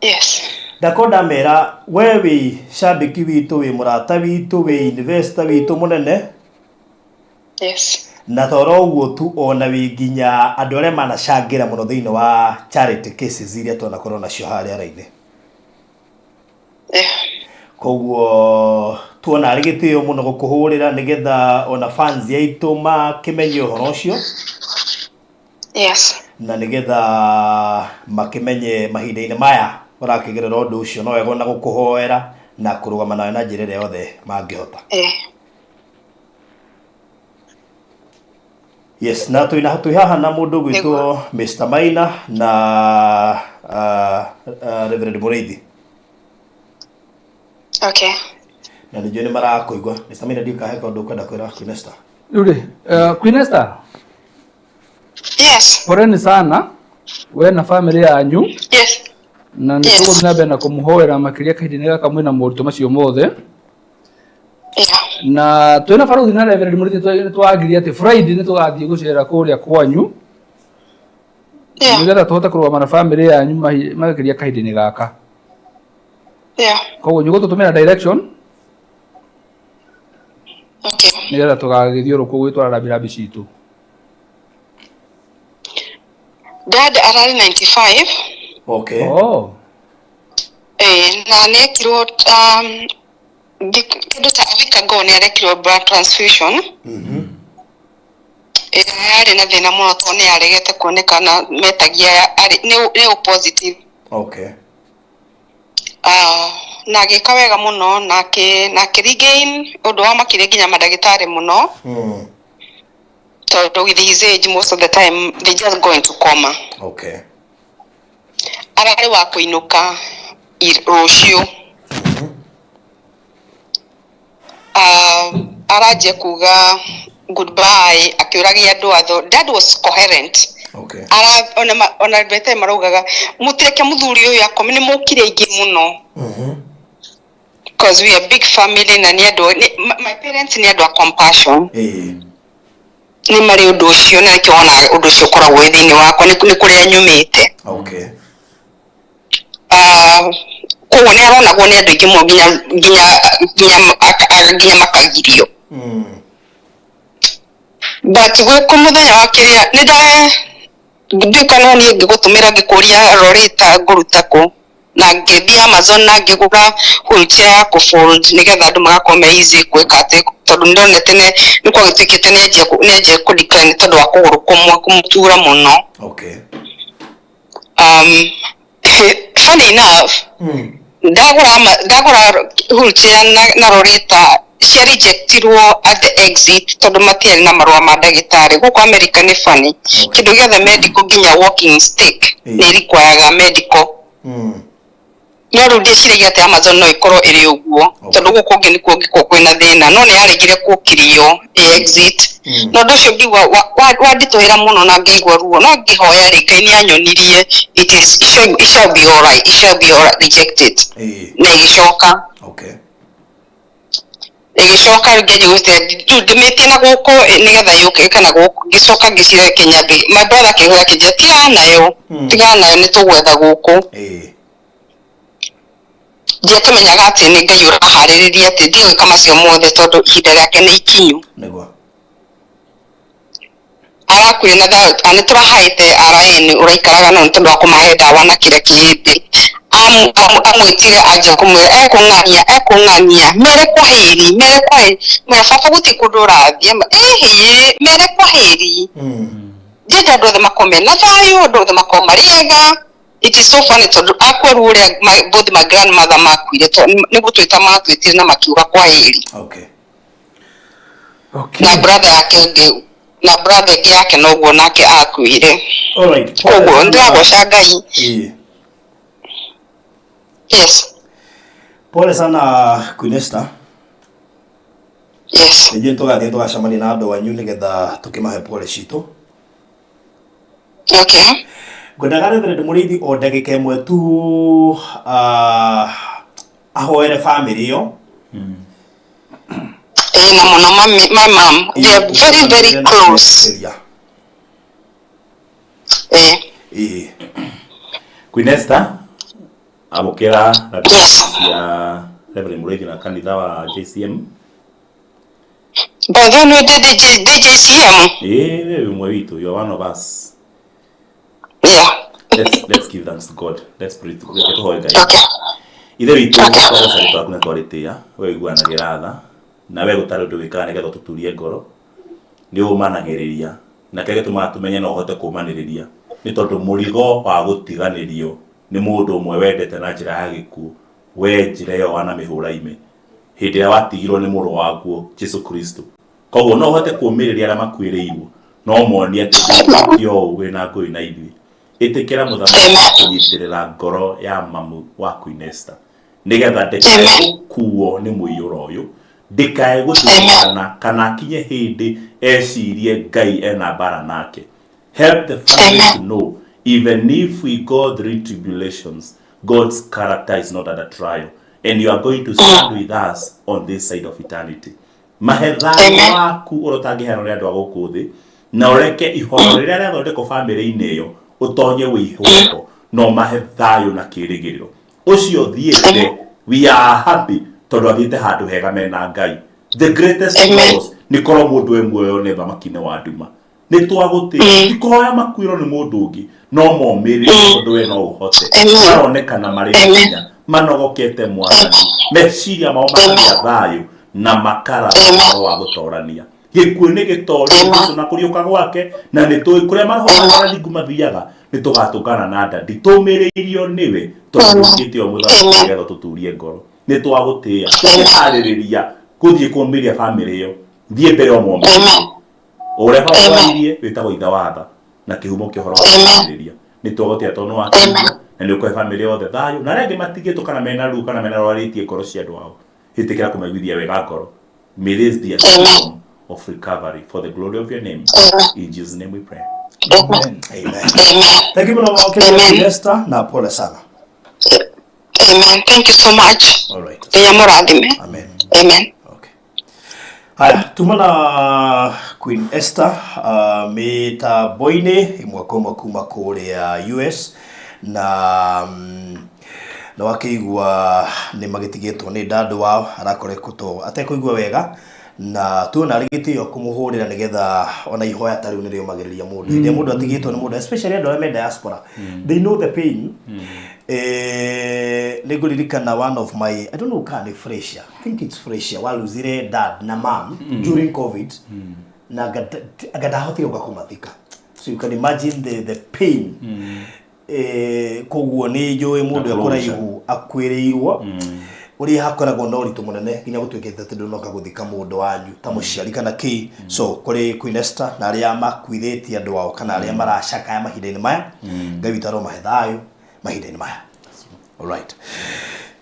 Yes. Ndakonda mera we wĩ shabiki witũ wĩ mũrata witũ wĩ investor witũ mũnene. Yes. Na toro ũguo tu ona wĩ nginya andũ arĩa manacangĩra mũno thĩinĩ wa charity cases iria twanakorwo nacio harĩa rĩera-inĩ. Koguo tuona arĩ gĩtĩo mũno gũkũhũrĩra nĩgetha ona fans yaitũ makĩmenye ũhoro ũcio. Yes. Na nĩgetha makĩmenye mahinda-inĩ maya ũrakĩgerera ũndũ ũcio no wega na gũkũhoera na kũrũgama nawe na njĩra ĩrĩa yothe mangĩhota. Yes, na twĩ haha na mũndũ gwĩtwo Mr. Maina na Reverend Mũrĩithi. Okay. na nĩ nĩ marakũigua Mr. Maina ndikahe kaũndũ kwenda kwĩra Queen Esther. Yule Queen Esther. Yes. Poleni sana we na family yanyu. Yes. Na nĩ tũgũthiĩ na kũmũhoera makĩria kahinda-inĩ gaka mwĩna moritũ macio mothe. Yeah. Na twĩna baruthi na Reverend Mũrĩithi twagirie atĩ Friday nĩ tũgathiĩ gũcera kũrĩa kwanyu. Yeah. Nĩgetha tũhote kũrũgama na family yanyu makĩria kahinda-inĩ gaka. Yeah. Koguo nyugo tũtũmĩra direction. Okay. Nĩgetha tũgagĩthiũrũrũka gwĩtwara rambirambi citũ. Dad ararĩ 95. Okay. Oh. Na nĩ ekirwo kĩndũ ta a week ago nĩ arekirwo blood transfusion. Yarĩ na thĩna mũno tondũ nĩ aregete kuonekana metagia nĩ O positive. Okay. Na agĩka wega mũno na akĩregain ũndũ wa makĩria nginya mandagĩtarĩ mũno. Tondũ with his age most of the time they just go into coma. Okay. Ararĩ wa kũinũka rũciũ. Aranjia kuga goodbye akĩũragia andũ atho. Dad was coherent. Okay. Ona bete maraugaga mutireke muthuri ũyũ akome nĩ mũkire aingĩ mũno. Because we are big family na nĩ andũ my parents nĩ andũ a compassion. Nĩ marĩ ũndũ ũcio na nĩkĩona ũndũ ũcio ũkoragwo thĩinĩ wakwa nĩ kũrĩa nyumĩte. Okay. Koguo nĩ aronagwo nĩ andũ aingĩ mũno nginya makagirio. But gwĩkũ mũthenya wa kĩrĩa nĩ nduĩka no niĩ ngĩgũtũmĩra ngĩkũria Loretta ngũruta kũ na ngĩthiĩ Amazon na ngĩgũra wheelchair ya kũfold nĩgetha andũ magakorwo me easy gwĩka atĩ tondũ nĩndonete nĩ kwagĩtuĩkĩte nĩenjie kũdecline tondũ wa kũgũrũ kũmwe kũmũtura mũno. Okay. Funny enough, ndagũra wheelchair na Loretta cia rejectirwo at the exit tondũ matiarĩ na marũa ma ndagĩtarĩ. Gũkũ America nĩ funny. Kĩndũ gĩothe medical nginya walking stick nĩ require medical. No rĩu ndĩciragia atĩ Amazon no ĩkorwo ĩrĩ ũguo tondũ gũkũ ũngĩ nĩkuo ngĩkorwo kwĩna thĩna no nĩ yaregire kũkirio exit. No ũndũ ũcio ngĩigua wanditũhĩra mũno na ngĩigua ruo no ngĩhoya rĩ Ngai nĩanyonirie it shall be all right, it shall be all right, rejected. Na ĩgĩcoka. Okay. Ĩgĩcoka ngĩanjia gwĩtia ndĩmĩtie na gũkũ nĩgetha yũke kana gũkũ ngĩcoka ngĩcira Kinyambi. My brother akĩhũra kĩnjia tiganayo nĩ tũgwetha gũkũ. Ndiakĩmenyaga atĩ nĩ Ngai ũraharĩrĩria atĩ ndigwĩka macio mothe tondũ ihinda rĩake nĩ ikinyu. Arakuire na nĩ tũrahaĩte RN ũraikaraga no nĩ tondũ wa kũmahe ndawa na kĩrĩa kĩhĩndĩ. Amwĩtire anja kũmwĩra ekũng'ania mere kwaheri mwĩra baba gũtirĩ kũndũ ũrathiĩ mere kwaheri. Ndĩenda andũ othe makome na thayũ andũ othe makome marĩega. It is so funny tondũ akweru ũrĩa both my grandmother makuire nĩ gũtwĩta matwĩtire na makiuga kwaheri. Okay. Na brother ĩngĩ yake noguo nake akuire. Alright. Koguo ndĩragoca Ngai. Yes. Pole sana Queen Esther. Yes. Nĩnjũĩ tũgathiĩ tũgacemania na andũ anyu nĩgetha tũkĩmahe pole citũ. Okay. Ngwendaga Reverend Mũrĩithi o ndagĩka ĩmwe tu ahoere family ĩyo. Na mũno my mom they are very very close. Queen Esther abokera ya Reverend Mũrĩithi na kanitha wa JCM. But then we did the JCM. Wewe mwe witu, you are one of us. Yeah. Let's give thanks to God. Let's pray to God. Okay. Ithe witu twagũcaria twaku na twarĩtĩa we iguanagĩra tha na we gũtarĩ ũndũ wĩkaga nĩgetha tũturie ngoro nĩ ũmanagĩrĩria na kĩrĩa gĩtũmaga tũmenye no ũhote kũmanĩrĩria nĩ tondũ mũrigo wa gũtiganĩrio nĩ mũndũ ũmwe wendete na njĩra ya gĩkuũ we njĩra ĩyo wana mĩhũra ime hĩndĩ ĩrĩa watigirwo nĩ mũrũ waguo Jesu Kristo. Koguo no ũhote kũũmĩrĩria arĩa makuĩrĩirwo no monie atĩ ti o wĩna ngũĩ na ithuĩ. Ĩtĩkĩra mũthamaki kũnyitĩrĩra ngoro ya mamu wa Queen Esther nigetha ndikae kuo ni muiyuro uyu ndikae gutukana kana kinye hindi ecirie Ngai ena bara nake. Help the family to know even if we go through tribulations, God's character is not at a trial, and you are going to stand with us on this side of eternity. Mahetha waku urotangiheana ni andu aguku thi na ureke ihoro riria riathondekwo family-ini iyo utonye wihoto no mahethayo na kirigiriro ucio thiete. We are happy tondu athiite handu hega mena Ngai. The greatest loss ni korwo mundu emwe ne thamaki-ini wa nduma ni twaguti ikoya makwiro ni mundu ungi no momiri tondu we no uhote maronekana mari kinya manogokete mwathani meciria mao makagia thayo na makara wa gutorania gikuo ni gitorio na kuriuka gwake na ni tui kuria mahora thingu mathiaga ni tugatungana na ndandi tumiriirio niwe tondu ngite o muthamaki getho tuturie ngoro ni twagutia haririria kuthie kumiria family yo thie mbere o mombe ore bawairie witagwo itha watha na kihumo kihoro haririria ni twagutia tono wa na ni uko family yo thayo na rege matigito kana mena ru kana mena rwaritie ngoro cia andu ao hitikira kumaiguithia wega ngoro. May this be a season of recovery for the glory of your name. In Jesus' name we pray. Amen. Amen. Thank you for the Esther na pole sana. Amen. Thank you so much. All right. Amen. Amen. Okay. Haya, tumana Queen Esther meta boine mwakoma kuma kuria US na na wakeigua ni magitigetwo ni ndandu wao arakorekuto atekoigua wega na tuona rigitio kumuhurira nigetha ona ihoya tariu ni rio magiriria mundu ndi mundu atigitwo ni mundu especially andu a diaspora they know the pain. Neguririkana one of my I don't know kind of Freshia, I think it's Freshia waluzire dad na mom during COVID na agadahotire ugakumathika, so you can imagine the pain. Koguo ni njui mundu akoraihu akwirirwo uri hakoragwo no ritu munene nginya gutwikite tindu no kaguthika mundu wanyu ta muciari kana ki. So kuri Queen Esther na aria makwithitie andu ao kana aria maracakaya mahinda-ini maya Ngai witaro mahethayo mahinda-ini maya. All right,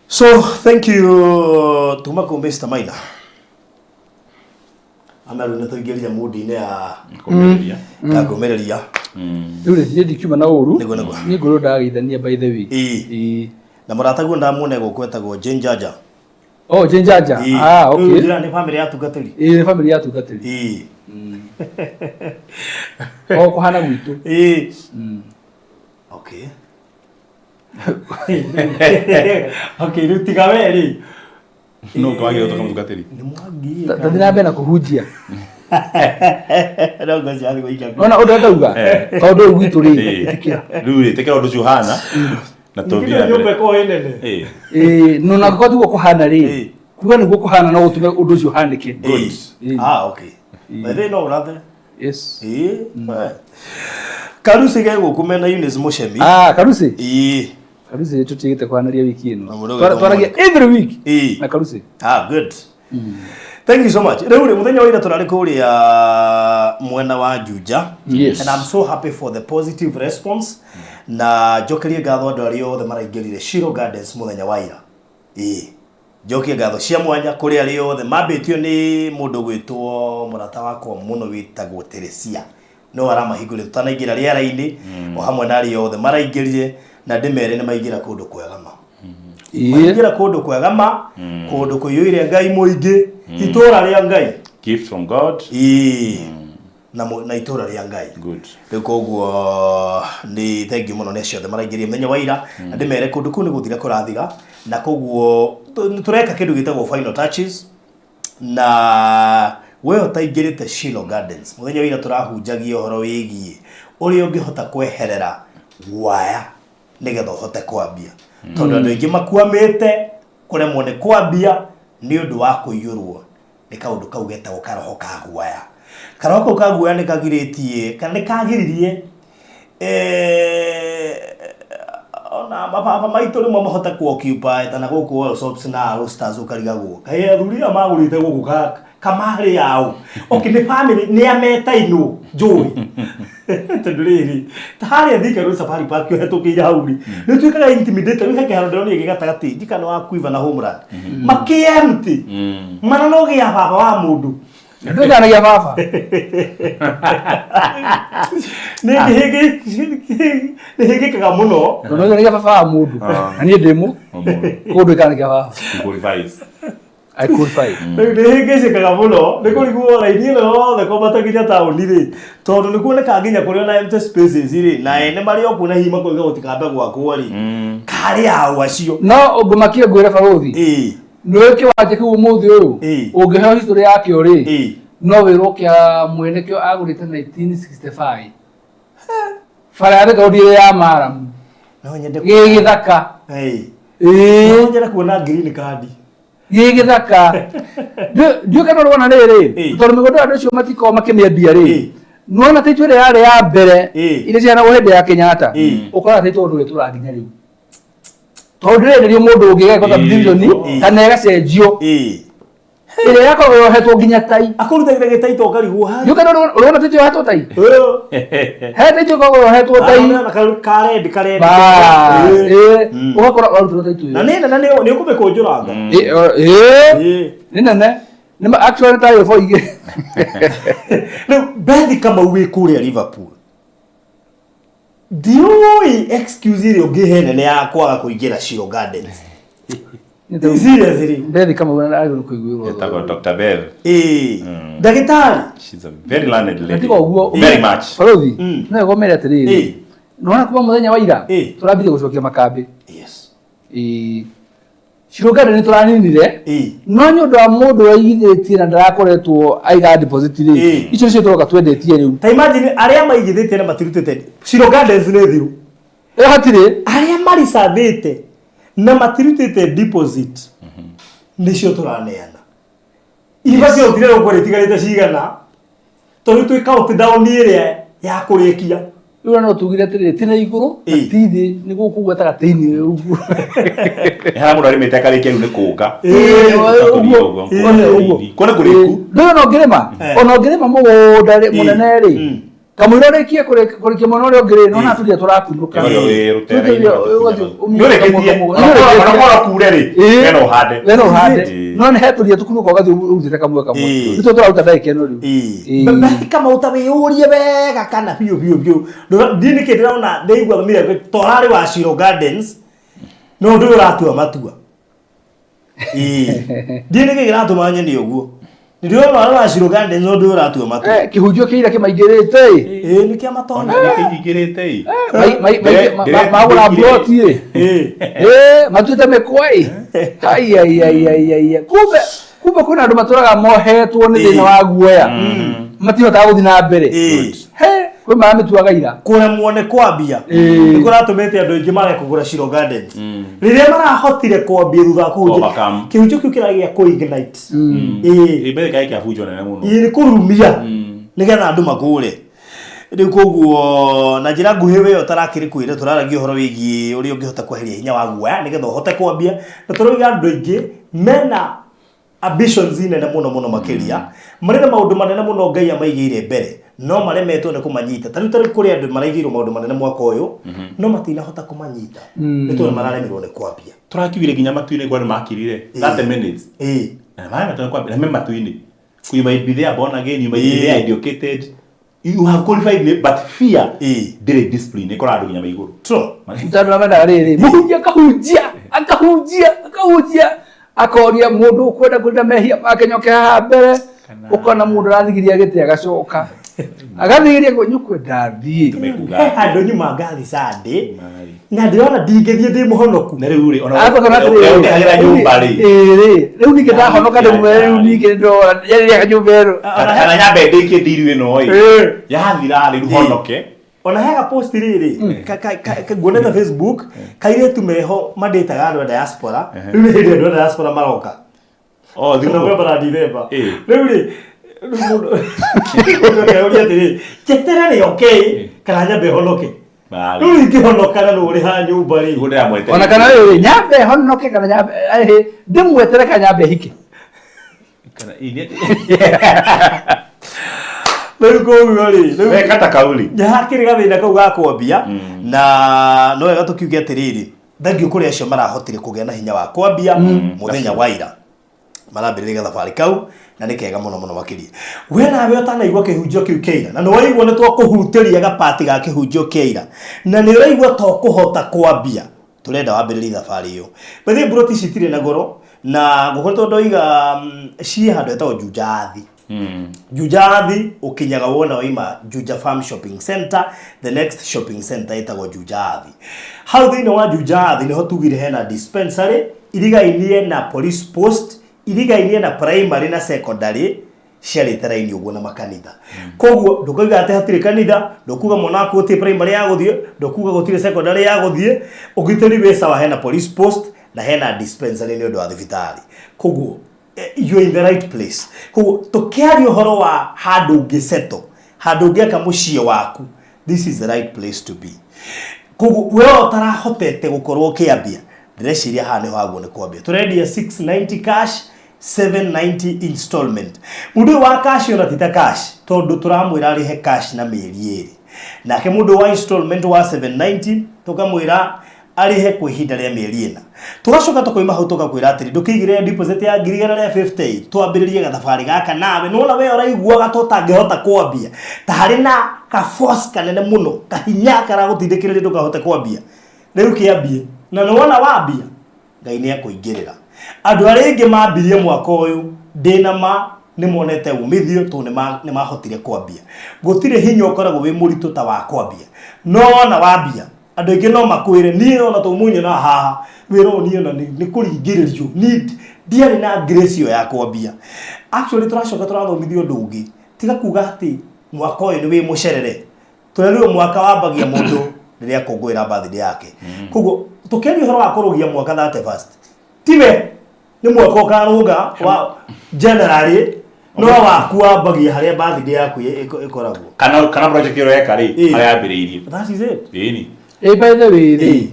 so thank you tumako Mr. Maina amaru na tugeria mudi-ini ya kumereria Ule ndi kiuma na uru ni ngoro ndagithania by the way na murataguo ndamune gukwetagwo Jenjaja. Oh, Jenjaja. Okay. Ni family ya tugatiri. Ni family ya tugatiri. Oh, kuhana gwitu. Okay. Okay, rutiga weri. No kwagire toka mutugatiri. Ni mwagi. Tathina bena kuhujia. Ndogo cyari goika. Ona udadauga. Kaundu gwitu ri. Itikira. Ruri tekera undu Johana. Na tobia. Nyumba ko enene. No na ko tuko kuhana ri. Kuga ni gukuhana no gutume undu ucio hanike. Good. Okay. But no rather. Yes. Karusi gego kumena Eunice Mushemi. Karusi. Karusi tutigite kwanaria wiki ino. Twaragia every week. Na Karusi. Good. Thank you so much. Reure muthenya wa ira turari kuria mwena wa Juja. Yes. And I'm so happy for the positive response. Na jokerie gatho andu ario the maraingirire Shiro Gardens muthenya wa ira. Jokie gatho cia mwanya kuri ario the mabitio ni mundu gwitwo murata wakwa muno witagwo Teresia. No aramahingure tutanaingira riera-ini o hamwe na ario the maraingirire na ndimere ni maigira kundu kwegama. Maigira kundu kwegama kundu kuyuire Ngai muingi itura ria Ngai, gift from God. Na itura ria Ngai. Good. Koguo ni thank you muno ne ciothe maraingirire menya waira na ndimere kundu kuni guthira kurathiga na koguo tureka kindu gitagwo final touches na we utaingirite Shilo Gardens muthenya wira turahunjagia uhoro wigie uri ungihota kweherera waya nigetha uhote kwambia tondu andu aingi makuamite kuremwo ni kwambia ni undu wa kuiyurwo ni kaundu kau getagwo karoho ka guaya. Karoho ka guaya ni kagiritie kana ni kagiririe ona baba maitu rimwe mahota ku occupy tana guku workshops na roosters ukarigagwo kae thuria magurite guku kamari yao. Okay, ni family ni ameta ino joy Tendriri. Tahari adika ro safari park yo heto kija hauri. Ni tu kaga intimidate ni hake haro ni gigata gati. Dika no akuiva na home run. Makiemti. Mana no gia baba wa mundu. Ndio kana ya baba. Nihige kaga muno. Ndio kana ya baba wa mundu. Ani demo. Ko do kana ya baba. I qualify. Nihige se kaga muno. Neko liku ora ini no, neko bata kinya tauni ri. Tondu niku ne kaginya kuri na empty spaces ri. Na ene mari okuna hima ko gotikamba gwaku ri. Kari awu acio. No ogumakia gwira baruthi. Nĩũĩ kĩwanja kĩu ũmũthĩ ũyũ ũngĩheo history yakĩo rĩ no wĩrwo kĩa mwene kĩo agũrĩte 1965 bara ya thĩkaũndĩ ya Maramu gĩ gĩthaka no nyende kuona green card gĩ gĩthaka ndiũ kana ũrona rĩrĩ tondũ mĩgũnda andũ acio matiko makĩmĩendia rĩ nona tĩtũ ĩrĩa yarĩ ya mbere iria cianagwo hĩndĩ ya Kenyatta ũkoraga tĩtũ ũndũ ũyũ tũrathinya rĩu tondu rĩrĩ mũndũ ũngĩgeka subdivision kana ĩgacenjio ĩrĩa yakoragwo yohetwo nginya tai akũrutagĩra gĩtai tokarigwo haha kana ũrona tĩtĩ yohetwo tai he tĩtĩ ũkoragwo yohetwo tai karendi ũgakora ũrarutĩrwo tai tũyũ na nĩ ũkũmĩkũnjũranga nĩ nene actually tai ĩbо igĩ rĩu Bethi Kamau wĩ kũrĩa Liverpool ndioi excuse ile ungehene ne yakwaga kuingira Shiro Gardens. Seriously. Bethi Kamau agĩrĩirwo kũiguĩrwo. Etagwo Dr. Bev. Ndagĩtarĩ. She's a very learned lady. Ndiko ũguo. Very much. Baruthi. No ĩgomere atĩrĩrĩ. Nona kuma mũthenya wa ira. Tũrambire gũcokia makambĩ. Yes. Shiro Garden tũraninire. No nĩ ũndũ wa mũndũ waigithĩtie na ndarakoretwo aiga deposit rĩ. Icio cio tũroka twendetie rĩu. Ta imagine arĩa maigithĩtie na matirutĩte. Shiro Gardens nĩ thiru. Hatirĩ. Arĩa maricabĩte na matirutĩte deposit. Nĩcio tũraneana. Iba cio thire ũkore tigarĩte cigana. Tondũ twĩ count down ĩrĩa ya kũrĩkia. Rĩu no tugire atĩrĩrĩ ti na igũrũ na ti thĩ nĩ gũkũ gatagatĩ-inĩ ũguo. Ha mũndũ arĩmĩte akarĩkia rĩu nĩ kũnga. Kuona kũrĩku. Ndũĩ ona ũngĩrĩma mũgũnda mũnene rĩ kamũira ũrĩkie kũrĩkia mwena ũrĩa ũngĩ rĩ nona tũrĩa tũrakunũka. Wena ũhande no nĩ he tũria tũkunũka ũgathiĩ ũrutĩte kamwe kamwe. Nĩtũo tũraruta ndagĩka ĩno rĩu. Bethi Kamau ta wĩyũrie wega kana biũ. Ndiĩ nĩkĩ ndĩrona ndĩigua mĩrego torarĩ wa Shiro Gardens no ndũĩ ũratua matua. Ndiĩ nĩkĩ kĩratũma nyene ũguo. Ndĩrona wale wa Shiro Gardens no ndũĩ ũratua matua. Kĩhunjio kĩira kĩmaingĩrĩte. Nĩ kĩa matona. Kĩingĩrĩte. Magũra broti. Matuĩte mĩkwa. Kumbe kwĩna andũ matũraga mohetwo nĩ thĩna wa guoya. Matihotaga gũthiĩ na mbere. Kwĩ maramĩtuaga ira. Kũremwo nĩ kwambia. Nĩ kũratũmĩte andũ aingĩ mare kũgũra Shiro Gardens. Rĩrĩa marahotire kwambia thutha wa kũhunjia. Kĩhunjio kĩu kĩragĩa kũ-ignite. Mbere kaĩ kĩabunjwo nene mũno. Nĩ kũrumia nĩgetha andũ magũre. Rĩu koguo na njĩra nguhĩ we ũtarakĩrĩ kwĩra tũraragia ũhoro wĩgiĩ ũrĩa ũngĩhota kweheria hinya wa guoya nĩgetha ũhote kwambia na tũrauga andũ aingĩ mena ambitions nene mũno makĩria marĩ na maũndũ manene mũno Ngai amaigĩire mbere no maremetwo nĩ kũmanyita tarĩu kũrĩ andũ maraigĩirwo maũndũ manene mwaka ũyũ no matinahota kũmanyita nĩ tondũ mararemirwo nĩ kwambia tũrakiugire nginya matu-inĩ kwa nĩ makirire 30 minutes na maĩ matu kwambia na matu-inĩ you might be there born again you might be there educated you have qualified but fear ndĩrĩ discipline ĩkora andũ nginya maigũrũ tondũ namendaga rĩrĩ mũhunjia akahunjia akoria mũndũ ũkwenda kwenda mehia make nyoke haha mbere ũkona mũndũ arathigiria gĩtĩ agacoka agathigiria nyũkwenda thiĩ andũ nyuma ngathi Sunday na ndĩrona ndingĩthiĩ ndĩ mũhonoku na rĩu rĩ ona ũkĩhagĩra nyũmba rĩ rĩu ningĩ ndahonoka rĩu ningĩ ndĩrona yarĩrĩa nyũmba ĩno kana nyambe ndĩkie ndiru ĩno ĩ yathira rĩ honoke ona hega post rĩrĩ nguonete Facebook kairĩtu meho mandĩtaga andũ a diaspora rĩu nĩ hĩndĩ andũ a diaspora maroka November na December rĩu rĩ Chetera ni okay kana nyambe honoke rĩu ingĩhonoka na nũrĩ ha nyũmba rĩ ona kana rĩu nyambe honoke kana nyambe ndĩmwetere kana nyambe hike no Rĩu koguo rĩ. We kata kauli. Hakĩrĩ gathĩna kau ga kwambia na no wega tũkiuge atĩrĩrĩ. Thangiũ kũrĩ acio marahotire kũgĩa na hinya wa kwambia mũthenya wa ira. Marambĩrĩria thabarĩ kau na nĩ kega mũno makĩria. We nawe ũtanaigua kĩhunjio kĩu kĩa ira na nĩ waigua nĩ twakũhutĩria gapati ga kĩhunjio kĩa ira na nĩ ũraigua tũkũhota kwambia. Turenda wambĩrĩrie thabarĩ ĩyo. Bethĩ buroti citirĩ na goro na gũkoretwo ndoiga ciĩ handũ hetagwo Jujathi. Jujathi ukinyaga wona waima Juja Farm Shopping Center, the next shopping center ĩtagwo Jujathi. Hau thĩinĩ wa Jujathi nĩho tugire hena dispensary irigainie na police post, irigainie na primary na secondary ciarĩte raini ũguo na makanitha. Koguo ndũkauga atĩ hatirĩ kanitha, ndũkuga mwana waku gũtirĩ primary ya gũthiĩ, ndũkuga gũtirĩ secondary ya gũthiĩ, ũgitĩri wĩ sawa hena police post na hena dispensary nĩ ũndũ wa thibitarĩ. Koguo you're in the right place. Koguo tũkĩaria ũhoro wa handũ ũngĩsettle, handũ ũngĩaka mũciĩ waku, this is the right place to be. Koguo we ũtarahotete gũkorwo ũkĩambia, ndĩreciria haha nĩho hagwo nĩ kwambia. Tũrendia 690 cash, 790 installment. Mũndũ wa cash ona tita cash tondũ tũramwĩra arĩhe cash na mĩeri ĩrĩ. Nake mũndũ wa installment wa 790 tũkamwĩra arihe kwa ihinda rĩa mĩeri ĩna. Tũgacoka tũkoima hau tũkakwĩra atĩrĩ ndũkĩigĩre deposit ya 150 twambĩrĩrie gathabarĩ gaka nawe nona we ũraiguaga tũtangĩhota kwambia ta harĩ na ka force kanene mũno kahinya karagũtindĩkĩrĩria ndũkahote kwambia. Rĩu kĩambie na nĩwona wambia Ngai nĩakũingĩrĩra. Andũ arĩa aingĩ mambirie mwaka ũyũ ndĩna ma nĩmonete umithio tondũ nĩmahotire kwambia. Gũtirĩ hinya ũkoragwo wĩ mũritũ ta wa kwambia. No na wambia andũ aingĩ no makwĩre niĩ ona tũmunye na haha wĩra niĩ ona nĩ kũringĩrĩrio ndiarĩ na grace ya kwambia. Actually tũracoka tũrathomithio ũndũ ũngĩ tiga kuga atĩ mwaka ũyũ nĩ wĩ mũcerere. Tũrerwo mwaka wambagia mũndũ rĩrĩa akũngũĩra birthday yake. Koguo tũkĩaria ũhoro wa kũrũgia mwaka 31st tiwe nĩ mwaka ũkarũga wa January no waku wambagia harĩa birthday yaku ĩkoragwo. Kana project ĩyo yeka rĩ harĩa yambĩrĩirie. That is it. Ĩni. By the way,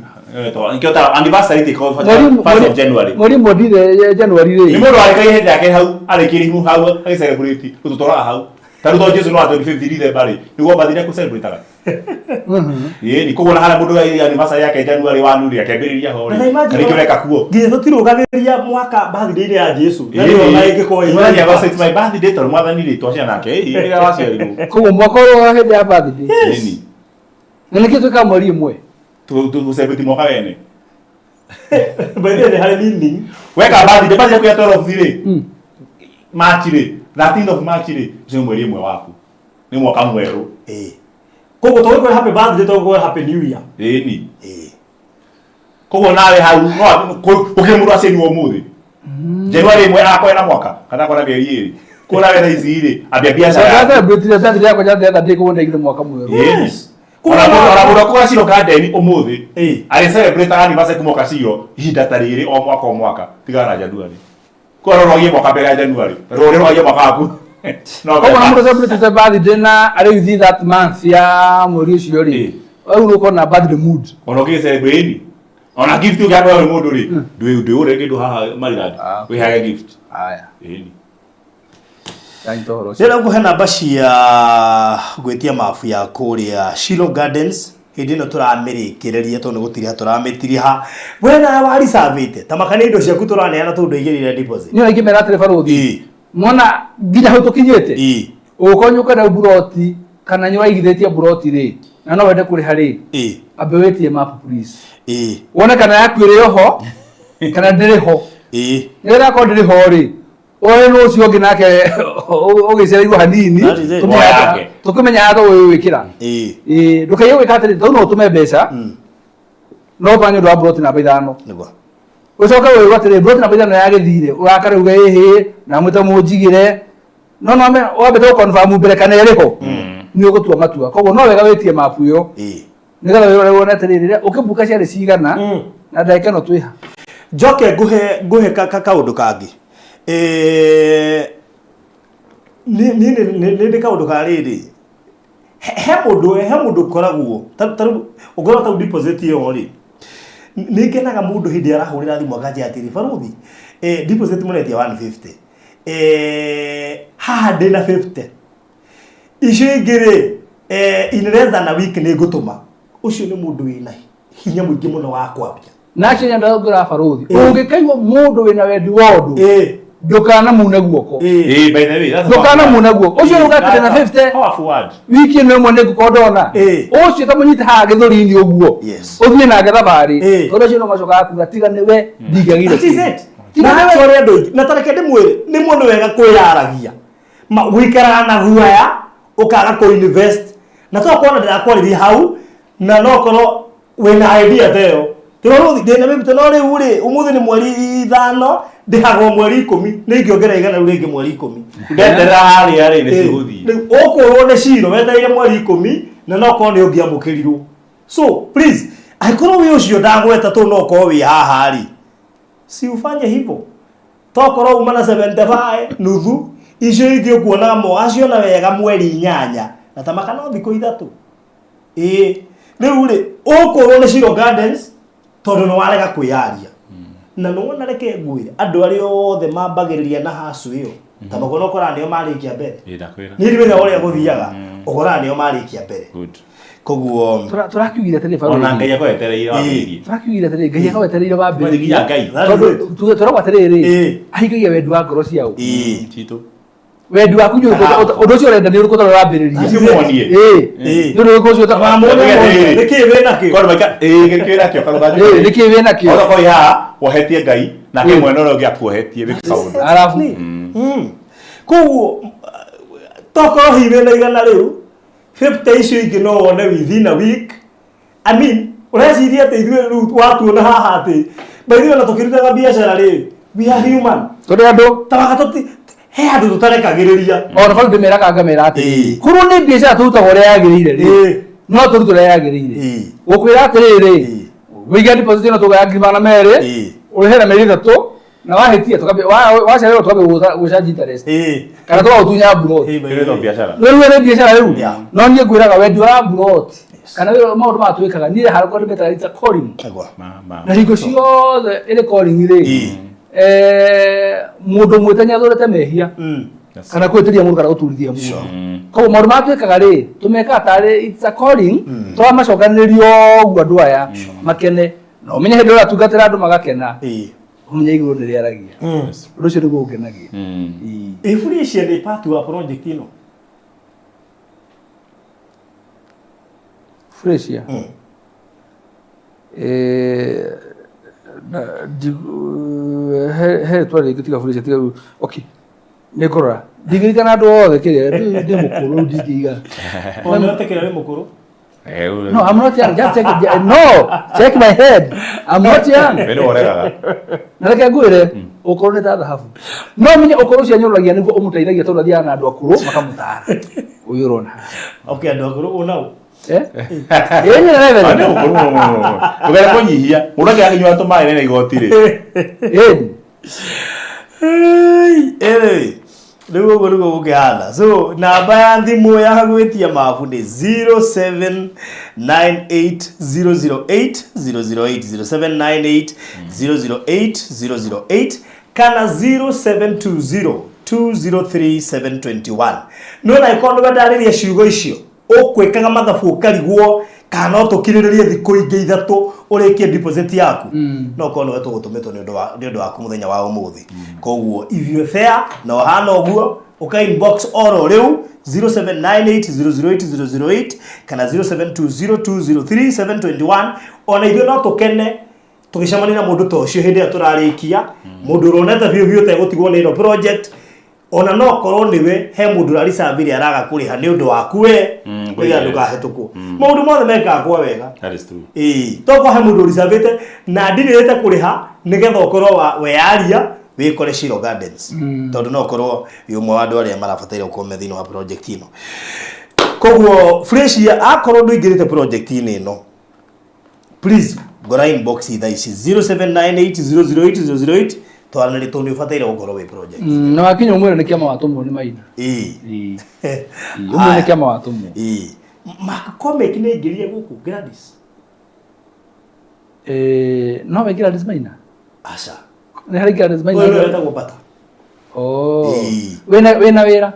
Nikiota anniversary iko 1st of January. Muri modire January rĩ. Ni mũndũ arĩkai hĩndĩ yake hau arĩkĩri hau agĩcelebrate gũtũtwara hau. Tarutwo Jesu no atĩ 25 December rĩ. Nĩguo bathire ku celebrate aga. Ni kũgona harĩa mũndũ anniversary yake January 1 rĩ akĩambĩrĩria ho rĩ. Nĩkĩo reka kuo. Nginya tũtirũgagĩrĩria mwaka birthday ya Jesu. Na nĩ ona ĩngĩkorwo ĩrĩa ya my birthday tondũ mwathani rĩ twacina nake. Ĩrĩa waciarirwo. Koguo mwaka ũyũ hĩndĩ ya birthday. Ĩni. Na nĩkĩo twĩka mweri ĩmwe. Tu celebrate mwaka wene. Birthday nĩ harĩ nini. Weka birthday ya 12 rĩ. March rĩ. 13th of March rĩ. Nĩ mweri ĩmwe waku. Nĩ mwaka mwerũ. Koguo tũgĩkũhe happy birthday tũgĩkũhe happy new year. Ĩni. Koguo nawe hau no ũkĩmũrũ aciarirwo ũmũthĩ. January 1 akoya na mwaka kana kona mĩeri ĩrĩ. Kuna wena ici rĩ ambia biacara. Sasa birthday birthday yako ya birthday kwa ndio mwaka mwerũ. Yes. Ona mũndũ kwa ciro kadeni ũmũthĩ. Arĩ celebrate anniversary kuma kaciro ihinda ta rĩrĩ o mwaka. Tigana January. Kũrorogia mwaka mbere ya January. Rũrĩrogia mwaka waku. No kwa mũndũ celebrate birthday na arĩ within that month ya mweri ũcio rĩ. Au nĩ kona birthday mood. Ona ũkĩ celebrate. Ona gift ũkĩandwa mũndũ rĩ. Ndũĩ ũrĩa kĩndũ haha Maryland. Wĩhage gift. Aya. Ĩni. Rĩrĩa ũkũhe namba cia gwĩtia mabu ya kũrĩa Shilo Gardens hĩndĩ ĩno tũramĩrĩkĩrĩria tondũ gũtirĩ tũramĩtiriha wena wari savĩte ta makane indo ciaku tũraneana tondũ igĩrĩire deposit nĩ ingĩ mera telefoni ũthi mona nginya hau tũkinyĩte ũkonyũka na buroti kana nĩ waigithĩtie buroti rĩ na no wende kũrĩha rĩ ambe wĩtie mapu please wone kana yaku ĩrĩ ho kana ndĩrĩ ho nĩgetha akorwo ndĩrĩ ho rĩ oe no cio ngi nake ũgĩcereirwo hanini tũkĩmenya atho wĩkĩra ndũkaiye gwĩka atĩrĩ tondũ no ũtũme mbeca no twanyu ndwa buroti namba 5 nĩguo ũcoke wĩrwo atĩrĩ buroti namba 5 yagĩthire ũrakara uga ĩhĩ na mwĩta mũnjigĩre no wambe tũ confirm mbere kana ĩrĩ ho nĩ ũgũtua matua koguo no wega wĩtie mapu ĩyo nĩgetha wĩrwo atĩrĩ ũkĩbuka ciarĩ cigana na ndagĩka ĩno twĩha njoke ngũhe kaũndũ kangĩ nĩ kaũndũ ka rĩrĩ he mũndũ koragwo ũngorwo ta deposit ĩyo rĩ nĩ ngenaga mũndũ hĩndĩ arahũrĩra thimũ akanjia atĩrĩ baruthi deposit mũretia 150 haha ndĩna 50 icio ingire in less than a week nĩ ngũtũma ucio nĩ mũndũ wĩna hinya mũingĩ mũno wa kwambia nacio nyanda ngora baruthi ũngĩkaigua mũndũ wĩna wendi wa ũndũ ndukana mune guoko by the way that's ndukana mune guoko ucio ugatire na 50 powerful word wiki ĩno ĩmwe nĩ ngũkondona ucio ta mũnyite haha gĩthũri-inĩ ũguo ũthiĩ nake thabarĩ tondũ ũcio no macokaga kuga tiga nĩwe ndingĩagire na tareke ndĩmwĩre nĩ mũndũ wega kwĩyaragia gwĩikaraga na guaya ũkaga kũ-invest na tokorwo ndĩrakwarĩria hau na nokorwo wĩna idea ta ĩyo tĩroruthi ndĩna mĩbite no rĩu rĩ ũmũthĩ nĩ mweri 5 ndĩhagwo mweri 10 nĩ ingĩongerera igana rĩu rĩngĩ mweri 10 ndenderera harĩa rĩ nĩ cigũthiĩ ũkũrwo nĩ ciro wetereire mweri 10 na nokorwo nĩ ũngĩamũkĩrirwo so please angĩkorwo wĩ ũcio ndagweta tũ nokorwo wĩ haha rĩ si ufanye hivyo tokorwo uma na 75 nuthu icio ingĩ ũkuonaga mũgaciona wega mweri 8 na tamaka no thikũ 3 rĩu rĩ ũkũrwo nĩ Shiro Gardens tondũ nĩ warega kwĩyaria na nĩwona reke ngwĩre andũ arĩa othe mambagĩrĩria na hacu ĩyo tamako no kora nĩo marĩkia mbere nĩ ndĩmenya ũrĩa gũthiaga ũkora nĩo marĩkia mbere koguo tũrakiugire atĩrĩ baruthi ona Ngai akwetereire wambĩrĩrie tũrakiugire atĩrĩ Ngai akwetereire wambĩrĩrie nginya Ngai tondũ tũrauga atĩrĩrĩ ahingagia wendi wa ngoro ciao tito wendi waku ũndũ ũcio ũrenda nĩ ũrĩkũ tondũ wambĩrĩrie nĩ ũrĩkũ ũcio nĩkĩĩ wĩ nakĩo gĩkĩĩ nakĩo nĩkĩĩ wĩ nakĩo ũgakorwo haha wohetie Ngai na kĩ mwena ũrĩa ũngĩ akuohetie wĩ kaũndũ arabu koguo tokorwo hiwe na igana rĩu 50 icio ingĩ no wone within a week I mean ũreciria atĩ ithuĩ rĩu watuona haha atĩ baithiwe na tũkĩrutaga biacara rĩ we are human tondũ andũ tawaga he andũ tũtarekagĩrĩria ona bado ndĩmeraga ngamera atĩ korwo nĩ biacara tũrutaga ũrĩa yagĩrĩire rĩ no tũrute ũrĩa yagĩrĩire gũkwĩra atĩrĩrĩ wĩiga deposit ĩno tũgaya ngiri magana merĩ ũrĩhĩra mĩeri 3 na wahĩtia wacererwo tũkambia gũcanji interest kana tũgagũtunya mburoti rĩu biacara rĩu nĩ biacara rĩu no niĩ ngwĩraga wendi wa mburoti kana maũndũ matwĩkaga niĩ harĩ ndĩmetaga it's a calling na hingo ciothe ĩrĩ calling rĩ mũndũ mwĩtanya thũrete mehia kana kwĩtĩria mũndũ kana gũturithia mũndũ koguo maũndũ matwĩkaga rĩ tũmeka tarĩ it's a calling twamacokanĩrio ũguo andũ aya makene na ũmenye hĩndĩ ĩrĩa tungatĩra andũ magakena ũmenye igũrũ nĩ rĩaragia ũndũ ũcio nĩguo ũngenagia Ifurishia nĩ part wa project ĩno Freshia he twari gitiga Freshia tiga okay nĩ ngorora ndigirikana andũ othe kĩrĩa ndĩ mũkũrũ ndingiga ona tekera wĩ mũkũrũ no I'm not young just check my head I'm not young na reke ngwĩre ũkũrũ nĩ ta thahabu no menye ũkũrũ ũcio anyũragia nĩguo ũmũteithagia tondũ athiaga na andũ akũrũ makamũtara ũyũ ũrona okay andũ akũrũ ũnao yenye na wewe tũgere kũnyihia mũndũ angĩanyua tũmaĩ na igoti rĩ rĩu ũguo nĩguo gũkĩhana so namba ya thimũ ya gwĩtia mabu nĩ 0798008008 kana 0720203721 nona ĩkorwo nĩwendarĩria ciugo icio ũkwĩkaga mathabu ũkarigwo kana no tũkirĩrĩrie thikũ ingĩ 3 ũrĩkie deposit yaku no korwo nĩwe tũgũtũmĩtwo nĩ ũndũ waku mũthenya wa ũmũthĩ koguo if you fair na ũhana ũguo ũka inbox oro rĩu 0798008008 kana 0720203721 ona ithuĩ no tũkene tũgĩcemania na mũndũ ta ũcio hĩndĩ ĩrĩa tũrarĩkia mũndũ ũronete biũ ũtegũtigwo nĩ ĩno project ona no korwo niwe he mundu rari sabiri araga kuriha ni undu waku we kuya ndukahetũkwo maundu mothe mekaga kwa wega that is true toko he mundu risabite na ndirĩte kuriha nigetha ukorwo wearia wikore Shiro Gardens tondu no korwo yumwe wa andu aria marabataire gũkorwo thĩinĩ wa project ino koguo Freshia akorwo ndũingĩrĩte project ino please gora inbox thaa ici 0798008008 twana nĩ tondũ ũbataire gũkorwo wĩ project na wakinya umwĩre nĩ kĩama watũmwo nĩ maina umwĩre nĩ kĩama watũmwo comic nĩ ingĩrie gũkũ Gladys no we Gladys maina aca nĩ harĩ Gladys maina wewe wetagwo bata wĩna wĩra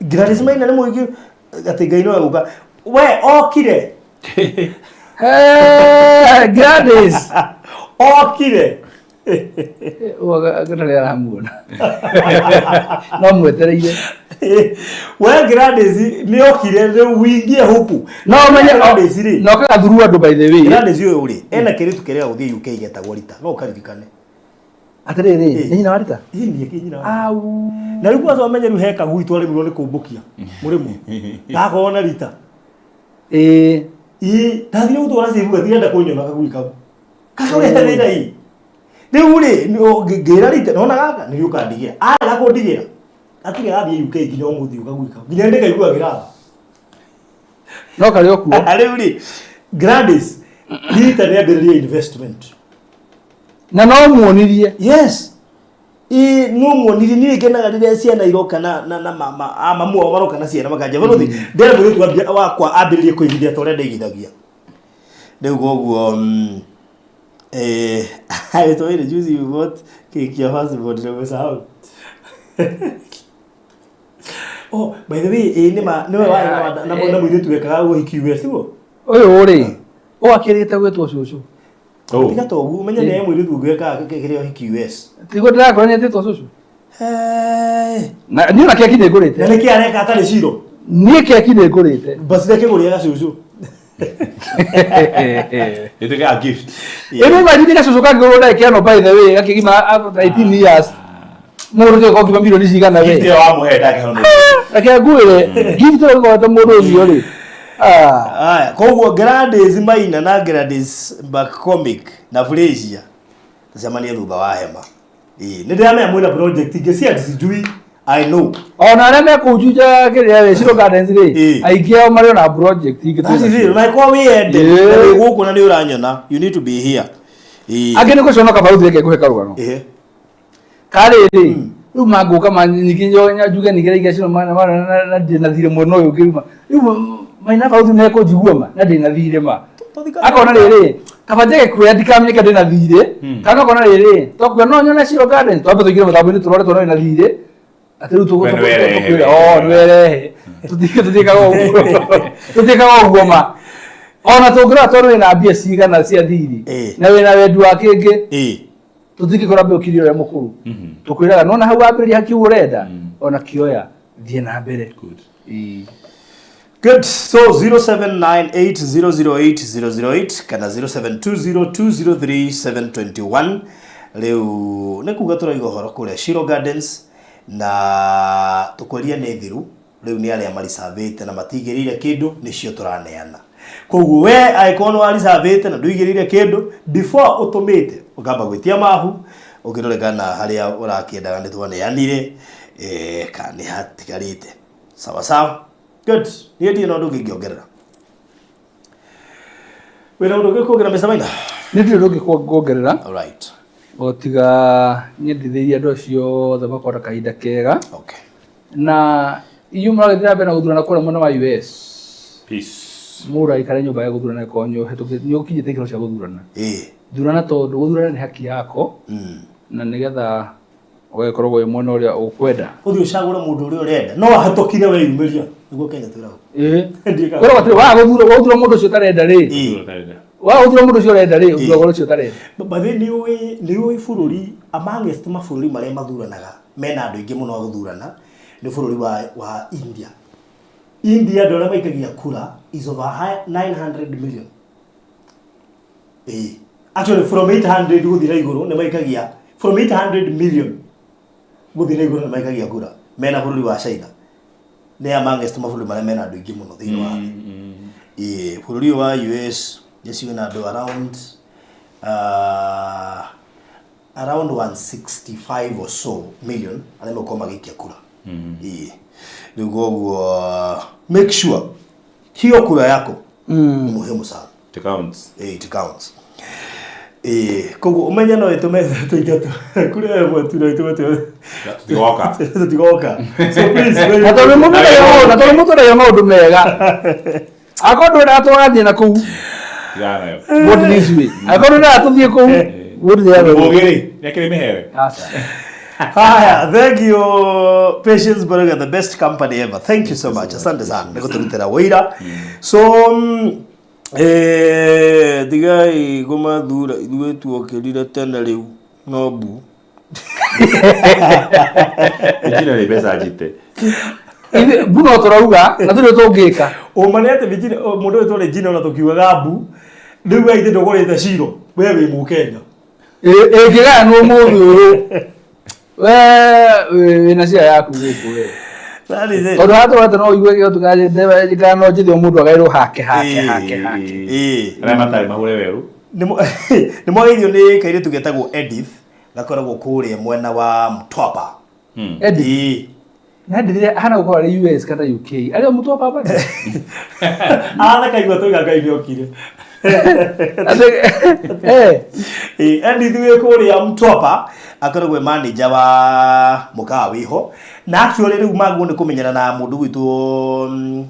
Gladys maina nĩ mũingĩ ati Ngai no guka we okire Gladys okire Gladys aramuona no mwetereire we Gladys ni okire riu wingie huku no menye Gladys ri no kathuru andu by the way Gladys uyu uri ena kiritu kiria guthie UK getagwo Rita no ukaririkane atiriri ni nyina wa Rita ni kinyina au na riu kwazo amenye riu heka gwitu ari mirwo ni kumbukia murimu ndakona Rita ndathire gutora cibu ndirenda kunyona kagui kau kakorete thina ii riu ri ngira Rita nona gaka ni uka ndigira aga kundigira atige gathie UK nginya umuthi kagui kau nginya ndikaigua giratha no kari okuo riu ri Gladys Rita ni ambiririe investment na no muonirie yes no muonirie ni kenaga riria ciana iroka na mama mamu ao maroka na ciana makanja baruthi ndere muritu wakwa ambiririe kuigithia tore ndeigithagia riu goguo I told you juice you bought cake your husband na mesahau oh by the way ni wa na muritu wekaga uhiki wesigo uyu uri wakirite gwitwo cucu tiga togu menya ni muritu ngweka kirio hiki US tigo ndakora ni atitwo cucu na ni na keki ni ngurite na niki areka atari ciro ni keki ni ngurite basi reke nguria cucu Itu kayak gift. Ini mah dia susu kan guru dah kian apa itu, ya kaki mah 18 years. Muru tu kau kita biru di sini kan Gift nabe. ya kamu hebat kan. Kaki gue le, gift tu kau tu muru ni oli. Aya, kwa Gladys maina na Gladys comic na Flesia. Tasema ni ruba wa hema. Ndio ame amuna project ingesi atisijui I know. Ona neme kujuja kile Shiro Gardens ri. Aikia Mario na project Sisi na kwa weird. Guku na ni uranyona. You need to be here. Agene ko shona kabau theke ko hekarugano. Kare ri. Riu maguka manyikinyo nyajuge nigere igashiro mana na dina thire mwono uyu kiruma. Riu maina kauthi ne ko jigua ma na dina thire ma. Akona riri. Kabajege kuya dikamye ka dina thire. Kana kona riri. To kwa no nyona Shiro Gardens. To abato kiruma tabuni turore to na thire. Ateu tu nwere tutika goma ona tugira toro na bia siga na cia thiri na we na wendu wa kingi tutiki kora be ukiri ore mukuru tukwiraga nona hau ambiri haki urenda ona kioya thie na mbere Good. So 0798008008 kana 0720203721 leo nekuga turaigo horo kure Shiro Gardens na tukweria ni thiru riu ni aria marisavite na matigirire kindu nicio turaneana koguo we aikono arisavite na nduigirire kindu before utumite ugamba gwitia mahu ugirorekana haria urakiendaga ni twaneanire kani hatigarite sawa sawa. Good. Ni ndio ndo ngingiongerera wena ndo ngikugira mesa maina ni ndio ndo ngikuongerera. All right. Otiga nyendithiria andu acio tha makora kahinda kega. Okay. Na iyo muragithira mbere na guthurana kura mwena wa US. Peace. Mura ikare nyumba ya guthurana konyo hetuke nyo kinyite ikiro cia guthurana. Thurana tondu guthurana ni haki yako. Na nigetha ugekorwo mwena uria ukwenda. Uthio cagura mundu uria urenda. No ahatokire we yumiria. Niguo Kenya twirago. Kora watire wa guthura mundu ucio tarenda ri. Wa uthura mundu ucio urenda ri, uthura ucio tarenda. Babe ni ui bururi amangest mabũrũri maria mathuranaga mena andu ingi muno guthurana ni bururi wa India. India ndo arĩa maikagia kura is over 900 million. Actually from 800 guthira iguru ni maikagia from 800 million guthira iguru ni maikagia kura mena bururi wa China. Ni amangest mabũrũri maria mena andu ingi muno thĩinĩ wa thĩ. Bururi wa US yes you na do around 165 or so million ale mko magikia kura. Ndio make sure hiyo kura yako ni muhimu sana. It counts. It counts. Kogo umenya no itume tuigatu kura yako tunaitume Tigoka. Tigoka. So please natore mutu ya maundu mega. Akondo na twathie na kuu. Gana yo. What this way? Akondo na tuthie kuu. What the other way? Ogeri, yakire mehere. Asa. Haya, thank you Patience Baruga, the best company ever. Thank you so much. Asante sana. Niko turutira wira. So digai goma dura iwe tuokerira tena riu nobu. Vijina ni pesa ajite. Buno turauga na turi tungika. O manete vijina mundu wetu le jina na tukiuga bu. Riu aite ndogorete ciro. Wewe mu Kenya. Ngiga no mundu we na cia yaku guku we. Odo hatu no igwe yo tukaje ndeba jikano jithio mundu agairo hake. Ara matari mahure weru. Nimo irio ni kaire tugetagwo Edith gakoragwo kuria mwena wa Mtwapa. Edith. Na ndire hana gukora ri US kana UK. Ari Mtwapa bana. Ana kaigwa toiga ngai okire. Edith we kuria Mtwapa akoragwo manager wa mukawa wiho na actually riu magu ni kumenyana na mundu gwitu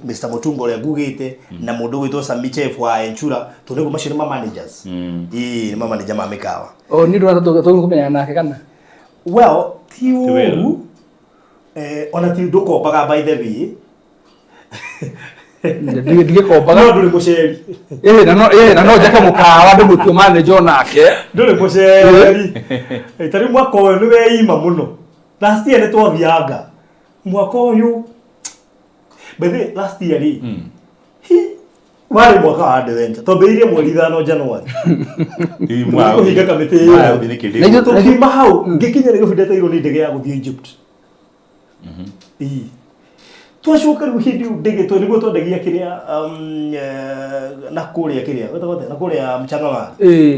Mr Mutungo ule ngugite na mundu gwitu Sami Chef wa Enchura tunegu mashini ma managers ni manager ma mikawa ni ndo to kumenyana nake kana well tiu ona tiu ndoko baga by the way ndige ko baga no nduri musheri na no jaka mukawa ndu mutu manager nake nduri musheri tari mwako we ni weima muno last year ni twathianga mwaka uyu bethe last year ri wari mwaka wa adventure twambiririe mweri 5 January mwaka higa kamite na tukima hau ngikinya ni gufindete ni ndege ya guthie Egypt twashoka riu hindi ndege to niguo twendagia kiria na kuria kiria wetagwo na kuria mchanga wa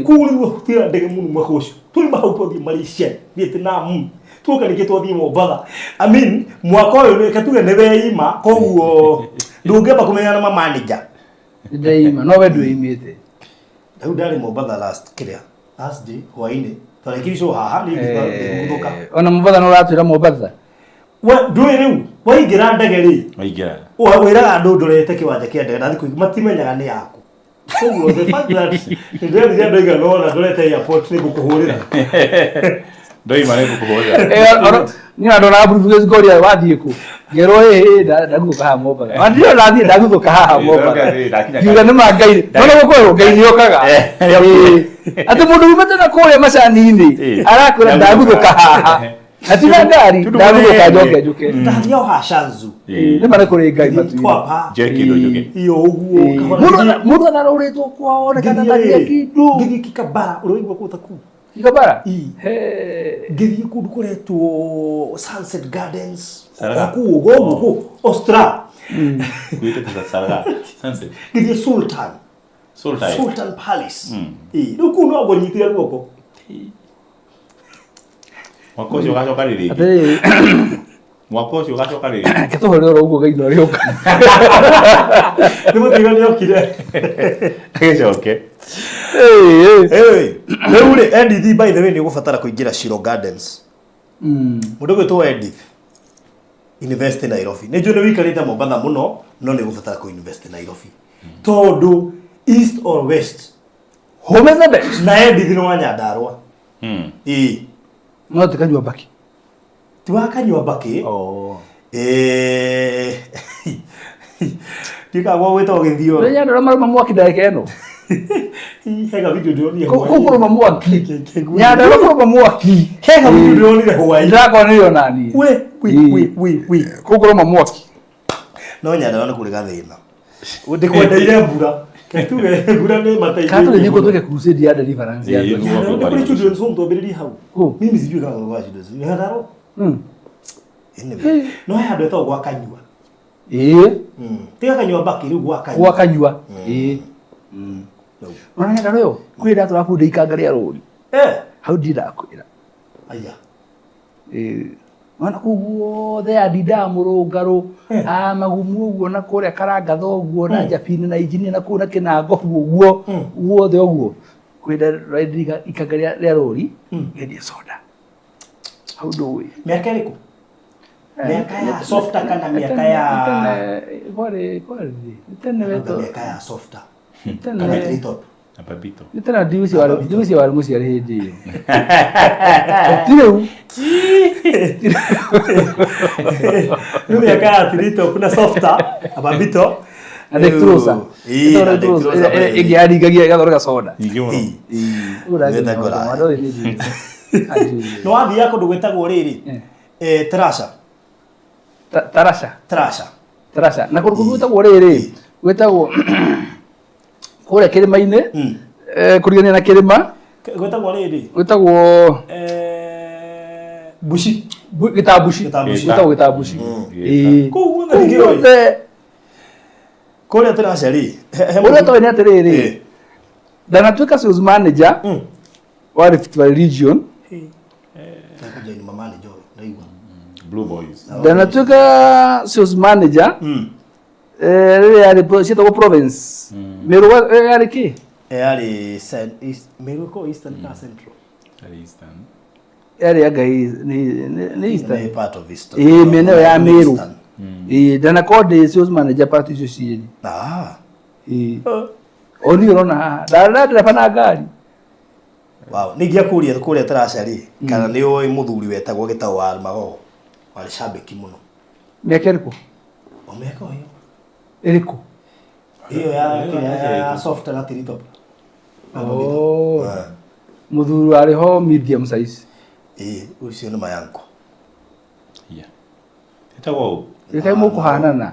kuriu tira ndege muno mwaka ucio tuli mahau twathie Malaysia Vietnam tuoka niki twathie Mombasa I mean mwaka uyu ni katuge ne weima koguo ndungeba kumenyana na manager ndeima no we ndwimite riu ndari Mombasa last day hwaini twarekirisho haha ni nguthuka ona Mombasa no ratwira Mombasa wa ndui riu waingira ndege ri waingira wiraga andu ndurete kiwanja kia ndege na thiku matimenyaga ni yaku koguo the fact that ndege ndege no ndurete airport ni gukuhurira ndoi mane kukuhurira ni ando na burufuge goria wathie ku ngero ndaguka ha Mombasa andio nathie ndaguka ha Mombasa yuga ni mangai no gukoro ngai ni okaga ati mundu umete na kule macani-ini arakura ndaguka ha atina ngari ndaguka joke ndathia ha Shanzu ni mane kuri ngai matu jeki ndo joke iyo uguo mundu na roretwo kwao na kana ndagia kitu ngigikika bara uroigwa kutaku Ikabara? Ngithie kundu kuretwo Sunset Gardens gogo Ostra gwite tsaraga Sunset ngithie Sultan Palace riu kuu no ngonyitire guoko mwaka ucio gacoka riri mwaka ucio gacoka riri ketohorero uguo ngai no rioka ni mutiga ni okire agicoke riu ri Edith by the way ni gubatara kuingira Shiro Gardens mundu gwitwo Edith invest in Nairobi ni njune wikarite Mombasa muno no ni gubatara ku invest in Nairobi tondu east or west home the best na Edith no Nyandarua no tikanywa baki tiwakanywa baki tika gwa wito githio renya ndo maruma mwaki ndake eno hega video ndio ni kukuruma mwaki nyanda kuruma mwaki hega video ndio ni Hawaii ndako niyo nani we kukuruma mwaki no nyanda no kuri gathina ndikwendeire mbura tuge mbura ni mateithio katu ni ko tuge crusade ya deliverance ya kuri children home to biriri hau mimi sijui kama kwa shida ni hadaro no hado to gwa kanyua tiga kanyua baki riu gwa kanyua ona nyanda royo kwira turakundi ikanga ria ruri hau ndira kwira aya ona kuguo the adida murungaro magumu uguo na kuria karanga thoguo na japini na injini na kuna kinango uguo guothe uguo kwenda ride ikanga ria ruri ngendi soda hau ndui miaka iriku miaka ya softa kana miaka ya kwari tene weto miaka ya softa kana top Papito. Nĩ tena ndiuci wari mũciari hĩndĩ ĩyo. Ti rĩu. Rĩu yakaga tirito kuna softer Papito. Adektrosa. Ĩngĩaringagia ĩgathondeka soda. Nyingĩ mũno. No wathiaga kũndũ gwĩtagwo rĩrĩ Tarasha. Na kũndũ gwĩtagwo rĩrĩ gwĩtagwo kũrĩa kĩrĩma-inĩ kũrigania na kĩrĩma gwĩtagwo Bushi. Gĩtambuci. Gwĩtagwo Gĩtambuci. Kũrĩa Tarasha rĩ. Ũrĩa tũĩ nĩ atĩrĩrĩ. Ndanatuĩka sales manager wa Rift Valley region. Blue Boys. Ndanatuĩka sales manager rĩrĩa yarĩ ciĩtagwo province. Meru yarĩ kĩ? Yarĩ Meru ko Eastern ka Central. Yarĩ anga nĩ Eastern. Nĩ part of Eastern. Mĩena ya Meru. Ndanakorwo ndĩ sales manager part icio cierĩ. Oni ũrona haha ndareba na ngari. Wow, ningĩakũria kũrĩa Tarasha rĩ kana nĩ ũĩ mũthuri wetagwo Gĩtaũ wa Magogo warĩ shabiki mũno. Mĩaka ĩrĩkũ? Mĩaka ĩyo. Ĩrĩkũ? Iyo ya soft na tirito. Mũthuri warĩ ho medium size. Ucio nĩ mayanko. Etagwo Gĩkaĩ mũkũhanana.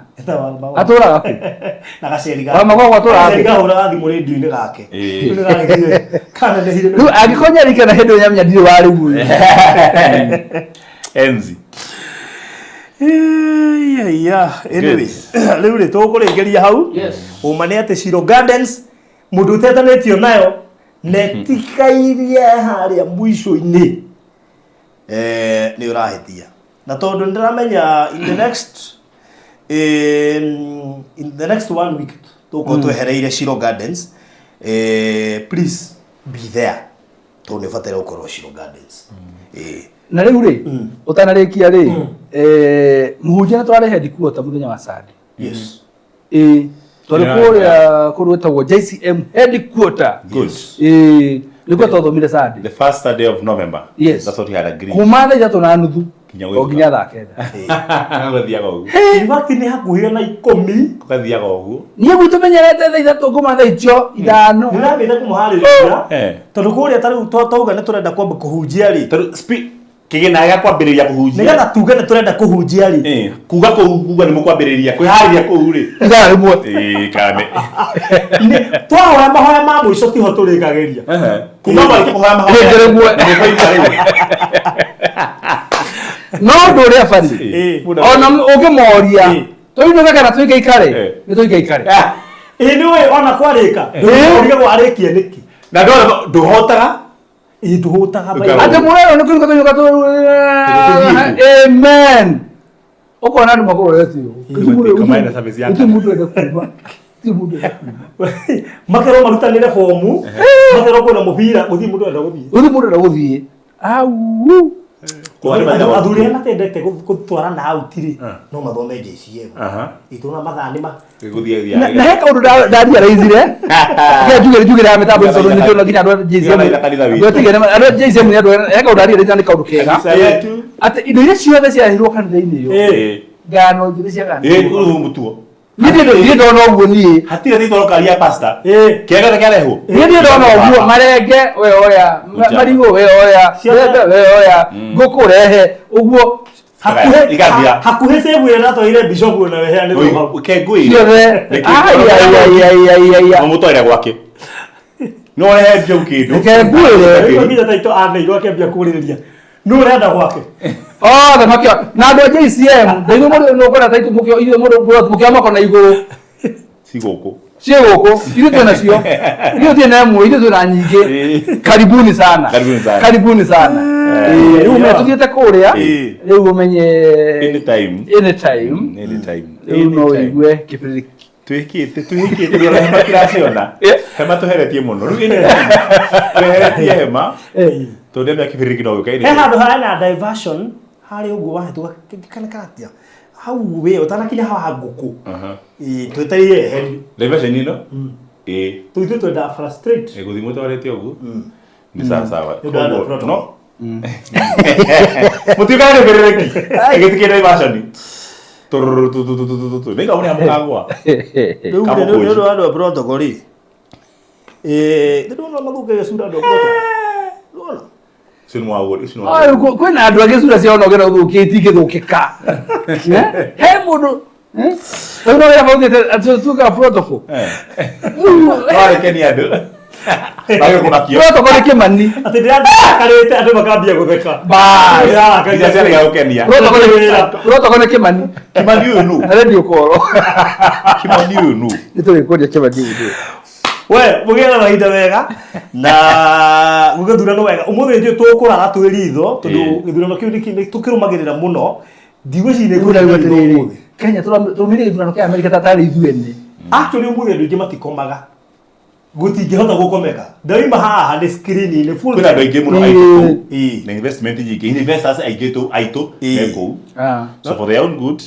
Atũraga kũ? Na gaceri Wa Magogo atũraga kũ? Ngahũra thimũ rĩndio-inĩ gake. Kana nĩ hire. Rĩu angĩkonya rikana hĩndĩ ĩyo nyamenya ndirĩ wa rĩu. Enzi. Anyway, rĩu rĩ tũkũrĩngĩria hau. Uma nĩ atĩ Shiro Gardens mũndũ ũtetanĩtio nayo netikairie harĩa mũico-inĩ nĩ ũrahĩtia. Na tondũ ndĩramenya in the next 1 week tũkorwo twehereire Shiro Gardens, please be there tondũ nĩ ũbataire gũkorwo Shiro Gardens. Na rĩu rĩ ũtanarĩkia rĩ mũhunjia nĩtwarĩ headquarter mũthenya wa Sunday. Yes. Twarĩ kũrĩa kũrĩa gwĩtagwo JCM headquarter. Good. Nĩkuo twathomire Sunday. The first Sunday of November. Yes. That's what we had agreed. Kuma thaa ithatũ na nuthu nginya thaa kenda. Ũgathiaga ũguo. Ibaki nĩ hakuhĩ na 10. Ũgathiaga ũguo. Niĩ gwitũ menyerete thaa ithatũ nguma thaa icio ithano. Ndĩrambĩte kũmũharĩrĩria tondũ kũrĩa tarĩu twauga nĩ tũrenda kwamba kũhunjia rĩ. Tondũ kĩgĩna gĩa kwambĩrĩria kũhunjia. Nĩgetha tuge nĩ tũrenda kũhunjia rĩ. Kuga kuga nĩ mũkwambĩrĩria kwĩharĩria kũu rĩ. Ithaa rĩmwe. Kame. Twahoya mahoya ma mũico tiho tũrĩkagĩria. Kuma mwarĩkia kũhoya mahoya. No ũndũ ũrĩa bari. Ona ũngĩmoria tũinũke kana tũikaikare nĩ tũikaikare. Nĩ ũĩ ona kwarĩka. Ndũrĩria gwarĩkie nĩkĩ. Na ndũhotaga. Ndũhotaga. Atĩ mũrero nĩ kũinũka tũinũka amen. Ũkona andũ makoretio. Ti mũndũ enda kuuma. Makerwo marutanĩre bomu. Makerwo kwĩna mũbira gũthiĩ mũndũ enda gũthiĩ. Gũthiĩ mũndũ enda gũthiĩ. Au. Athuri arĩa matendete gũtwara na out rĩ no mathome JCM. Itũna mathaa nĩ na he kaũndũ ndathiaraithire njugĩra mĩtambo ĩyo tondũ nĩtũna nginya andũ a JCM andũ a JCM nĩ andũ he kaũndũ ndathiaraithire nĩ kaũndũ kega atĩ indo iria ciothe ciarehirwo kanitha-inĩ ĩyo ngano njĩthĩ cia kanitha mũtuo niĩ ndona ũguo niĩ hatirĩ thitoro karia pastor kĩagata kĩarehwo niĩ ndona ũguo marenge we oya marigũ we oya mbembe we oya ngũkũ rehe ũguo hakuhĩ save ĩrĩa natwarire bishop na weheanĩrwo kengũire mũmũtwarĩre gwake no rehe bishop kĩndũ kengũire nginya taito aneirwo akĩambia kũrĩrĩria no ũrenda gwake othe makĩo na andũ a JCM ndaigua mũndũ nĩ ũkwenda taito mũkĩo ithuĩ mũndũ mũkĩo mako na igũrũ cigũkũ ciĩ gũkũ ithuĩ twĩna cio ithuĩ twĩna ĩmwe ithuĩ twĩna nyingĩ karibuni sana karibuni sana rĩu tũthiĩte kũrĩa rĩu ũmenye anytime rĩu no ũigue kĩbĩrĩri twĩkĩte hema tũraciona hema tũheretie mũno rĩu tweheretie hema tondũ mĩaka kĩbĩrĩri no gĩũka he handũ hana diversion harĩ ũguo wahĩtũka kana katia hau we utanakinya haha ngũkũ twetereire heri diversion ino Tuithu twenda frustrate. Guthimwo twarete ugu. Ni sawa. No. Mutikane bereki. Egetikere version. Nega uni amukagwa. Ndio ndo protocol. Ndio ndo maduka sura ndo protocol. Kwina andu angi cura ciao nogera uthukitie githukika he mundu nogera baugite tuka protocol keni andu bage kumakio protocol ni kimani ati ndirakarite andu makambia gutheka ya kaja ya ukenia protocol ni kimani uyu nu radio koro kimani uyu nu nituri kuja kimani uyu we mugera mahinda wega na gugathurano wega umuthi ndio tukuraga twiritho tondu githurano kiu ni tukirumagirira muno ndigwicine gutiri Kenya turumire githurano kia America tatari ithuene actually umuthi ndio ingimatikomanga gutingihota gukomeka ndaima haha ni screen ni full kuna ndo ingi muno aito na investment nyingi investors aito neko so for their own good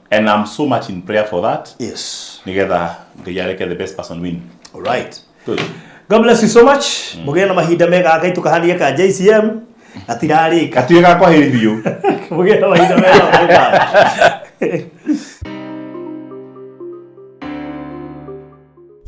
and I'm so much in prayer for that. Yes, nigetha ngiyareke the best person win. All right. Good. God bless you so much. Mugena mahinda mega akaituka hania ka JCM atirarika. Atuika kwa heri biu. Mugena mahinda mega.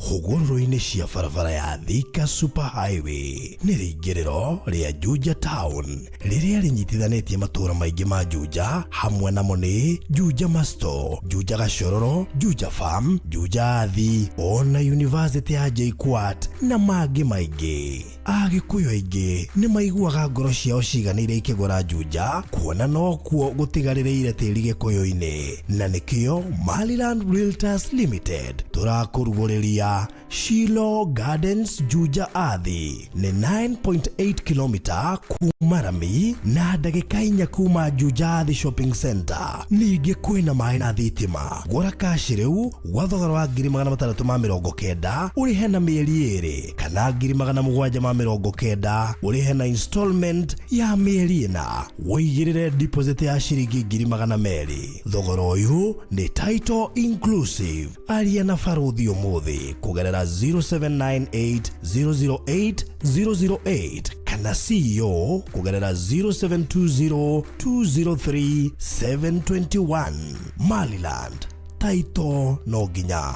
Hũgũrũrũ-inĩ cia barabara ya Thika Super Highway nĩ rĩingĩrĩro rĩa Juja Town rĩrĩa rĩnyitithanĩtie matũũra maingĩ ma Juja hamwe namo nĩ Juja Masto, Juja Gashororo, Juja Farm, Juja Athi, ona University ya JKUAT na mangĩ maingĩ. Agĩkũyũ aingĩ nĩ maiguaga ngoro ciao ciganĩire ikĩgũra Juja kuona no kuo gũtigarĩrĩire tĩri gĩkũyũ-inĩ na nĩkĩo Maliland Realtors Limited tũrakũrugũrĩria Shilo Gardens Juja Athi ni 9.8 kilomita kuma Rami na ndagĩka 4 kuma Juja Athi Shopping Center. Ningĩ kwĩna maĩ na thitima. Gũra kaci rĩu gwa thogora wa 690 ũrĩhe na mĩeri 2 kana 790 ũrĩhe na installment ya mĩeri 4. Wĩigĩrĩre deposit ya ciringi 200. Thogora ũyũ nĩ title inclusive. Aria na Faruthi ũmũthĩ kugerera 0798008008 kana CEO kugerera 0720203721. Maliland, taito no nginya.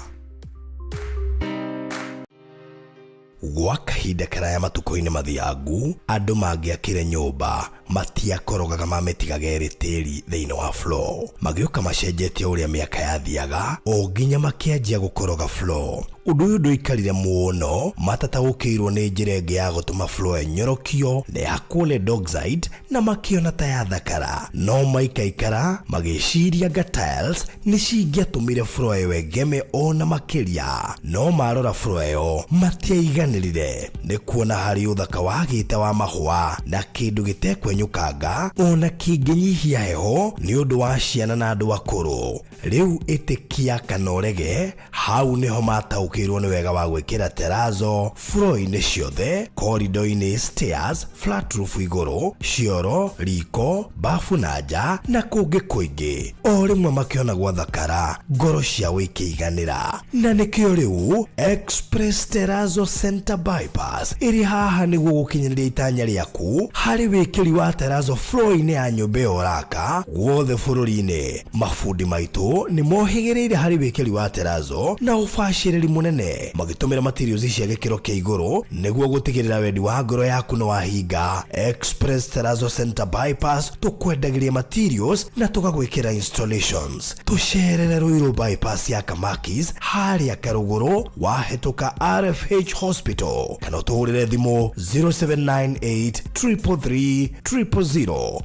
Gwa kahinda karaya matuko-inĩ mathiangu andũ mangĩakire nyũmba matiakorogaga mamĩtigaga ĩrĩ tĩri thĩinĩ wa floor. Magĩũka macenjetie ũrĩa mĩaka yathiaga o nginya makĩanjia gũkoroga floor. Ũndũ ũyũ ndũikarire mũno, matataũkĩirwo nĩ njĩra ĩngĩ ya gũtũma floor enyorokio na yakwo nĩ Dockside na makĩona ta yathakara. No maikaikara magĩciria anga tiles nĩ cingĩatũmire floor ĩyo ĩgeme ona makĩria. No marora floor ĩyo matiaiganĩrire nĩ kuona harĩ ũthaka wagĩte wa mahũa na kĩndũ gĩtekwenyũkanga ona kĩngĩnyihia heho nĩ ũndũ wa ciana na andũ akũrũ. Rĩu ĩtĩkia kana ũrege, hau nĩho mataũkĩirwo nĩ wega wa gwĩkĩra terrazzo floor-inĩ ciothe, corridor-inĩ, stairs, flat roof igũrũ, cioro, riko, bafu na nja na kũngĩ kũingĩ. O rĩmwe makĩona gwathakara, ngoro ciao ikĩiganĩra. Na nĩkĩo rĩu Express Terrazzo Center Bypass ĩrĩ haha nĩguo gũkinyĩrĩria itanya rĩaku harĩ wĩkĩri wa terrazzo floor-inĩ ya nyũmba ĩyo ũraka guothe bũrũri-inĩ. Mafundi maitũ nĩ mohĩgĩrĩire harĩ wĩkĩri wa terrazzo na ũbacĩrĩri mũnene magĩtũmĩra materials cia gĩkĩro kĩa igũrũ nĩguo gũtigĩrĩra wendi wa ngoro yaku nĩ wahinga. Express Terrazzo Center Bypass tũkwendagĩria materials na tũgagwĩkĩra installations. Tũcerere Ruiru bypass ya Kamakis harĩa Karũgũrũ wahĩtũka RFH Hospital kana ũtũhũrĩre thimũ 0798 333 000